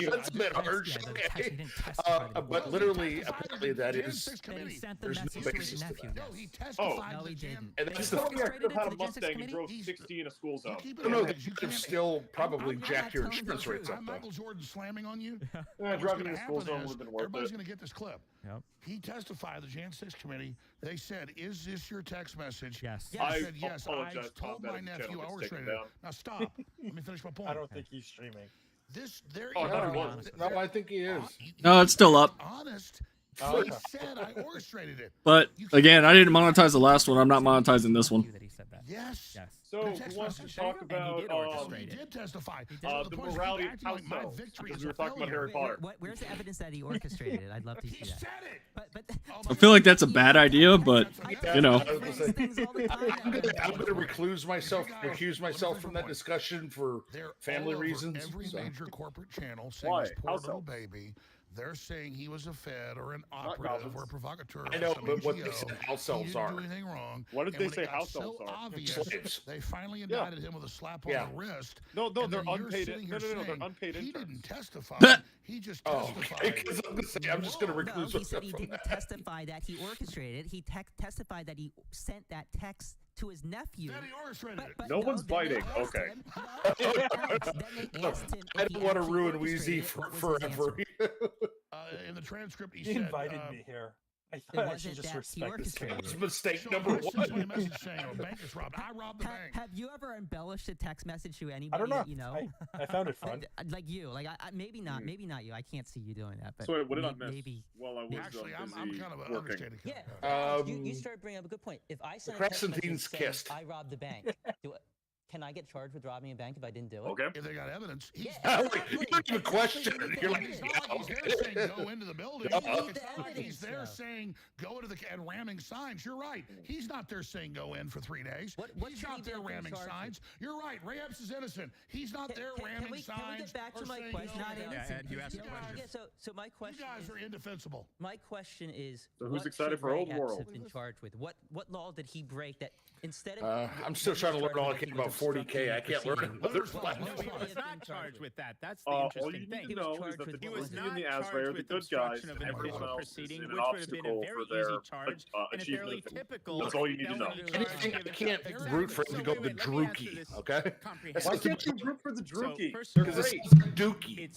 That's a bit harsh. Okay. But literally, apparently, that is. There's no basis to that. No, he didn't. And that's the the. thing. I could have had a Mustang and drove 60 in a school zone. No, they could have still probably jacked your insurance rates up. Michael Jordan slamming on you. Driving in a school zone would have been worth it. Everybody's going to get this clip. He testified to the Jan 6 committee. They said, "Is this your text message?" Yes. I said, "Yes." I told my nephew I orchestrated it. Now stop. Let me finish my point. I don't think he's streaming. No, I think he is. No, it's still up. Honest. He said I orchestrated it. But again, I didn't monetize the last one. I'm not monetizing this one. Yes. So who wants to talk about he did testify. The morality of house elves? Because we were talking about Harry Potter. Where's the evidence that he orchestrated it? I'd love to see that. He said it. But I feel like that's a bad idea, but you know. I'm going to recuse myself from that discussion for family reasons. Every major corporate channel saying his poor little baby. They're saying he was a Fed or an operative or a provocateur. I know, but what they said house elves are. He didn't do anything wrong. What did they say house elves are? Slaves. They finally indicted him with a slap on the wrist. No, they're unpaid. No, they're unpaid interns. He didn't testify. He just testified. Because I'm just going to recluse he said myself he from didn't that. testify that he orchestrated it. He testified that he sent that text to his nephew. Then he orchestrated it. No one's biting. Okay. I don't want to ruin Wheezy forever. In the transcript, he He said, invited me here. I thought I should just respect this man. It's mistake number one. Message saying a bank is robbed. I robbed the bank. Have you ever embellished a text message to anybody I don't know. that you know? I found it fun. Like you. Like maybe not you. I can't see you doing that. But So what did I miss? Maybe. While I was Actually, I'm kind of working. understating. Yeah. You started bringing up a good point. If I sent a text message Krassensteins saying kissed. I robbed the bank, can I get charged with robbing a bank if I didn't do it? Okay. If they got evidence, he's You don't even question it. You're like, he's there saying go into the building. It's not like he's there saying go into the and ramming signs. You're right. He's not there saying go in for 3 days. He's not there ramming signs. You're right. Ray Epps is innocent. He's not there ramming signs. Can we get back to my question? Not innocent. you asked a question. Yeah, so my question. You guys are indefensible. My question is. So who's what excited should for Ray Old Epps World? have been charged with? What law did he break that instead of? I'm still trying to learn all I can about 40K. I can't learn another He was not charged with that. That's the All interesting you thing. need to know is that the He was Dweezil not and the charged Asray are the with good guys, obstruction of and an everyone official else is proceeding, an which would have been a obstacle very for their easy charge and a fairly achievement. typical. That's all you need to know. I can't root for him to go the Drookie, okay? Why can't you root for the Drookie? Because it's Dookie.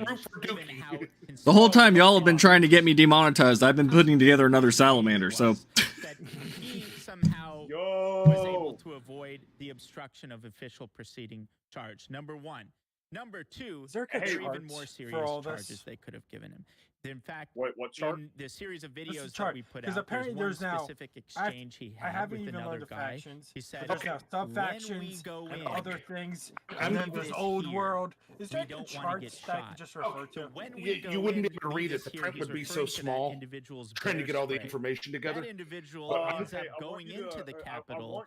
Root for Dookie. The whole time y'all have been trying to get me demonetized, I've been putting together another salamander, so. That he somehow was able to avoid the obstruction of official proceeding charge. Number one. Number two, there there are even more serious charges they could have given him. In fact, what charge? In the series of videos that we put out, apparently there's one now, specific exchange he had with another guy. Factions. He said, okay, sub-factions and other things, and then there's old world. Is there a chart that I can just refer to? You wouldn't be able to read it. The print would be so small. Trying to get all the information together. That individual ends up going into the Capitol,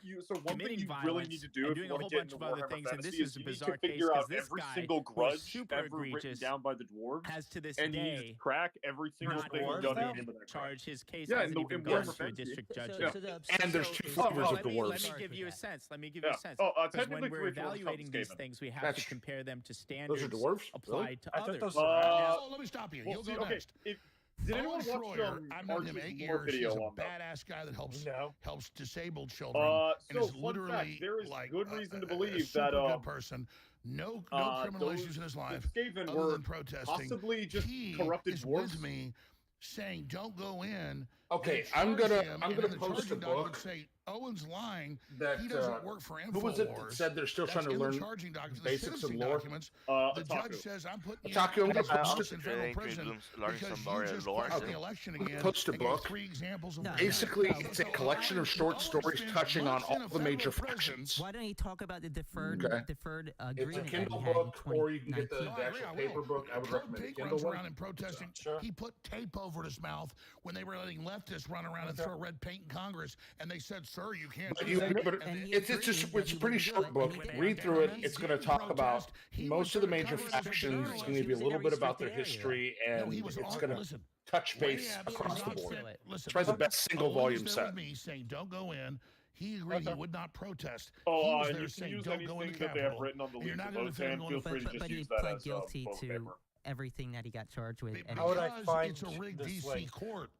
committing violence, and doing a whole bunch of other things. And this is a bizarre case because this guy, who is super egregious, down by the dwarves, has to this day every single thing done charge. His case hasn't even gone to a district judge. And there's two flavors of dwarves. Let me give you a sense. Because when we're evaluating these things, we have to compare them to standards applied to others. Let me stop you. You'll go next. Did anyone watch I've known him 8 years. He's a badass guy that helps disabled children. And is literally there is like good reason to a believe super that good person. No criminal issues in his life other than protesting. Possibly just he corrupted is dwarves. with me saying don't go in. Okay, I'm gonna post a document book. Say Owen's lying. That he doesn't work for InfoWars. Who was it that said they're still trying to learn basics of lore? The judge says I'm putting you in federal prison because you just lost the election again. Post a book. 3 examples of Basically, it's a collection of short stories touching on all the major factions. Why don't you talk about the deferred agreement? It's a Kindle book, or you can get the actual paper book. I would recommend the Kindle one. Around and protesting. He put tape over his mouth when they were letting leftists run around and throw red paint in Congress, and they said, "Sir, you can't." It's a pretty short book. Read through it. It's going to talk about most of the major factions. It's going to be a little bit about their history, and it's going to touch base across the board. It's probably the best single volume set. Me saying, "Don't go in." He agreed he would not protest. And you can use anything that they have written on the link above, and feel free to just use that as guilty to everything that he got charged with. How would I find it's a rigged DC court?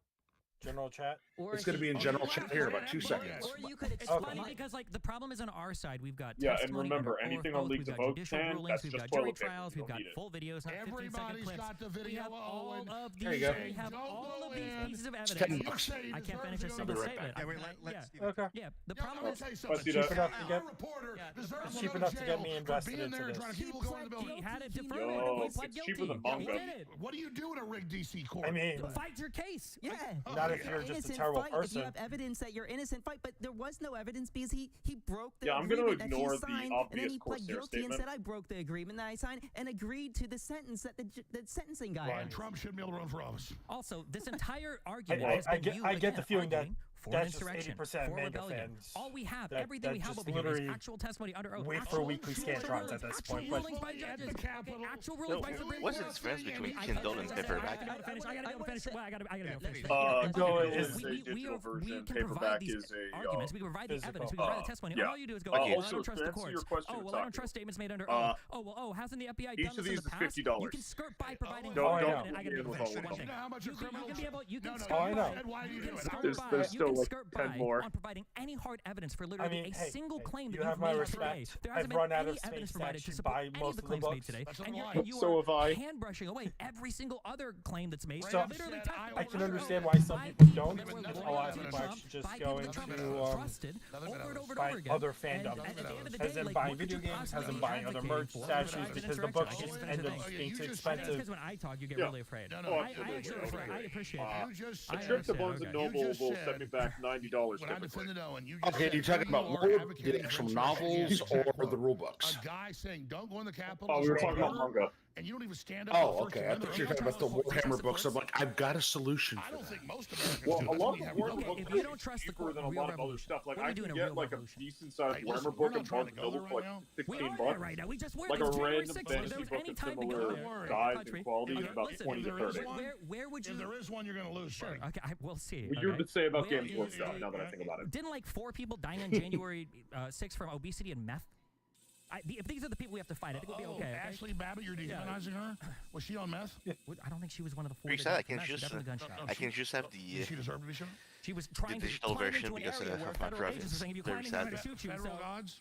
General chat? It's going to be in general chat here in about 2 seconds. Or you could It's funny because like the problem is on our side. We've got and remember, anything on leaks of vote judicial 10, rulings, that's we've just got jury toilet paper. trials, we've got full videos, not 15-second clips. Got the video. We have all of these. There you go. We have all of these pieces of evidence. I can't finish a single statement. Yeah, the problem is it's cheap enough to get me invested into this. He had it deferred. Yo, He pled it's cheaper guilty. than He manga. did it. What do you do in a rigged DC court? I mean, fight your case. Yeah. Not if you're just a terrible person. If you have evidence that you're innocent, fight. But there was no evidence because he broke the I'm going agreement to ignore that he the signed, and then obvious he pled Corsair guilty and statement. said I broke the agreement that I signed and agreed to the sentence that the sentencing guy. And Trump shouldn't be able to run for office. Also, this entire argument has been I get the feeling that for that's just insurrection, 80% for manga rebellion. fans. All we have, That- everything we that have just over here is literally actual testimony under oath. wait for actual weekly scantrons rulings, at this actual point, but- rulings by judges. Okay, actual rulings by Supreme What's Court. the difference between I Kindle and gotta paperback? be able to finish. I gotta be able to finish. Well, I gotta be able to finish. Kindle is a We digital version. can provide Paperback these is a arguments. We can provide the physical. evidence. We can provide the testimony. yeah. All you do is go, Okay, oh, well, I also, don't trust to the answer courts. your question, Oh, well, I don't Taco. trust statements made under oath. Oh, hasn't the FBI Each done of this in these the is past? $50. You can skirt by providing Don't I gotta be able to with finish all one of thing. You know how much a criminal You can be able, you can No, no, skirt I know. by. Why do You you can do it? skirt There's by. still You can like skirt 10 by more. on providing any hard evidence for literally a single claim that you have you've my made respect. today. There I've hasn't been run out any of space evidence to provided to actually support buy any of most the of the claims made books. today. That's And a lie. you So are have I. hand brushing away every single other claim that's made. So, Literally I can understand why some people don't. A lot of people are actually just going to buy other fandoms. As in buying video games, as in buying other merch statues, because the books just end up being too expensive. Because when I talk, you get really afraid. I appreciate it. A trip to Barnes & Noble will set me back $90 typically. Okay, you're talking about more the actual novels or the rule books? A guy saying, "Don't go in the Capitol." Oh, we were talking about manga. And you don't even stand up. Oh, okay. I thought you were talking about the Warhammer books. I'm like, I've got a solution for that. think most Americans Well, do. a lot of We have Warhammer no- books if you don't trust the cheaper than a real lot of other revolution, stuff. Like what are I you doing can a get real like a revolution? decent sized Hey, Warhammer listen, book we're at not trying Barnes to & go Noble there for like right now. We 16 are bucks. right now. We just were Like there. a January random 6th. fantasy There was book any of time to go similar there. size Country. and quality is about Listen, 20 to 30. Where would you? If there is one, you're going to lose. Sure. Okay, we'll see. What you okay? would say about Where Games is Workshop now that I think about it. Didn't like 4 people die on January 6th from obesity and meth? If these are the people we have to fight, I think we'll be okay. Ashley Babbitt, you're dehumanizing her? Was she on meth? I don't think she was one of the 4. Reach that, I can just have the. Did she deserve to be shot? She was trying digital to climb version into an because area of where my federal driving agents are saying if you very climb in, they're going to sad. shoot you. Federal gods?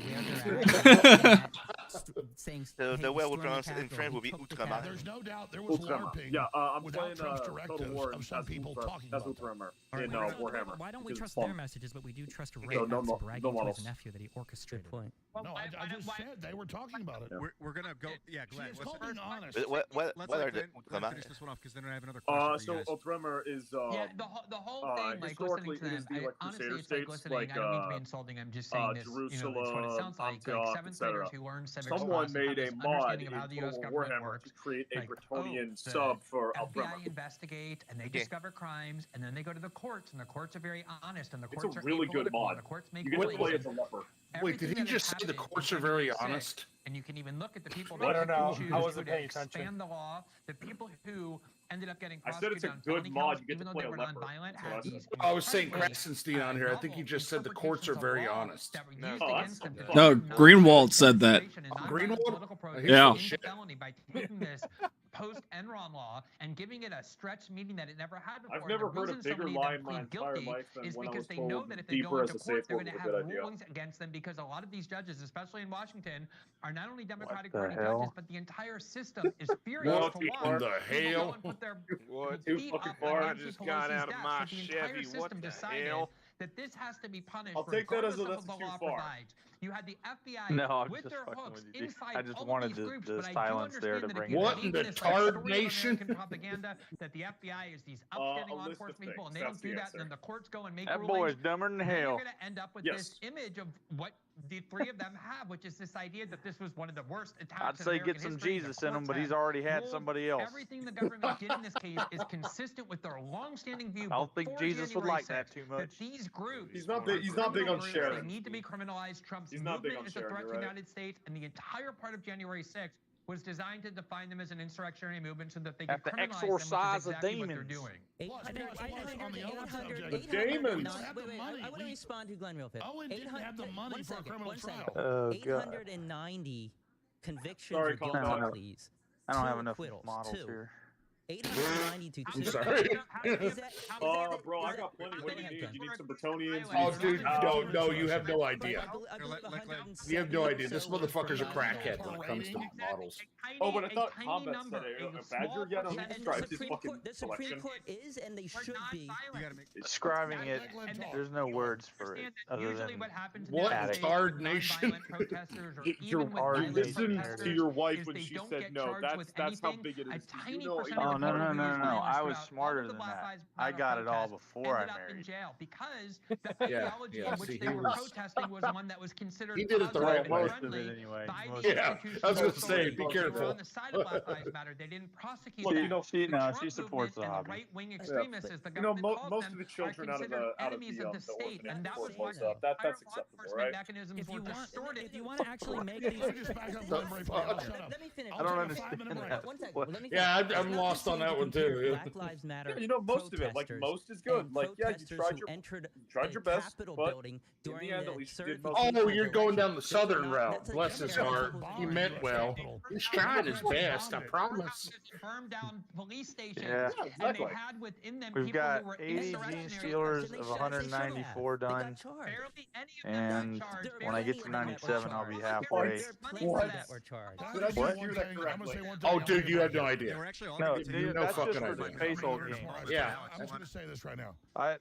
saying the way we'll pronounce it in French will be Outre-mer. There's no doubt there was LARPing. Yeah, I'm without playing Trump's Total directives War of some people talking that's about that. Outre-mer All in right, Warhammer. why don't we because trust it's their fun. messages, but we do trust Ray So Epps bragging to models. his nephew that he orchestrated? Good point. No, I just said they were talking about it. We're gonna go. Yeah, Glenn. She is holding honest. What are Let's the Glenn finish this one off because then I have another question for So you guys. Outre-mer is yeah, the whole thing, like listening historically to it them, is the like honestly, Crusader it's like states, listening. like I don't mean to be insulting. I'm just saying this. Jerusalem, It's what it sounds like Antioch, seventh etc. graders who learn civics Someone class and have made a this mod understanding in of how the U.S. Total government Warhammer works. to create a Like, Bretonian the sub for FBI Outre-mer. investigate and they discover crimes, and then they go to the courts, and the courts are very honest, and the It's courts a are really good apolitical, mod. and the courts make You get to play as rulings. a leper. Wait, did he just say the courts are very honest? And you can even look at the people I don't know. who choose I wasn't to paying expand attention. the law, the people who ended up getting I said it's prosecuted a on good felony mod. counts, You get even to though play they a were leper. nonviolent, That's what I had said. these I was saying incredibly, Krassenstein on here. I think he just said the courts are very honest. that were used Oh, against them to No, turn Greenwald said that. nonviolent Greenwald? political protests Yeah. into felony by taking this post-Enron law and giving it a stretched meaning that it never had before. I've never heard a bigger lie in my entire life than when I was told that if they go deeper as into a safe court, they're word going was to a have good idea. rulings against them because a lot of these judges, especially in Washington, are not only Democratic the Party hell? judges, but the entire system is furious What for in one. the People hell? go and put their What? Too feet fucking up far. on I Nancy just got Pelosi's out of desk, my but the entire Chevy. system What the decided hell? that this has to be punished I'll take that as regardless a of that's what the too law far. provides. You had the FBI No, I'm with just their fucking hooks with you. inside I just all wanted of these the- groups, the but I do silence there understand to that bring if you What believe in the in this like, tard story of nation? American propaganda that the FBI is these upstanding A law list of enforcement people, and things. they That's don't do the that, answer. and then the courts go and make That rulings. boy's dumber than Then hell. you're going to end up with Yes. this image of what the three of them have, which is this idea that this was one of the worst attacks I'd in say American get some history. The Jesus in him, courts but he's had already had ruled somebody else. Everything the government did in this case is consistent with their long-standing view. I don't think before Jesus would January like that 6th, too much. That these groups, He's not big on groups, sharing. They need to be criminalized. Trump's He's not big movement on is a sharing, threat to you're the right. United States, and the entire part of January 6th was designed to define them as an insurrectionary movement so that they Have could to criminalize exorcise them, the which is exactly what they're demons. doing. 800, on the other subject, The demons. I want to respond to Glenn real quick. Owen didn't have the money one for a second, criminal one second. trial. Oh, God. 890 convictions Sorry, or calm guilty down. pleas. I don't 2 have enough acquittals, models 2. here. 890 to 2. I'm sorry. Bro, I got plenty. What do you need? You need some Bretonians? Oh, dude, no, you have no idea. You have no idea. This motherfucker's a crackhead when it comes to models. Oh, but I thought combat said a badger yet on And describes his fucking the Supreme selection. Court is, and they should be. Describing it, there's no words for it other than What addict. hard nation? Listen to your wife when she said no. That's how big it is. You know, Oh, no. I was smarter than that. I got it all before I married. Jail because the ideology in which they were protesting was one that was considered He did it the right way. Most of it anyway. Yeah, I was going to say, be careful. On the side of Black Lives Matter, they didn't prosecute Well, that. you know, she Trump supports the movement and hobby. right-wing extremists, as the You know, government calls most them, of the children are out of considered the enemies of the state, and that was why stuff. That's acceptable, right? mechanisms If were you want, distorted. if you want to actually make these, Just back up one break. Shut up. Let me finish. I don't understand that. One second. What? Let me Yeah, finish. I'm It's not lost the on same that to one, compare too. Black Lives Matter. Yeah, you know, most of it, like protesters most is good. and Like, yeah, you protesters tried who your entered tried your best, Capitol but building in during the end, the at least you did certification Oh, of you're going down the election. southern That's route. a Bless his different heart. level. He meant well. He's trying his best, I promise. Burned down police stations, Yeah. and they had within them We've people got who were 80 Gene insurrectionary. Stealers of 194 They got done. charged. Barely any of them And got charged. when I get to Barely any of them 97, were I'll be charged. halfway. There are plenty What? that were charged. Did I just What? hear that correctly? Oh, dude, you have no idea. No, You dude, no that's just fucking for the idea. space old game. Yeah. I'm going to say this right now. I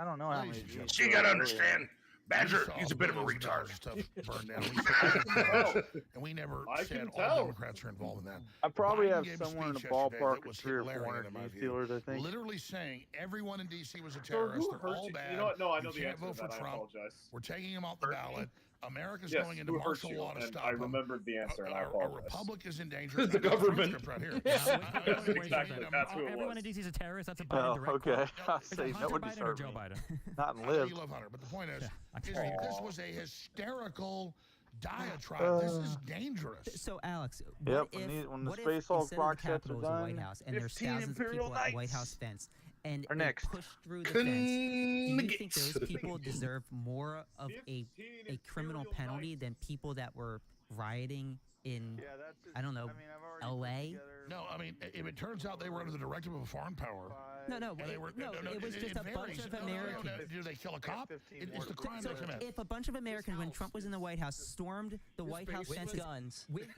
don't know how many. Ladies and So you gotta understand, Badger, he's a bit of a millions retard. stuff burned down. And we never I said can all tell. Democrats are involved in that. I probably Biden have gave a somewhere in the speech yesterday ballpark that of was 3 or hilarious 400 in my Gene view. Stealers, I think. Literally saying everyone in D.C. was a So terrorist. who They're hurt all you? bad. You know what? No, I know You the can't answer vote to for that. I Trump. apologize. We're taking him off the ballot. America's Yes, going into who hurt martial you? law to And stop I him. remembered the answer, and I A apologize. republic is in danger. The government. Right here. Exactly, that's who it everyone was. in DC is a terrorist. That's a Biden Oh, direct okay. quote. I'll Is it say that Hunter would Biden or disturb Joe me. Biden? Not in I live. you love Hunter, but the point is, I can is hear you. this was a hysterical diatribe. This is dangerous. So, Alex, Yep, what if, when the what if Space Hulk instead of box the sets are Capitol is the White done, House, and there's 15 thousands of Imperial people at the White Knights House fence, and are they next. push through the fence, do you think those people deserve more of a criminal penalty than people that were rioting in, I don't know, L.A.? No, I mean, if it turns out they were under the directive of a foreign power. No, It it was just a bunch of Americans. Do they kill a cop? It's the crime So they commit. if a bunch of Americans, when Trump was in the White House, stormed the White House with fences guns, with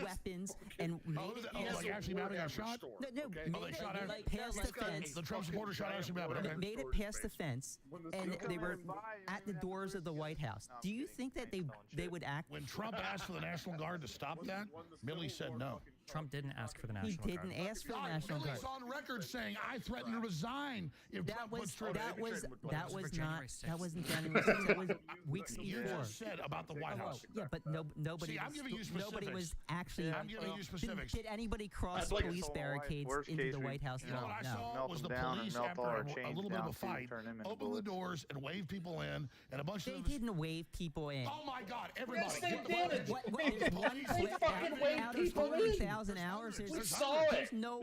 weapons and made it like Ashley Babbitt got shot? made it past the fence. The Trump supporters shot Ashley Babbitt. Okay. Made it past the fence, and they were at the doors of the White House. Do you think that they would act? When Trump asked for the National Guard to stop that, Milley said no. Trump didn't ask for the He National Guard. didn't ask for the National Guard. Milley's on record saying, "I threatened to resign if Trump puts Trump." That wasn't January January 6th. 6th. That was weeks You before. just said about the White House. Yeah, but nobody. See, I'm giving you Nobody was specifics. actually. I'm giving you specifics. Did anybody cross I'd like police to- barricades worst into case the we- White House? You know what I saw Melt was the them down and police melt all our after a chains little bit of down a so you fight, turn them into opened the bullets. doors and waved people in, and a bunch They of didn't wave people in. Oh my God! Everybody, Yes, they get the did. fuck- There's one They clip fucking waved out of people in. 40,000 1,000 hours. There's saw it. There's no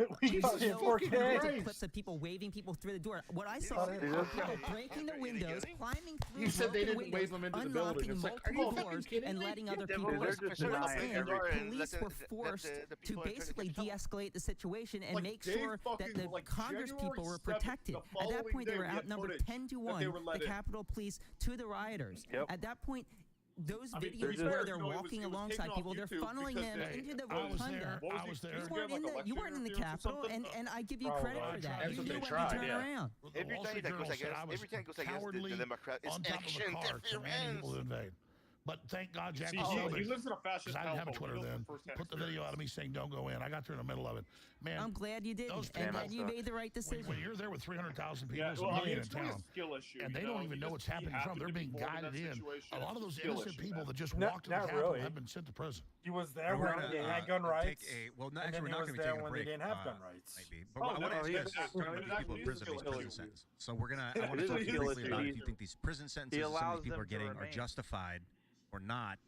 clips of people waving people through the door. What I saw were people breaking the windows, climbing through. You said they didn't windows, wave them into the building. unlocking It's like, are you multiple fucking doors kidding and me? letting other Dude, people they're just in. denying Police were forced to basically de-escalate the situation and make sure that the Congress people were protected. At that point, they were outnumbered 10-1, the Capitol Police to the rioters. At that point, those videos where they're walking alongside people, they're funneling them into the rotunda. I was there. You weren't in the Capitol, and I give you credit for that. That's You what knew they when tried, to turn yeah. around. Every time that goes against the Democrat, it's action interference. But thank God Jack He lives in a fascist I didn't have a household. Twitter then. Put the video out of me saying don't go in. I got there in the middle of it. Man, I'm glad you didn't, and that you made the right decision. When you're there with 300,000 people, Yeah, it's well, a million in it's really a town, skill issue, and they don't even know what's happening in front of them. They're being guided in. A lot of those innocent people that just Not- walked to the not Capitol really. have been sent to prison. He was there We're when gonna, they had gun rights. Well, no, and actually, then we're not he going was to be there taking a when break. they didn't have gun rights. Maybe. But I want to ask you guys, how many people in prison face prison sentence? So we're gonna. I want to talk to you briefly about if you think these prison sentences some of these people are getting are justified or not.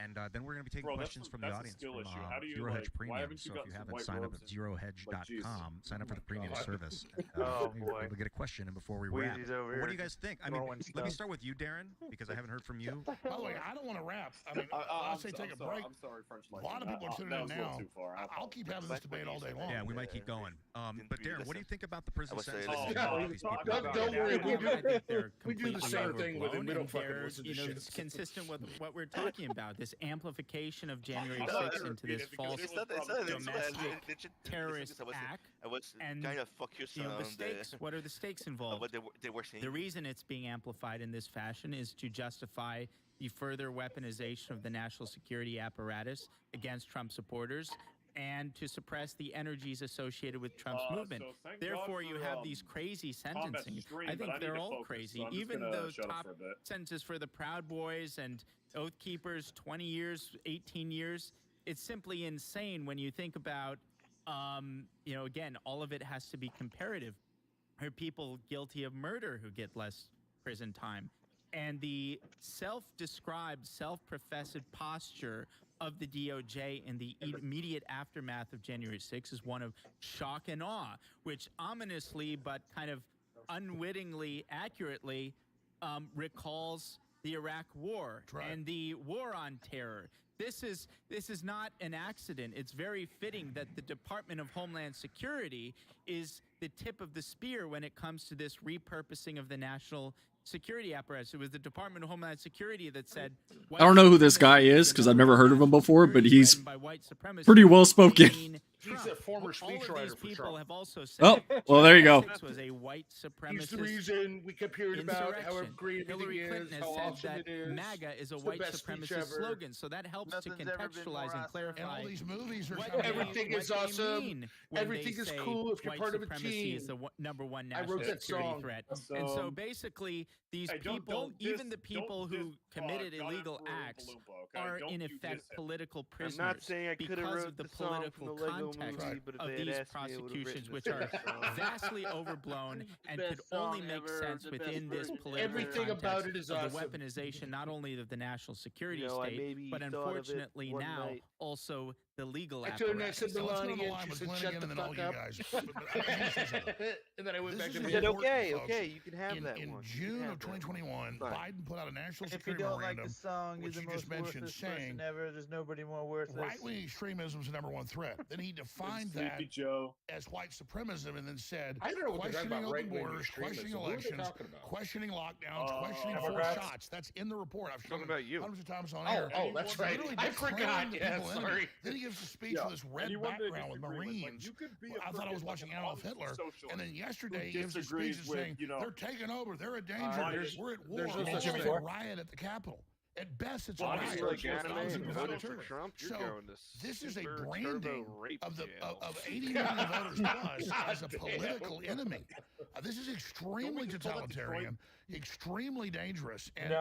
And then we're going to be taking questions from the audience from ZeroHedge Premium. So if you haven't signed up at ZeroHedge.com, sign up for the premium service. We'll get a question and before we wrap. What do you guys think? I mean, let me start with you, Darren, because I haven't heard from you. By the way, I don't want to wrap. I mean, I'll say take a break. I'm sorry, French. A lot of people are tuning in now. I'll keep having this debate all day long. Yeah, we might keep going. But Darren, what do you think about the prison sentences? Don't worry, we do the same thing with him. We don't fucking listen to shit. It's consistent with what we're talking about. This amplification of January 6th into this false domestic terrorist act. And kind of focused the on stakes. What are the stakes involved? What they were saying. The reason it's being amplified in this fashion is to justify the further weaponization of the national security apparatus against Trump supporters and to suppress the energies associated with Trump's movement. Therefore, you have these crazy sentencing. I think they're all crazy. Even the top sentences for the Proud Boys and Oath Keepers, 20 years, 18 years. It's simply insane when you think about, again, all of it has to be comparative. There are people guilty of murder who get less prison time. And the self-described, self-professed posture of the DOJ in the immediate aftermath of January 6th is one of shock and awe, which ominously but kind of unwittingly, accurately recalls the Iraq War and the war on terror. This is not an accident. It's very fitting that the Department of Homeland Security is the tip of the spear when it comes to this repurposing of the national security apparatus. It was the Department of Homeland Security that said, I don't know who this guy is because I've never heard of him before, but he's pretty well spoken. He's a former speechwriter for Trump. Have also said Oh, well, there you go. Was a white supremacist. He's the reason we kept hearing about how great Hillary everything Clinton is, how has awesome said it that is. MAGA is a It's the white best speech supremacist ever. slogan, so that helps to contextualize and clarify. And all these movies are everything is awesome. Everything is cool if you're part of a team. Is the number one I national wrote that security song. threat. And so basically, these people, even the people who committed illegal acts, are in effect political prisoners I'm not saying I could have because wrote of the the song political from the Lego context movie, but if of they had these asked me, I would've prosecutions, written which the are song. vastly overblown and Best could only song make ever, sense the within best this version. political Everything context about it is of awesome. the weaponization not only of the national security I state, maybe but thought of it unfortunately one now night. also the legal I turned and I apparatus. said Let's go Melania, to the and line she with said, Glenn shut again, the and then all fuck you up. guys. I gotta say something. And then I went This back to is bed. said, important, okay, folks. okay, you can have that in one. You can June have of that 2021, Fine. Biden put out a national If you security don't memorandum, like the song, you're which the you most just mentioned, worthless saying person ever. There's nobody more worthless. right-wing extremism is the number one threat. Then he defined that Sleepy Joe. as white supremacism and then said, I don't know what they're talking questioning about, open right-wing borders, questioning extremism. What are they elections, talking about? questioning lockdowns, questioning Democrats? forced shots. That's in the report. I've shown Talking about you. hundreds of times on air. Oh, that's right. Literally I declaring forgot. the Yeah, people enemy. sorry. Then he gives a speech with this red Anyone they background with disagree with, Marines. you could be I thought I was watching Adolf Hitler. And then yesterday he gives a speech and saying, they're taking over, they're a danger, we're at war. there's no It's such a thing. riot at the Capitol. At best, it's a Well, riot. like anime Thousands and of voted voters. for Trump, you're So going to this is a super branding turbo rape of the jail. of 80 million voters plus as a political enemy. This is extremely totalitarian, extremely dangerous, and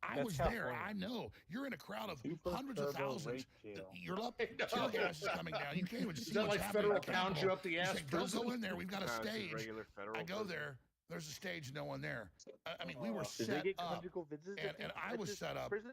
I was there. I know you're in a crowd of hundreds of thousands. You're up. Tear gas is coming down. You can't even see what's like happening. federal at the pound Capitol. you up the ass Say, don't prison? go in there. We've got a No, it's just stage. regular federal I go prison. there. There's a stage. No one there. I mean, we were Did set they get up, conjugal visits and I at was this set up. prison?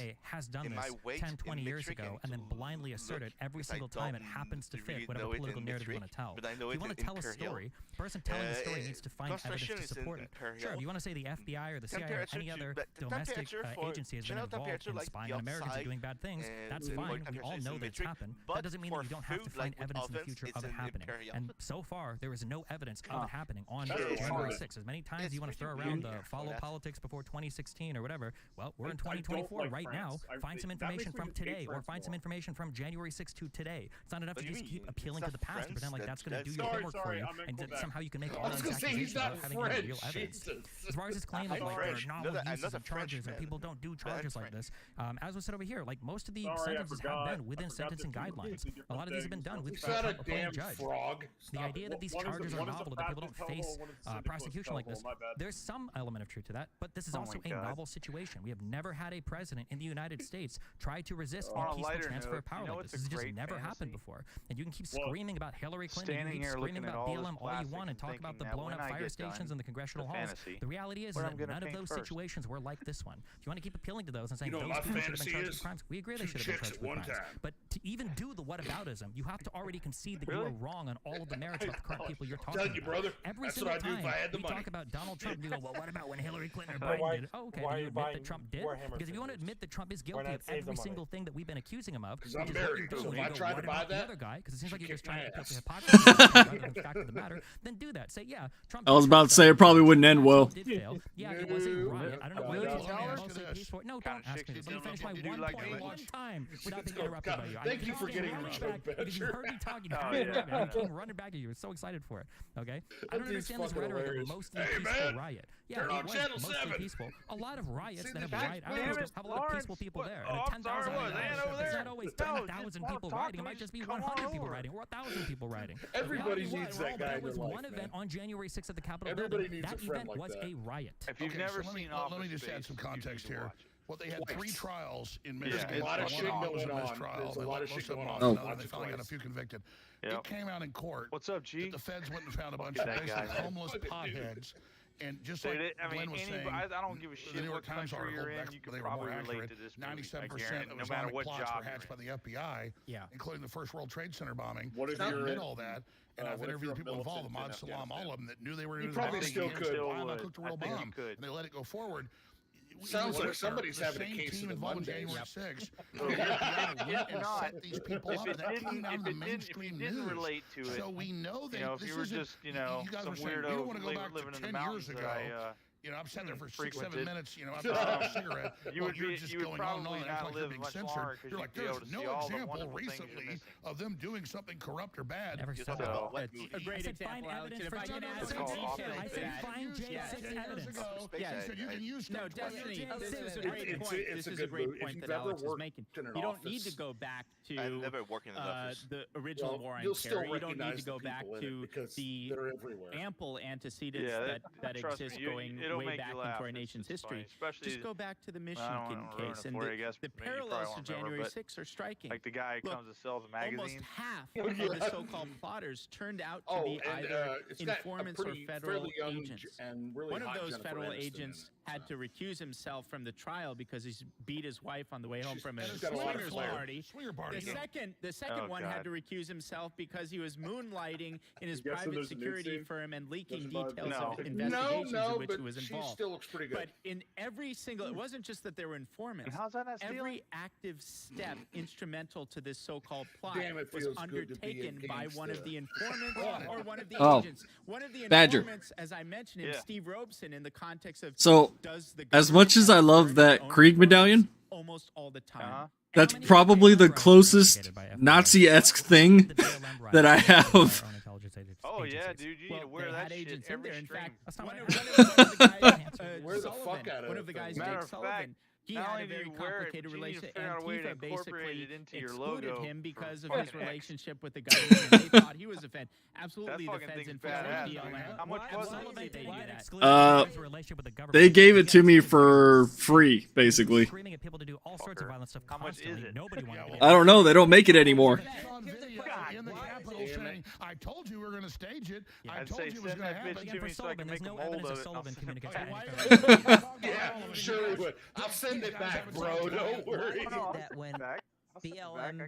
CIA has done this 10, 20 years ago and then blindly assert it every single time it happens to fit whatever political narrative you want to tell. If you want to tell a story, the person telling the story needs to find evidence to support it. Sure, if you want to say the FBI or the CIA or any other domestic agency has been involved in spying on Americans and doing bad things, that's fine. We all know that it's happened. That doesn't mean you don't have to find evidence in the future of it happening. And so far, there is no evidence of it happening on January 6th. As many times as you want to throw around the follow politics before 2016 or whatever, well, we're in 2024 right now. Find some information from today, or find some information from January 6th to today. It's not enough to just keep appealing to the past and pretend like that's going to do your homework for you, and that somehow you can make all these accusations without having any real evidence. As far as this claim of like there are novel uses of charges and people don't do charges like this, as was said over here, like most of the sentences have been within sentencing guidelines. A lot of these have been done with a plain judge. The idea that these charges are novel, that people don't face prosecution like this, there's some element of truth to that, but this is also a novel situation. We have never had a president in the United States try to resist a peaceful transfer of power like this. This has just never happened before. And you can keep screaming about Hillary Clinton, you can keep screaming about BLM all you want, and talk about the blown up fire stations and the congressional halls. The reality is that none of those situations were like this one. If you want to keep appealing to those and saying those people should have been charged with crimes, we agree they should have been charged with crimes. But to even do the whataboutism, you have to already concede that you are wrong on all of the merits of the current people you're talking about. Brother, every single time we talk about Donald Trump, you go, well, what about when Hillary Clinton or Biden did it? Oh, okay, do you admit that Trump did? Because if you want to admit that Trump is guilty of every single thing that we've been accusing him of, which is what you're doing, you go, what about the other guy? Because it seems like you're just trying to appeal to hypocrisy rather than the fact of the matter. Then do that. Say, yeah, Trump. I was about to say it probably wouldn't end well. Did fail. Yeah, it was a riot. I don't know what it was mostly peaceful. No, don't ask me. Let me finish my one point one time without being interrupted by you. Thank you for getting back because you heard me talking. I came running back at you. I was so excited for it. Okay, I don't understand this rhetoric of mostly peaceful riot. Yeah, it was mostly peaceful. A lot of riots that have riot outcomes have a lot of peaceful people there. And 10,000 it's not always 10,000 people rioting. It might just be 100 people rioting or 1,000 people rioting. Everybody needs that guy in their life. There was one event on January 6th at the Capitol building. That event was a riot. If you've never seen let me just add some context here. Well, they had 3 trials in Michigan. There's a lot of shit going on. There's a lot of shit going on. They finally got a few convicted. It came out in court. What's up, G? The feds went and found a bunch of basically homeless potheads. And just like Glenn was saying, I don't give a shit the New York what Times country article, you're in, you can they were more probably accurate. relate to this 97% of no matter what plots job were hatched by the FBI, including the first World Trade Center bombing. What if you're in all that? And I've interviewed people involved, Ahmad Salam, all of them that knew they were in the probably still could. Why not cook the real bomb? And they let it go forward. Sounds like somebody's having a case of the Mondays. January 6th. Set these people up. That came out in the mainstream news. Relate to it, so we know that if you were just, you guys some were saying, weirdo we want to go back living to in the 10 mountains years ago. I'm sitting there for 6-7 minutes, after a cigarette, you're just going on and on, and acting like you're being censored. You're like, there's no example recently of them doing something corrupt or bad. A great example, Alex. If I can add some detail I said find J6 evidence. So you can use Destiny, this is a great point. This is a great point that Alex is making. You don't need to go back to the original war on terror. You don't need to go back to the ample antecedents that exist going way back into our nation's history. Just go back to the Michigan case, and the parallels to January 6th are striking. Like the guy who comes to sell the magazines. Almost half of the so-called plotters turned out to be either informants or federal agents. One of those federal agents had to recuse himself from the trial because he's beat his wife on the way home from a swingers party. The second one had to recuse himself because he was moonlighting in his private security firm and leaking details of investigations in which he was involved. She still looks pretty good. But in every single, it wasn't just that there were informants. How's that not every active step instrumental to this so-called plot was undertaken by one of the informants or one of the agents. One of the informants, as I mentioned, Steve Robeson, in the context of as much as I love that Krieg medallion, almost all the time. That's probably the closest Nazi-esque thing that I have. Oh yeah, dude, you need to wear that shit every stream. In fact, one of the guys, Jake Sullivan, he had a very complicated relationship. Antifa basically excluded him because of his relationship with the government. And they thought he was a fan. Absolutely, the feds infiltrated BLM. How much was it? They gave it to me for free, basically. Screaming at people to do all sorts of violent stuff constantly. Nobody wanted to. I don't know. They don't make it anymore. In the Capitol saying, I told you we were going to stage it. I told you it was going to happen. Again, for Sullivan, there's no evidence of Sullivan communicating. Yeah, sure would. I'll send it back, bro. Don't worry. That when BLM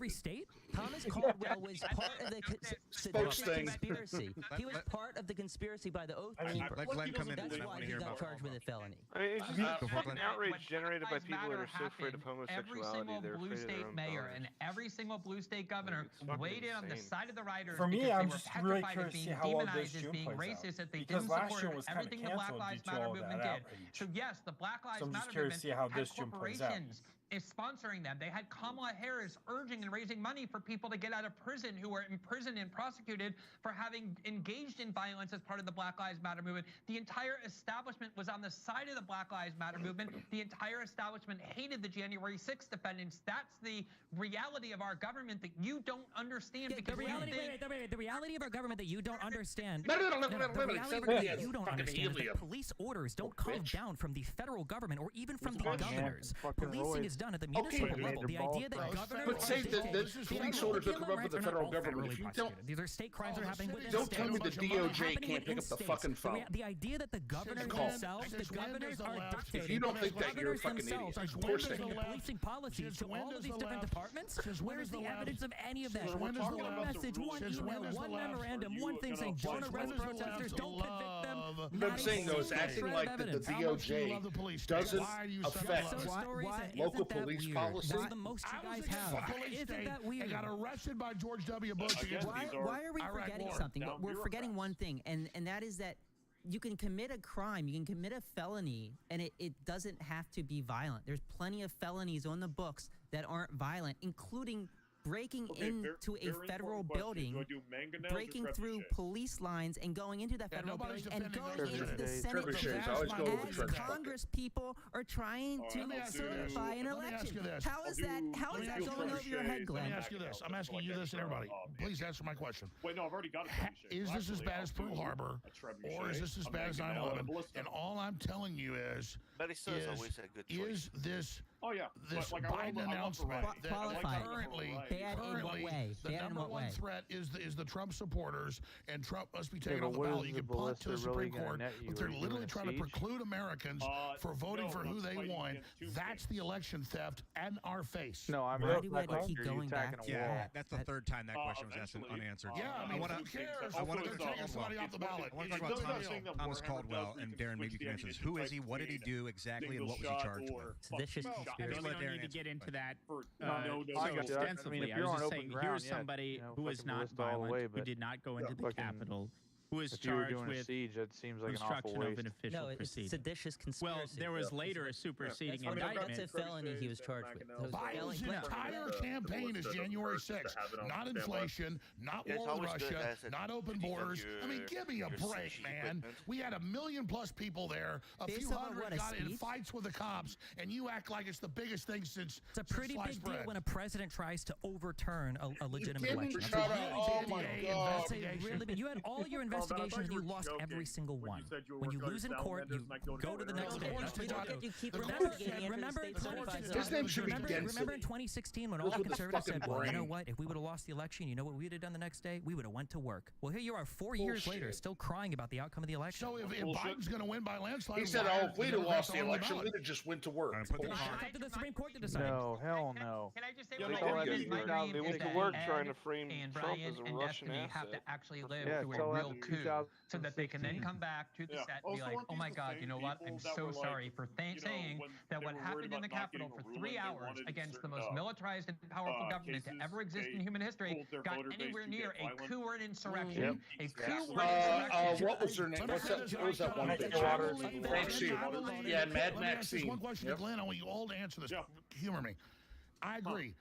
every state? Thomas Caldwell was part of the conspiracy. He was part of the conspiracy by the Oath Keeper. Let Glenn come in. That's why he got charged with a felony. I mean, it's just an outrage generated by people that are so afraid of homosexuality. Every single They're blue afraid of their state own mayor powers. and every single blue state governor weighed in on the side of the rioters. For me, because I'm they were just really petrified curious of to see being how all this demonized as June being plays out. racist, that they Because didn't last year support was kind of everything the Black canceled Lives due to Matter all movement that did. outrage. So yes, the Black Lives So I'm Matter just curious to see how movement this had June plays out. corporations is sponsoring them. They had Kamala Harris urging and raising money for people to get out of prison who were imprisoned and prosecuted for having engaged in violence as part of the Black Lives Matter movement. The entire establishment was on the side of the Black Lives Matter movement. The entire establishment hated the January 6th defendants. That's the reality of our government that you don't understand. Because the reality of our government that you don't understand. No, The reality of our government that you don't Fucking understand is helium. that police orders don't come down from the federal government or even from the governors. Policing is done at the municipal level. The idea that governors but say that the police orders will come up with the federal government. If you don't, these are state crimes that are happening within don't states. tell me the DOJ can't pick up the fucking phone. The idea that the governors themselves, the governors are dictating. If you don't think that, you're a fucking idiot. Of course they the can. policing policies to all of these different departments. Where's the evidence of any of that? One message, one email, one memorandum, one thing saying don't arrest protesters, don't convict them. What I'm saying though is acting like the DOJ doesn't affect local police policy. That's the most you guys have. Isn't that weird? Got arrested by George W. Bush. Why are we forgetting something? We're forgetting one thing, and that is that you can commit a crime, you can commit a felony, and it doesn't have to be violent. There's plenty of felonies on the books that aren't violent, including breaking into a federal building, breaking through police lines and going into that federal building and going into the Senate as Congress people are trying to certify an election. How is that going over your head, Glenn? Let me ask you this. I'm asking you this and everybody. Please answer my question. Wait, no, I've already got a Is this as bad as Pearl Harbor, or is this as bad as 9/11? And all I'm telling you is this Biden announcement that currently the number one threat is the Trump supporters, and Trump must be taken off the ballot. You can punt to the Supreme Court, but they're literally trying to preclude Americans for voting for who they want. That's the election theft in our face. No, I mean, why do we have to keep going back to that? That's the third time that question was asked and unanswered. Yeah, I mean, who cares? I want to take somebody off the ballot. I want to talk about Thomas Caldwell, and Darren, maybe you can answer this. Who is he? What did he do exactly, and what was he charged with? Seditious conspiracy. We don't need to get into that I extensively. mean, I was just saying, here's somebody who is not violent, who did not go into the Capitol, who is charged with siege. That seems like an awful obstruction of waste. an official No, it's proceeding. seditious conspiracy. Well, there was later a superseding indictment. That's a felony he was charged with. Biden's entire campaign is January 6th. Not inflation, not war with Russia, not open borders. I mean, give me a break, man. We had 1 million+ people there. A few hundred got in fights with the cops, and you act like it's the biggest thing since It's a pretty big deal when a president tries to overturn a legitimate election. Oh my God. That's a really big. You had all your investigations and you lost every single one. When you lose in court, you go to the next day. You keep investigating. Remember in 2016 when all the conservatives said, well, you know what, if we would have lost the election, you know what we would have done the next day? We would have went to work. Well, here you are 4 years later still crying about the outcome of the election. So if Biden's going to win by landslide, he said, oh, if we'd have lost the election, we'd have just went to work. It's up to the Supreme Court to decide. No, hell no. Can I just say They went to work trying to frame Trump as a Russian Destiny asset. have to actually live through a real coup so that they can then come back to the set and be like, oh my God, you know what? I'm so sorry for saying that what happened in the Capitol for 3 hours against the most militarized and powerful government to ever exist in human history got anywhere near a coup or an insurrection. A coup or an insurrection. What was her name? What was that one thing? Maxine. Yeah, Mad Maxine. One question to Glenn. I want you all to answer this. Humor me. I agree.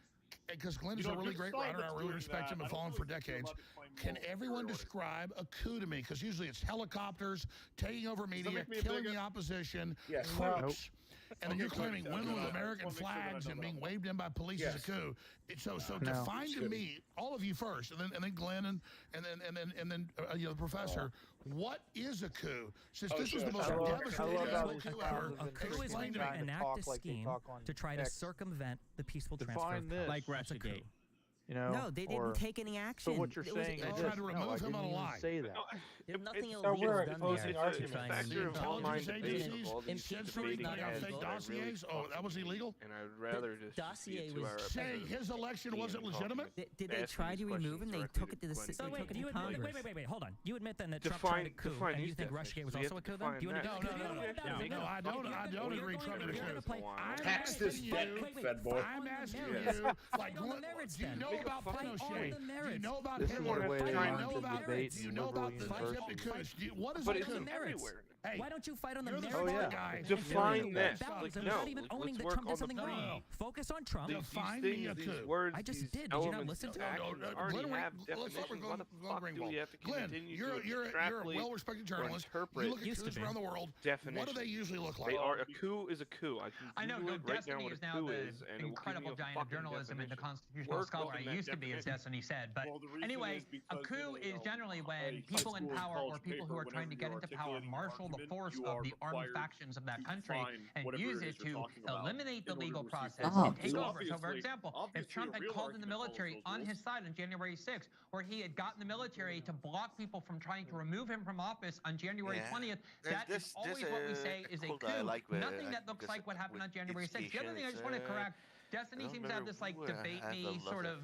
Because Glenn is a really great writer. I really respect him and follow him for decades. Can everyone describe a coup to me? Because usually it's helicopters taking over media, killing the opposition, crooks. And then you're claiming women with American flags and being waved in by police as a coup. So define to me, all of you first, and then Glenn and then the professor. What is a coup? Since this is the most devastating coup ever, A coup is when you enact a scheme to try to circumvent the peaceful transfer of power. Like Russiagate. You know, no, they didn't take any action. So what you're saying is tried to remove him on a lie. Say that. Nothing illegal we're done opposing there. arguments. Intelligence agencies, censoring fake dossiers. Oh, that was illegal? And I'd rather just dossier was saying his election wasn't legitimate? Did they try to remove him? They took it to the Congress. Wait, hold on. You admit then that Trump tried a coup, and you think Russiagate was also a coup then? No, I don't agree Trump did a coup. Tax this Fed boy. I'm asking you, like, do you know about Pinochet? Do you know about Hitler? Do you know about the coups? What is a coup? Hey, why don't you fight on the merits? Oh, yeah. Define this. Like, No, not even owning that Trump did something wrong. Focus on Trump. Define me a coup. Words, I just did. Did you not listen to me? Glenn, you're a well-respected journalist. You look at coups around the world. What do they usually look like? They are a coup is a coup. I know. Destiny is now the incredible giant of journalism and the constitutional scholar I used to be, as Destiny said. But anyway, a coup is generally when people in power or people who are trying to get into power marshal the force of the armed factions of that country and use it to eliminate the legal process and take over. So, for example, if Trump had called in the military on his side on January 6th, or he had gotten the military to block people from trying to remove him from office on January 20th, that is always what we say is a coup. Nothing that looks like what happened on January 6th. The other thing I just want to correct, Destiny seems to have this like debate me sort of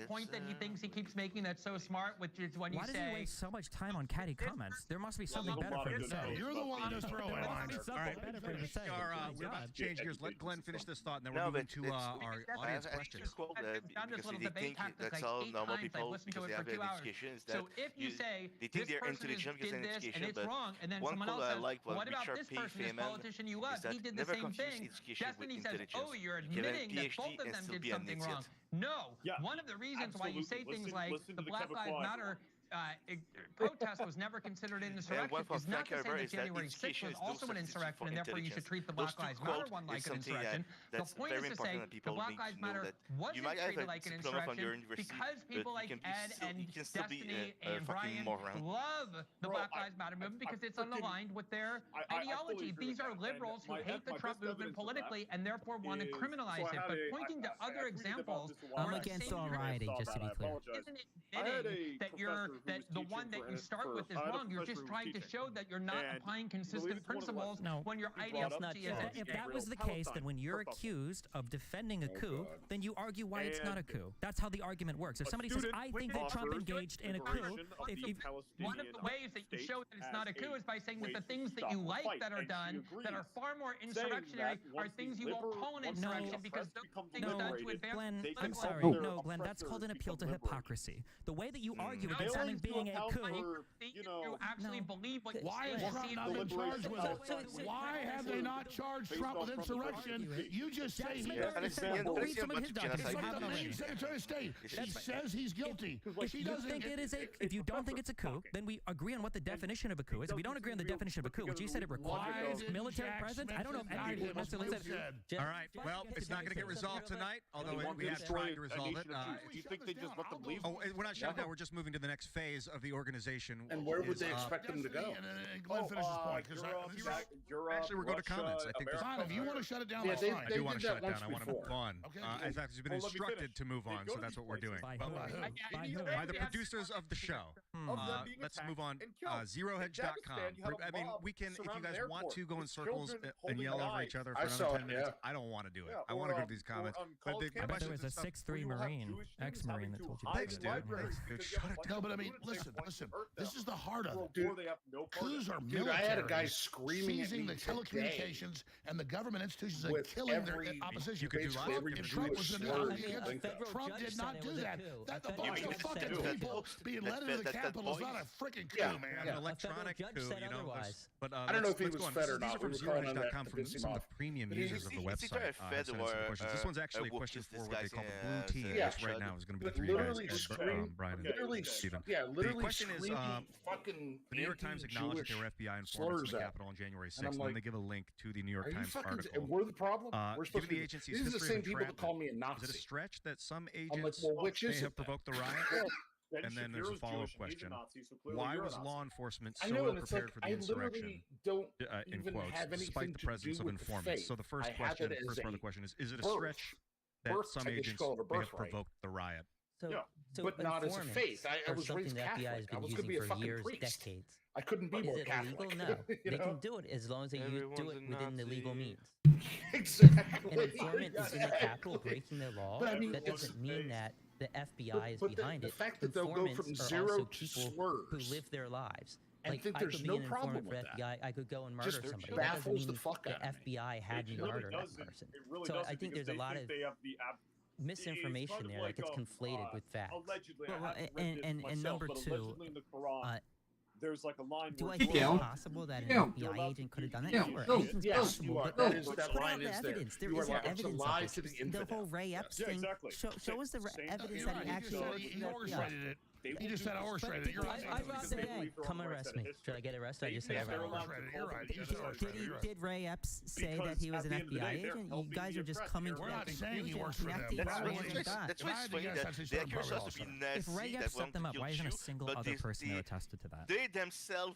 point that he thinks he keeps making that's so smart, which is when you say... Why does he waste so much time on catty comments? There must be something better for him to say. You're the one just throwing lines. All right, we're about to change gears. Let Glenn finish this thought, and then we're moving to our audience questions. Because they think that's all normal people, because they have an education, is that they think they're intelligent because they have education, and it's wrong, and then someone else says, what about this person, this politician you love? He did the same thing. Destiny says, oh, you're admitting that both of them did something wrong. No. One of the reasons why you say things like the Black Lives Matter protest was never considered an insurrection is not to say that January 6th was also an insurrection, and therefore you should treat the Black Lives Matter one like an insurrection. The point is to say the Black Lives Matter wasn't treated like an insurrection because people like Ed and Destiny and Brian love the Black Lives Matter movement because it's unaligned with their ideology. These are liberals who hate the Trump movement politically and therefore want to criminalize it. But pointing to other examples, I'm against all rioting, just to be clear. Isn't it admitting that the one that you start with is wrong? You're just trying to show that you're not applying consistent principles when your ideology is... If that was the case, then when you're accused of defending a coup, then you argue why it's not a coup. That's how the argument works. If somebody says, I think that Trump engaged in a coup... One of the ways that you show that it's not a coup is by saying that the things that you like that are done, that are far more insurrectionary, are things you won't call an insurrection because those things done to advance... Glenn, I'm sorry. No, Glenn, that's called an appeal to hypocrisy. The way that you argue against something being a coup... You actually believe what why is Trump not been charged with it? Why have they not charged Trump with insurrection? You just say he says he's guilty. If you don't think it's a coup, then we agree on what the definition of a coup is. If we don't agree on the definition of a coup, which you said it requires military presence, I don't know if anyone necessarily said. All right, well, it's not going to get resolved tonight, although we have tried to resolve it. Do you think they just let them leave? Oh, we're not shutting down. We're just moving to the next phase of the organization. And where would they expect them to go? Glenn finishes his point. Actually, we're going to comments. I think if you want to shut it down, that's fine. I do want to shut it down. I want to move on. In fact, he's been instructed to move on, so that's what we're doing. By the producers of the show. Let's move on. ZeroHedge.com. I mean, we can, if you guys want to go in circles and yell over each other for another 10 minutes, I don't want to do it. I want to go to these comments. But the question is a 6'3" Marine, ex-Marine that told you. Thanks, dude. Shut it down. No, but I mean, listen. This is the heart of it. Coups are military. I had a guy screaming seizing the telecommunications and the government institutions and killing their opposition. You could do lots of Trump was Trump did not do that. That the bunch of fucking people being led into the Capitol is not a freaking coup, man. An electronic coup, you know. But I don't know if he was fed or not. These are from ZeroHedge.com from some of the premium users of the website. This one's actually a question for what they call the blue team. This right now is going to be the three guys, Brian and Stephen. The question is, the New York Times acknowledged that they were FBI informants in the Capitol on January 6th, and then they give a link to the New York Times article. And we're the problem? We're supposed given the agency's these are the same people that call me a Nazi. Is it a stretch that some agents may have provoked the riot? And then there's a follow-up question. Why was law enforcement so ill prepared for the insurrection, in quotes, despite the presence of informants? So the first part of the question is it a stretch that some agents may have provoked the riot? But not as a faith. I was raised Catholic. I was going to be a fucking priest. Decades. I couldn't be more Catholic. Illegal? No. They can do it as long as they do it within the legal means. Exactly. An informant is in the Capitol breaking the law. But I mean, that doesn't mean that the FBI is behind it. The fact that they'll go from zero to people who live their lives. I think there's no problem with that. I could go and murder somebody. Just baffles the fuck out of me. The FBI had me murder that person. So I think there's a lot of misinformation there that gets conflated with facts. And number two, there's like a line. Do I think it's possible that an FBI agent could have done it? Sure, anything's possible. But put out the evidence. There is evidence of this. The whole Ray Epps thing. Show us the evidence that he actually orchestrated it. He just said I orchestrated it. You're right. Come arrest me. Should I get arrested? I just said I orchestrated it. Did Ray Epps say that he was an FBI agent? You guys are just coming to that conclusion. That's why it's funny that they accuse us to be Nazi. If Ray Epps set them up, why isn't a single other person there attested to that? They themselves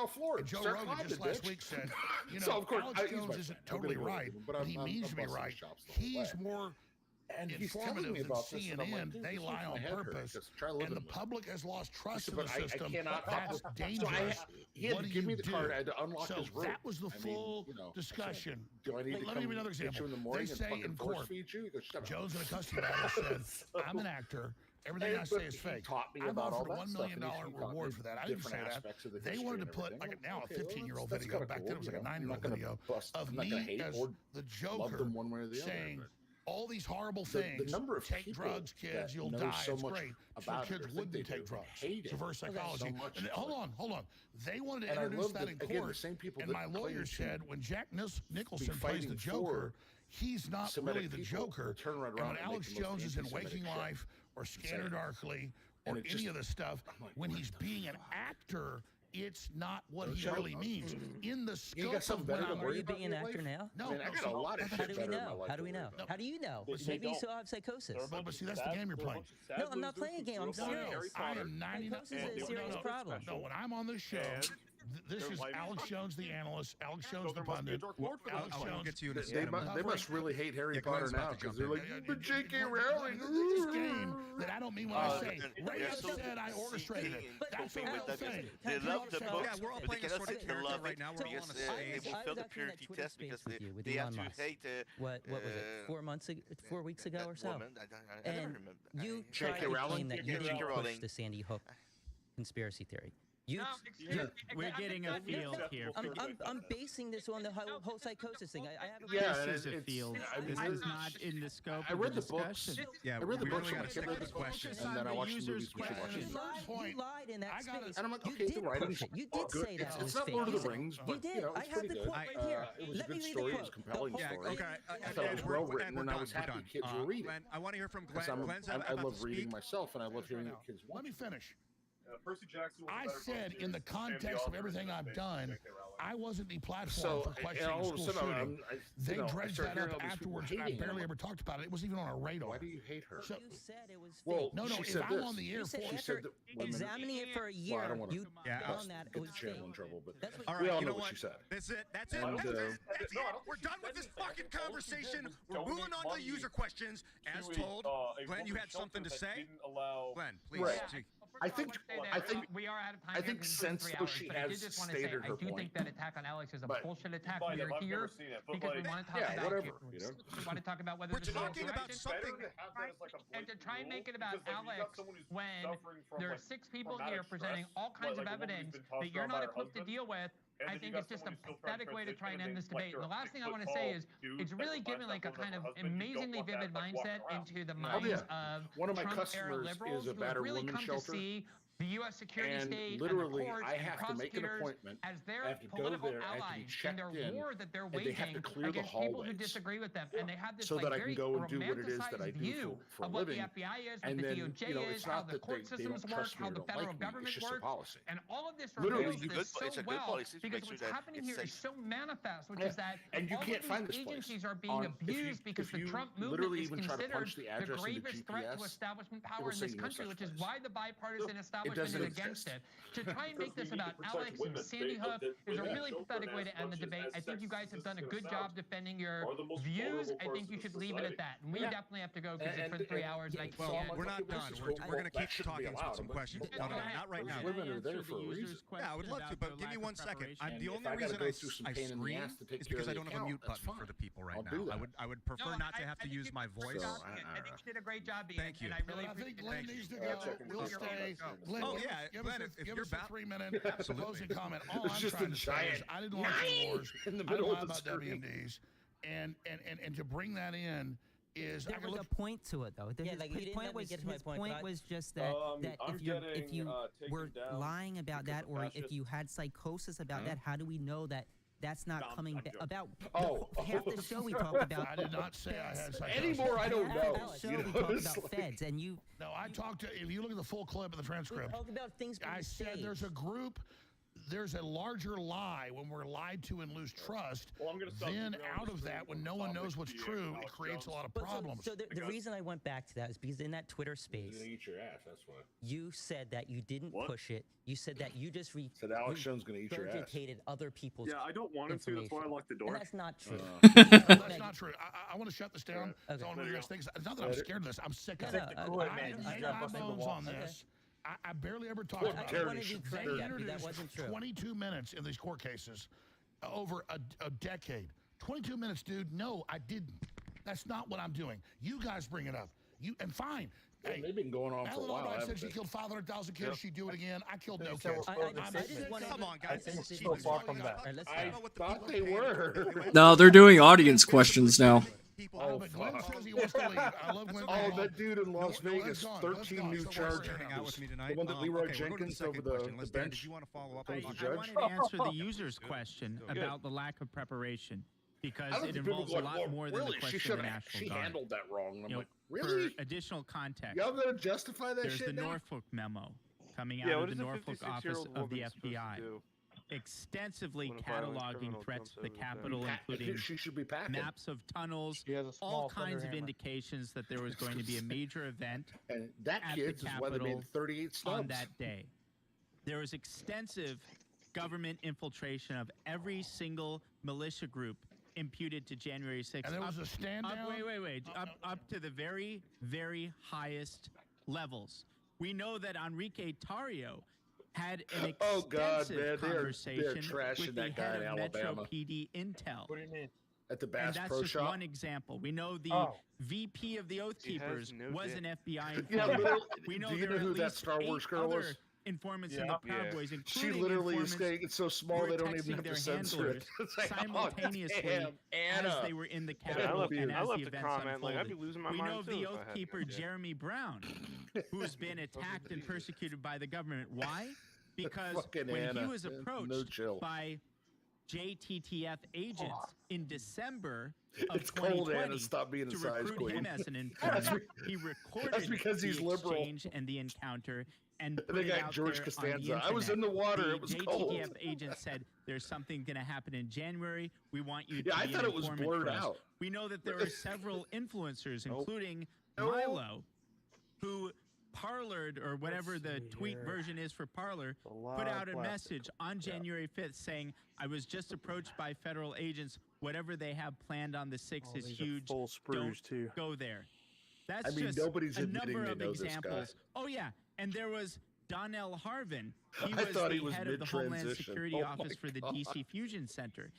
well floored. Joe Start Rogan clapping, just last bitch. week said, you know, So, of course, Alex Jones isn't totally right, but he means to be right. He's more informative than CNN. They lie on purpose, and the public has lost trust in the system. That's dangerous. He had to give me the card. I had to unlock his room. That was the full discussion. Do I need to Let me give you another example. They say in court, Joe's in a custody battle said, "I'm an actor. Everything I say is fake." I'm offered a $1 million reward for that. I didn't say that. They wanted to put like now a 15-year-old video. Back then it was like a 9-year-old video of me as the Joker saying all these horrible things. The number of take drugs, kids, you'll die. It's great. So kids wouldn't take drugs. It's reverse psychology. And hold on. They wanted to introduce that in court. And my lawyer said when Jack Nicholson plays the Joker, he's not really the Joker. And when Alex Jones is in Waking Life or Scanner Darkly or any of the stuff, when he's being an actor, it's not what he really means. In the scope of when I'm... Are you being an actor now? No, I got a lot of shit. How do we know? How do we know? How do you know? Maybe you still have psychosis. But see, that's the game you're playing. No, I'm not playing a game. I'm serious. I am 99. Psychosis is a serious problem. No, when I'm on this show, this is Alex Jones, the analyst. Alex Jones, the pundit. Alex Jones. They must really hate Harry Potter now because they're like, but J.K. Rowling. This game that I don't mean when I say Ray Epps said I orchestrated it. That's the whole thing. They love the book, Yeah, we're all but they playing a cannot sort sit of and character love right it now. We're all on because a stage. they will fail the purity test because they have to hate. What was it? 4 weeks ago or so? Woman, I never And remember. you tried to claim that you didn't push the Sandy Hook conspiracy theory. We're getting a field here. I'm basing this on the whole psychosis thing. I have a This is a field. This is not in the scope I read of the the books. discussion. I read the books when I came to this question, and then I watched the movies we should watch. You lied in that space. And I'm like, okay, the writing's You did say that. It's not Lord of the Rings, but you did. you know, I it's have pretty the good. quote right here. It was a Let me good read story. the It was a quote. compelling story. I thought it was well written, and I was happy kids were reading. Glenn, I want to hear from Glenn. Glenn's I about love to reading speak. myself, and I love hearing what kids Let want. me finish. Percy Jackson was I said in the context of everything I've done, I wasn't the platform for questioning school shooting. They dredged that up afterwards, and I barely ever talked about it. It wasn't even on our radar. Why do you hate her? You said it was Well, no, she if said I'm this. on the air You said for after examining it for a year, I don't want to you found that it get was the channel fake. in trouble, but That's what All we right, all you know know what what? she said. That's it. That's it. And, That's it. We're done with this fucking conversation. We're moving on to the user questions. As told, Glenn, you had something to say? Glenn, please. Right. Speak. I think we are out of time. I think since though she has stated her I do point. think that attack on Alex is a But- bullshit attack. We are here because we want to talk about whatever. You know? we want to talk about whether We're this is talking about insurrection. something. And to try and make it about Alex when there are 6 people here presenting all kinds of evidence that you're not equipped to deal with, I think it's just a pathetic way to try and end this debate. And the last thing I want to say is it's really given like a kind of amazingly vivid mindset into the minds of One of my Trump-era customers liberals is a who have battered really women's come to shelter. see the U.S. security And state literally, and the courts I and have to make an prosecutors appointment. as their I have to go political there, I have to be allies in checked their in, war that they're and they have waging to clear the against people who hallways. disagree with them. And they have this So like that I very can go and do what it is that I romanticized do view for a of what the living. FBI is, what And the then, DOJ you know, is, it's how not the that court they systems don't work, trust me how or the don't federal like me. government It's just a works. policy. And all of this Literally, reveals you this so it's a good well policy to because make sure what's that happening it's here is safe. so manifest, which Yeah. is that And you all can't of find these this place. agencies are being abused because the Trump movement literally is even try to considered punch the the address into gravest threat to GPS, establishment it power will in say this no country, such which is place. why the bipartisan establishment doesn't is against exist. it. To try and make this about Alex and Sandy Hook is a really pathetic way to end the debate. I think you guys have done a good job defending your views. I think you should leave it at that. And we definitely have to go because it's been 3 hours and I Well, can't. we're not done. We're going to keep talking with some questions. No, not right now. Women are there for a reason. Yeah, I would love to, but give me 1 second. The if only I gotta reason go I through some scream pain in the ass to take is care because of I the don't have a account, mute that's button for fine. the people right I'll now. do that. I would prefer not to have to use my voice. I think you did a great job, Ian. Thank you. And I really I think appreciate Glenn it. needs to go. We'll stay. Glenn, Oh, yeah, give Glenn, us if give you're us a about- 3-minute closing comment. All It's I'm just trying a to say is giant I didn't launch the wars. in the I middle didn't lie of the about screen. WMDs. And to bring that in is There I can was look a point to it, though. Yeah, like, you didn't let me get to my his point, point but was just that I'm if you taken were down lying about that, or if fascists. you had psychosis about that, how do we know that that's not coming I'm back? joking. About Oh. half the show we talked about. I did not say I had psychosis. Anymore, I don't know. Half the show You we know, talked it's about like- feds, and you No, I talked to. If you look at the full clip of the we transcript, talked about things being I said saved. there's a group there's a larger lie when we're lied to and lose trust. Then out of that, when no one knows what's true, it creates a lot of problems. So the reason I went back to that is because in that Twitter space, He's gonna eat your ass. That's why. you said that you didn't push it. You said that you just said Alex Jones gonna eat your ass. regurgitated other people's. Yeah, I don't want him to. That's why I locked the door. And that's not true. That's not true. I want to shut this down. Okay. It's not that I'm scared of this. I'm sick of it. I made my bones on this. I barely ever talk about it. They introduced 22 minutes in these court cases over a decade. 22 minutes, dude. No, I didn't. That's not what I'm doing. You guys bring it up. And fine. Hey, they've been going on for a while. I said she killed 500,000 kids. She'd do it again. I killed no kids. Come on, guys. I thought they were. No, they're doing audience questions now. Oh, fuck. Oh, that dude in Las Vegas, 13 new charges. The one that Leroy Jenkins over the bench. I wanted to answer the user's question about the lack of preparation, because it involves a lot more than the question of the National Guard. She handled that wrong. I'm like, really? For additional context, y'all gonna justify that there's shit? There's the Norfolk memo coming out of the Norfolk office of the FBI. Extensively cataloging threats to the Capitol, including maps of tunnels, all kinds of indications that there was going to be a major event and that at kid's the is why they Capitol made 38 snubs on that day. There was extensive government infiltration of every single militia group imputed to January 6th. And there was a stand down? Wait. Up to the very, very highest levels. We know that Enrique Tarrio had an extensive conversation with the head of Metro PD Intel. What do you mean? At the Bass and that's Pro just Shop? one example. We know the VP of the Oath Keepers was an FBI informant. We know do you know who that Star Wars girl was? Informants in the Proud Boys, including she literally is saying it's so small they don't texting even have their to censor it. handlers Like, simultaneously as they were in the Capitol and as the events unfolded. I'd be losing my we mind know of too the if I Oath had Keeper to. Jeremy Brown, who's been attacked and persecuted by the government. Why? Because when he was approached by JTTF agents in December of it's cold, 2020 Anna. Stop being a to size recruit queen. him as an informant, he recorded that's because he's the liberal. exchange and the encounter and And put they it got out George there Costanza. on the I was in the water. The It was JTTF cold. agent said, "There's something going to happen in January. We want you to Yeah, I be thought an it was informant blurred for us." out. We know that there are several influencers, including Milo, who Parlered, or whatever the tweet version is for Parler, put out a message on January 5th saying, "I was just approached by federal agents. Whatever they have planned on the 6th is huge. Don't go there." That's just nobody's a admitting number they of know this guy. examples. Oh yeah, and there was Donnell Harvin. He I was thought the he was head of the Homeland mid-transition. Security Oh Office my for the God. DC Fusion Center.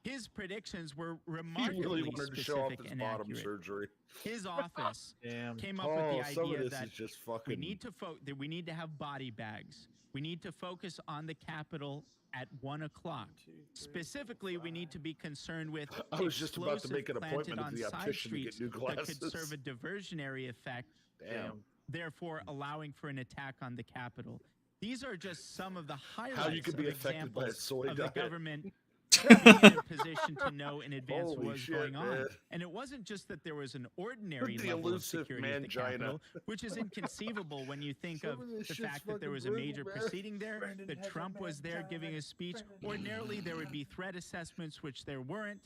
His predictions were He remarkably really wanted to show off specific his and bottom accurate. surgery. His office came up Oh, with the some of idea this that is just we fucking. need to have body bags. We need to focus on the Capitol at 1 o'clock. Specifically, we need to be concerned with I was just about to make an explosive appointment planted at the on side optician to get streets new that glasses. could serve a diversionary effect, Damn. therefore allowing for an attack on the Capitol. These are just some of the highlights How you could be of affected by a examples soy of the diet. government being in a position to know in advance Holy what was shit, going on. man. And it wasn't just that there was an ordinary The level of elusive security at the mangina. Capitol, which is inconceivable when you think Some of of this the shit's fact that there fucking was a major brutal, man. proceeding there, that Trump was there giving a speech. Ordinarily, there would be threat assessments, which there weren't.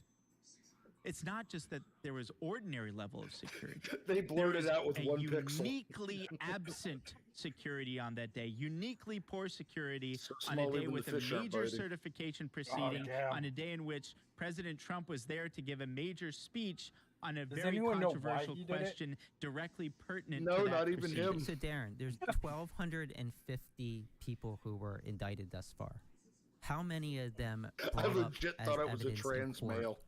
It's not just that there was ordinary level of security. They blurted There was out with a one pixel. uniquely absent security on that day. Uniquely poor security on small a day even the with a fish aren't major biting. certification proceeding, damn. on a day in which President Trump was there to give a major speech on a Does very anyone know why controversial he did it? question directly pertinent No, to that not even proceeding. him. So Darren, there's 1,250 people who were indicted thus far. How many of them I brought up legit as thought it was a evidence in trans court male.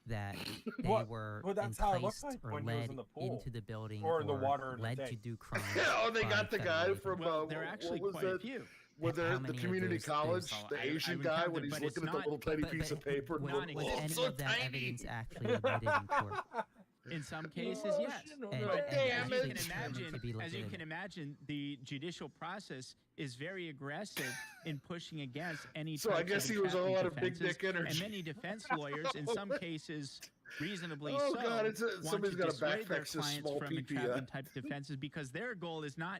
that they What? were Well, that's how it looked enticed like or when he was led in the pool. into the building Or in the water in the led tank. to do crimes? Oh, they by got the guy federal agents? from Well, there are actually what was quite a that? few. Was How there the many of community those- college, I the Asian would guy count when them, he's but looking it's at the little tiny But- piece of paper? Was, Not was exactly. any so of that tiny. evidence actually admitted in court? In some cases, yes. And damn actually it. determined to be As you legitimate. can imagine, the judicial process is very aggressive in pushing against any So I types guess of he was a entrapment lot of big defenses, dick energy. And many defense lawyers, in some cases, reasonably Oh, so, God, want somebody's to got a dissuade their backpack says clients small from PP, entrapment type defenses because their goal is not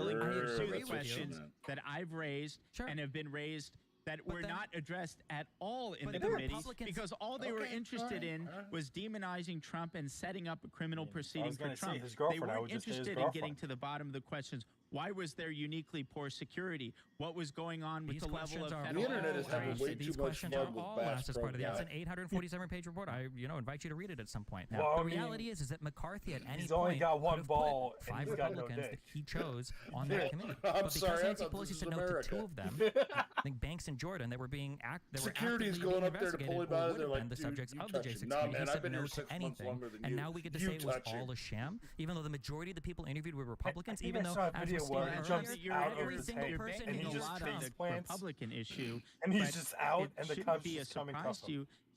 willing to pursue questions that I've raised and have been raised that were not addressed at all in the committee because all they were interested in was demonizing Trump and setting up a criminal proceeding for Trump. They weren't interested in getting to the bottom of the questions. Why was there uniquely poor security? What was going on with the level of the internet is having way these too much questions fun are with all Bass asked as part of the. Pro It's Guy. an 847-page report. I invite you to read it at some point. Well, the reality is that McCarthy at any he's only point got one could have ball put and 5 he's got no Republicans dick. that he chose on that committee. I'm But sorry, I because Nancy thought Pelosi this said was no to America. 2 of them, I think Banks and Jordan, they were being Security's actively going being up there to pull him investigated or out. would They're have like, been the dude, subjects you of the touch J6 him. Nah, committee. man, He I've said been no here to 6 months anything. longer than And you. now we get to You say it was touch him. all a sham, even though the majority of the people interviewed were Republicans, I think even I though, saw a as video was where stated he jumps earlier, out of every his single tank person and in he the just lot face of plants Republican issue, and he's but just out it and the shouldn't cops be a just coming surprise cuff to him. you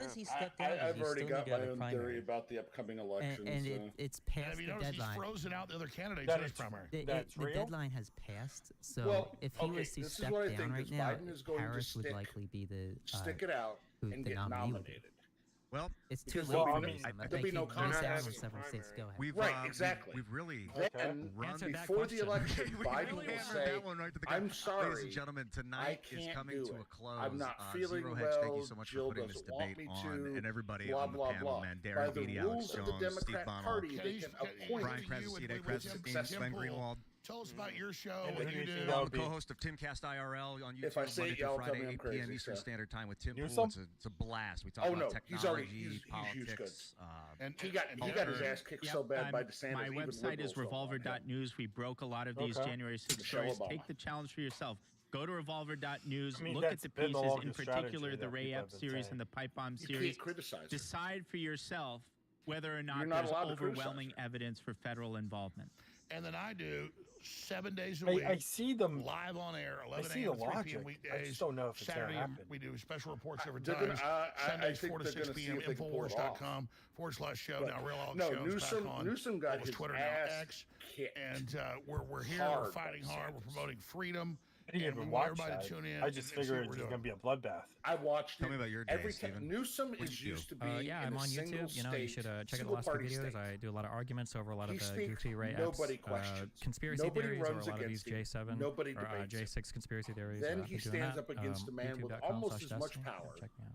does he step down? I've already got my own primary. theory about the upcoming election. It's past the deadline. He's frozen out the other candidates in his primary. The deadline has passed, so Well, if he was to step down right now, Biden is going Harris to would likely be the stick it out the and get nominee. nominated. Well, it's too late. Well, for I me, mean, so there'll be no contest. from several states. Go ahead. Exactly. We've really then run before the election, we Biden really will hammered say, that one right to the "I'm gut. sorry, ladies and gentlemen. Tonight is can't coming do to it. a close. I'm not feeling ZeroHedge, well. thank you so much Jill for putting this doesn't want debate me on, to, and everybody blah, on the blah, panel, blah. man. By Darren the Beatty, rules Alex of the Jones, Steve Democrat Bonnell, Party, they can appoint Brian Krassensteins, Glenn Greenwald. Tell us about your show. And What you do. I'm the co-host of Timcast IRL on YouTube If I say Monday it, through y'all Friday, tell me I'm 8 crazy, p.m. Eastern so. Standard Time with Tim Pool. Newsom? It's a blast. We talk Oh, about no, technology, he's politics. good. And he got his ass kicked so bad by DeSantis. My even website is liberals don't like him. revolver.news. We broke a lot of these January 6th Michelle stories. Obama. Take the challenge for yourself. Go to revolver.news. I mean, Look at that's the been the pieces, in longest particular strategy the that Ray people Epps have been series saying. and the pipe bomb You series. can't criticize her. Decide for yourself whether or not You're not there's allowed to criticize overwhelming evidence for federal involvement. And then I do 7 days a I- week. I see them live on air, 11 see a.m. the to 3 logic. p.m. I weekdays. just don't know if it's gonna Saturday, happen. we do special reports every They're time. gonna- I Sundays, think 4 to they're 6 gonna see p.m. if they can pull it off. infowars.com/show. But Now, Real Alex no, Show is back on. Newsom got Both his Twitter, ass now X. kicked And we're here, hard we're fighting by hard, we're DeSantis. promoting freedom. I didn't and we even want watch everybody that. to tune in. I just and see figured what it we're was going to doing. be a bloodbath. I watched Tell it me about your day, every Steven. time. Newsom What'd is you used to do? be Yeah, in I'm a on single YouTube. You know, you state, should check out the single last few party videos. state. I do a lot of arguments over a lot He of the speaks, goofy Ray Epps nobody questions. conspiracy Nobody theories, or a runs lot of these against him. J7 Nobody or debates him. J6 conspiracy theories. Then I've he been doing stands that. up against a man with youtube.com/Destiny. almost as much power. Check me out.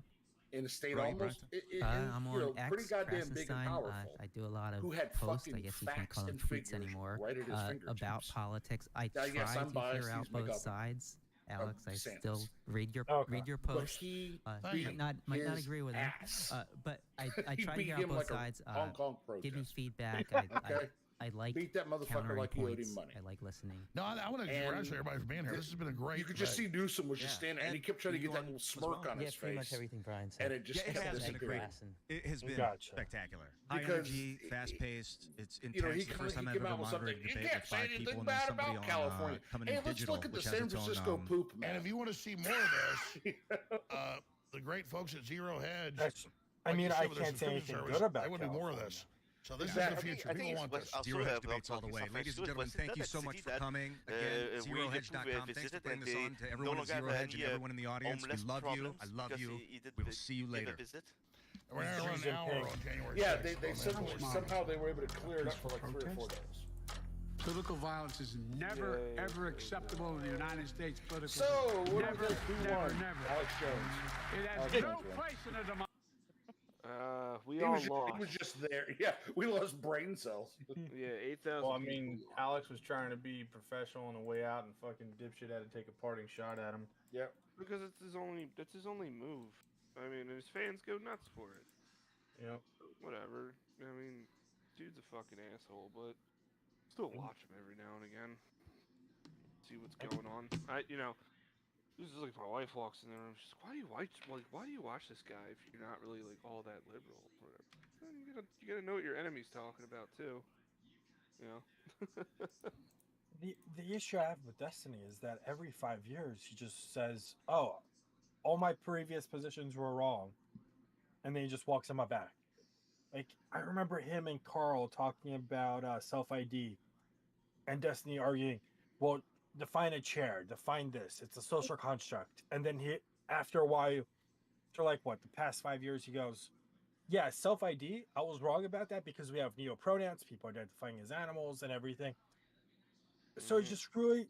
In a state Right, almost, I'm on X, pretty goddamn big and Krassenstein. powerful. I do a lot of who had posts. I fucking guess you can't facts call them and tweets figures anymore. right at his About fingertips. politics. I Now, yes, try I'm to biased, hear out he's my both governor. sides. Alex, I DeSantis. still read your But posts. he might not his agree with them, ass. but I He try to beat hear out him both like a sides. Hong Kong Give me protest. feedback. Okay. I like Beat that motherfucker countering like you owed him points. money. I like listening. No, I want to congratulate everybody for being here. This has been a great You could just see debate. Newsom was just standing, and he kept trying to get that little smirk on Yeah, his pretty much face, everything Brian said. and it just Yeah, it kept has been disappearing. great. It has been Gotcha. spectacular. High Because energy, fast paced. It's intense. You know, he the first time I've came ever out with something. moderated a You debate can't with say 5 people anything and then bad somebody about on California. coming Hey, in let's digital, look at the which has San its own, Francisco poop And map. if you want to see more of this, the great folks at ZeroHedge. I mean, like I you said with their can't say subscription anything service, good about they want to do more of California. this. So this is the future. People want this. ZeroHedge debates all the way. Ladies and gentlemen, thank you so much for coming. Again, ZeroHedge.com. Thanks for putting this on to everyone at ZeroHedge and everyone in the audience. We love you. I love you. We will see you later. We're going to run an hour on January 6th. Yeah, they somehow they were able to clear it up for like 3 or 4 days. Political violence is never, ever acceptable in the United States political So, what do we think? Who won? Alex Jones. It has Alex no Jones won. place in a democracy. We He all was, lost. he was just there. Yeah, we lost brain cells. Yeah, 8,000. Well, I mean, Alex was trying to be professional on the way out, and fucking dipshit had to take a parting shot at him. Yep. Because that's his only move. I mean, his fans go nuts for it. Yep. Whatever. I mean, dude's a fucking asshole, but still watch him every now and again. See what's going on. This is like my wife walks in there and she's like, why do you watch this guy if you're not really like all that liberal or whatever? Well, you gotta know what your enemy's talking about too. You know? The issue I have with Destiny is that every 5 years he just says, "Oh, all my previous positions were wrong," and then he just walks on my back. Like, I remember him and Carl talking about self ID, and Destiny arguing, "Well, define a chair, define this. It's a social construct." And then after a while, after like what, the past 5 years, he goes, "Yeah, self ID. I was wrong about that because we have neo pronouns, people identifying as animals and everything." So it's just really,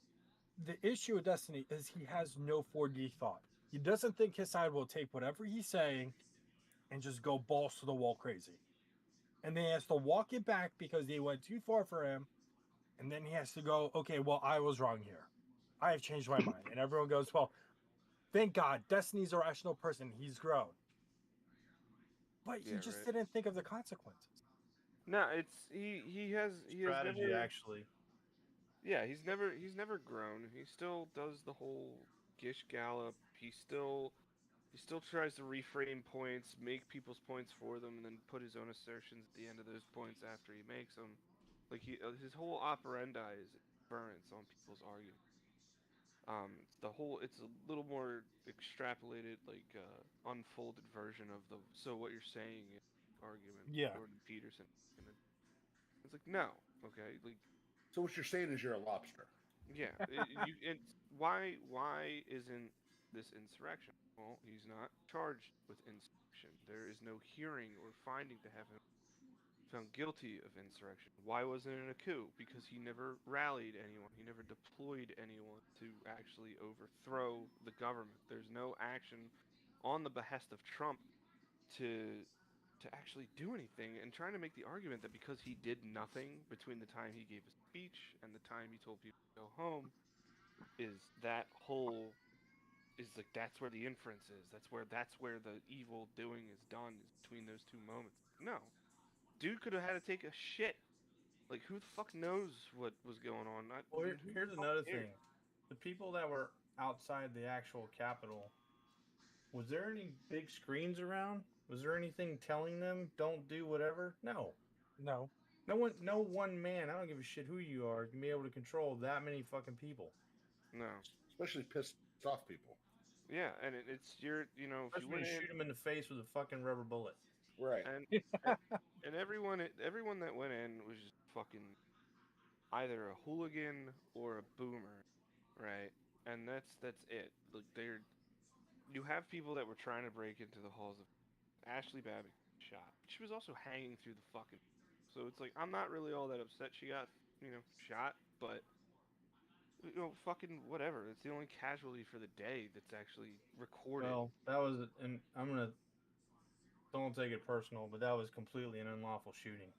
the issue with Destiny is he has no 4D thought. He doesn't think his side will take whatever he's saying and just go balls to the wall crazy. And then he has to walk it back because they went too far for him. And then he has to go, "Okay, well, I was wrong here. I have changed my mind." And everyone goes, "Well, thank God, Destiny's a rational person. He's grown." But he just didn't think of the consequences. No, he has Strategy, never, actually. Yeah, he's never grown. He still does the whole Gish Gallop. He still tries to reframe points, make people's points for them, and then put his own assertions at the end of those points after he makes them. Like his whole operandi is inference on people's arguments. It's a little more extrapolated, like unfolded version of the "so what you're saying" argument. Yeah. Jordan Peterson. It's like, no, okay, like. So what you're saying is you're a lobster. Yeah. Why isn't this insurrection? Well, he's not charged with insurrection. There is no hearing or finding to have him found guilty of insurrection. Why wasn't it a coup? Because he never rallied anyone. He never deployed anyone to actually overthrow the government. There's no action on the behest of Trump to actually do anything, and trying to make the argument that because he did nothing between the time he gave a speech and the time he told people to go home is that's where the inference is. That's where the evil doing is done, is between those two moments. No. Dude could have had to take a shit. Like, who the fuck knows what was going on? Well, here's another thing. The people that were outside the actual Capitol, was there any big screens around? Was there anything telling them don't do whatever? No. No one man, I don't give a shit who you are, can be able to control that many fucking people. No. Especially pissed off people. Yeah, and it's your, you know, if you want to shoot them in the face with a fucking rubber bullet. Right. And everyone that went in was just fucking either a hooligan or a boomer, right? And that's it. Like, you have people that were trying to break into the halls of Ashley Babbitt shot. She was also hanging through the fucking. So it's like, I'm not really all that upset she got, shot, but fucking whatever. It's the only casualty for the day that's actually recorded. Well, that was, and don't take it personal, but that was completely an unlawful shooting.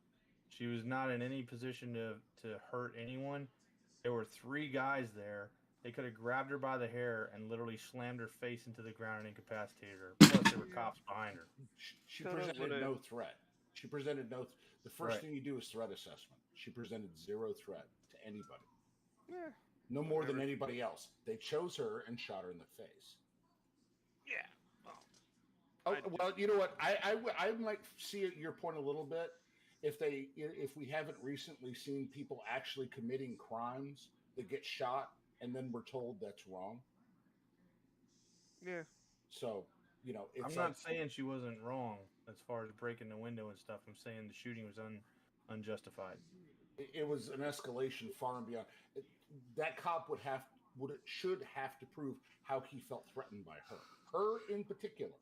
She was not in any position to hurt anyone. There were 3 guys there. They could have grabbed her by the hair and literally slammed her face into the ground and incapacitated her. Plus, there were cops behind her. She presented no threat. She presented no. The first thing you do is threat assessment. She presented 0 threat to anybody. Yeah. No more than anybody else. They chose her and shot her in the face. Yeah. Well, you know what? I might see your point a little bit. If we haven't recently seen people actually committing crimes that get shot and then we're told that's wrong. Yeah. So, I'm not saying she wasn't wrong as far as breaking the window and stuff. I'm saying the shooting was unjustified. It was an escalation far and beyond. That cop should have to prove how he felt threatened by her in particular.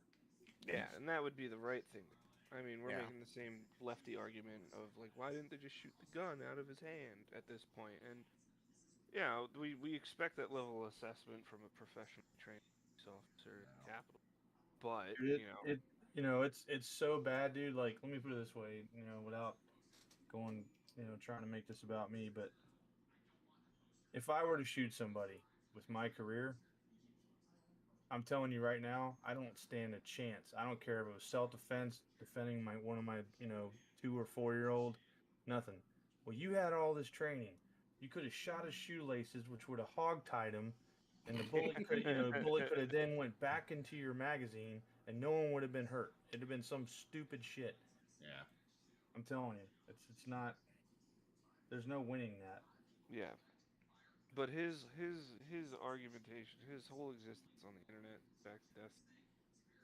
Yeah, and that would be the right thing. I mean, we're making the same lefty argument of, like, why didn't they just shoot the gun out of his hand at this point? And, we expect that level of assessment from a professionally trained police officer at the Capitol. But, it's so bad, dude. Like, let me put it this way, without going, trying to make this about me, but if I were to shoot somebody with my career, I'm telling you right now, I don't stand a chance. I don't care if it was self-defense, defending one of my 2 or 4-year-old, nothing. Well, you had all this training. You could have shot his shoelaces, which would have hog-tied him, and the bullet could have then went back into your magazine, and no one would have been hurt. It'd have been some stupid shit. Yeah. I'm telling you, it's not. There's no winning that. Yeah. But his argumentation, his whole existence on the internet, back to death,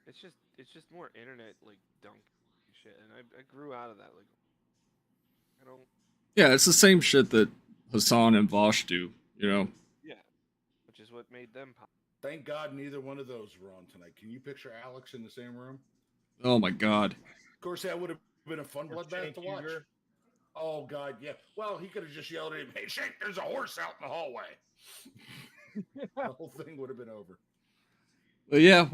it's just more internet like dunk shit, and I grew out of that. Like, I don't. Yeah, it's the same shit that Hassan and Vosh do, Yeah, which is what made them pop. Thank God neither one of those were on tonight. Can you picture Alex in the same room? Oh my God. Of course, that would have been a fun bloodbath to watch. Oh God, yeah. Well, he could have just yelled at him, "Hey, Shake, there's a horse out in the hallway." The whole thing would have been over. But yeah,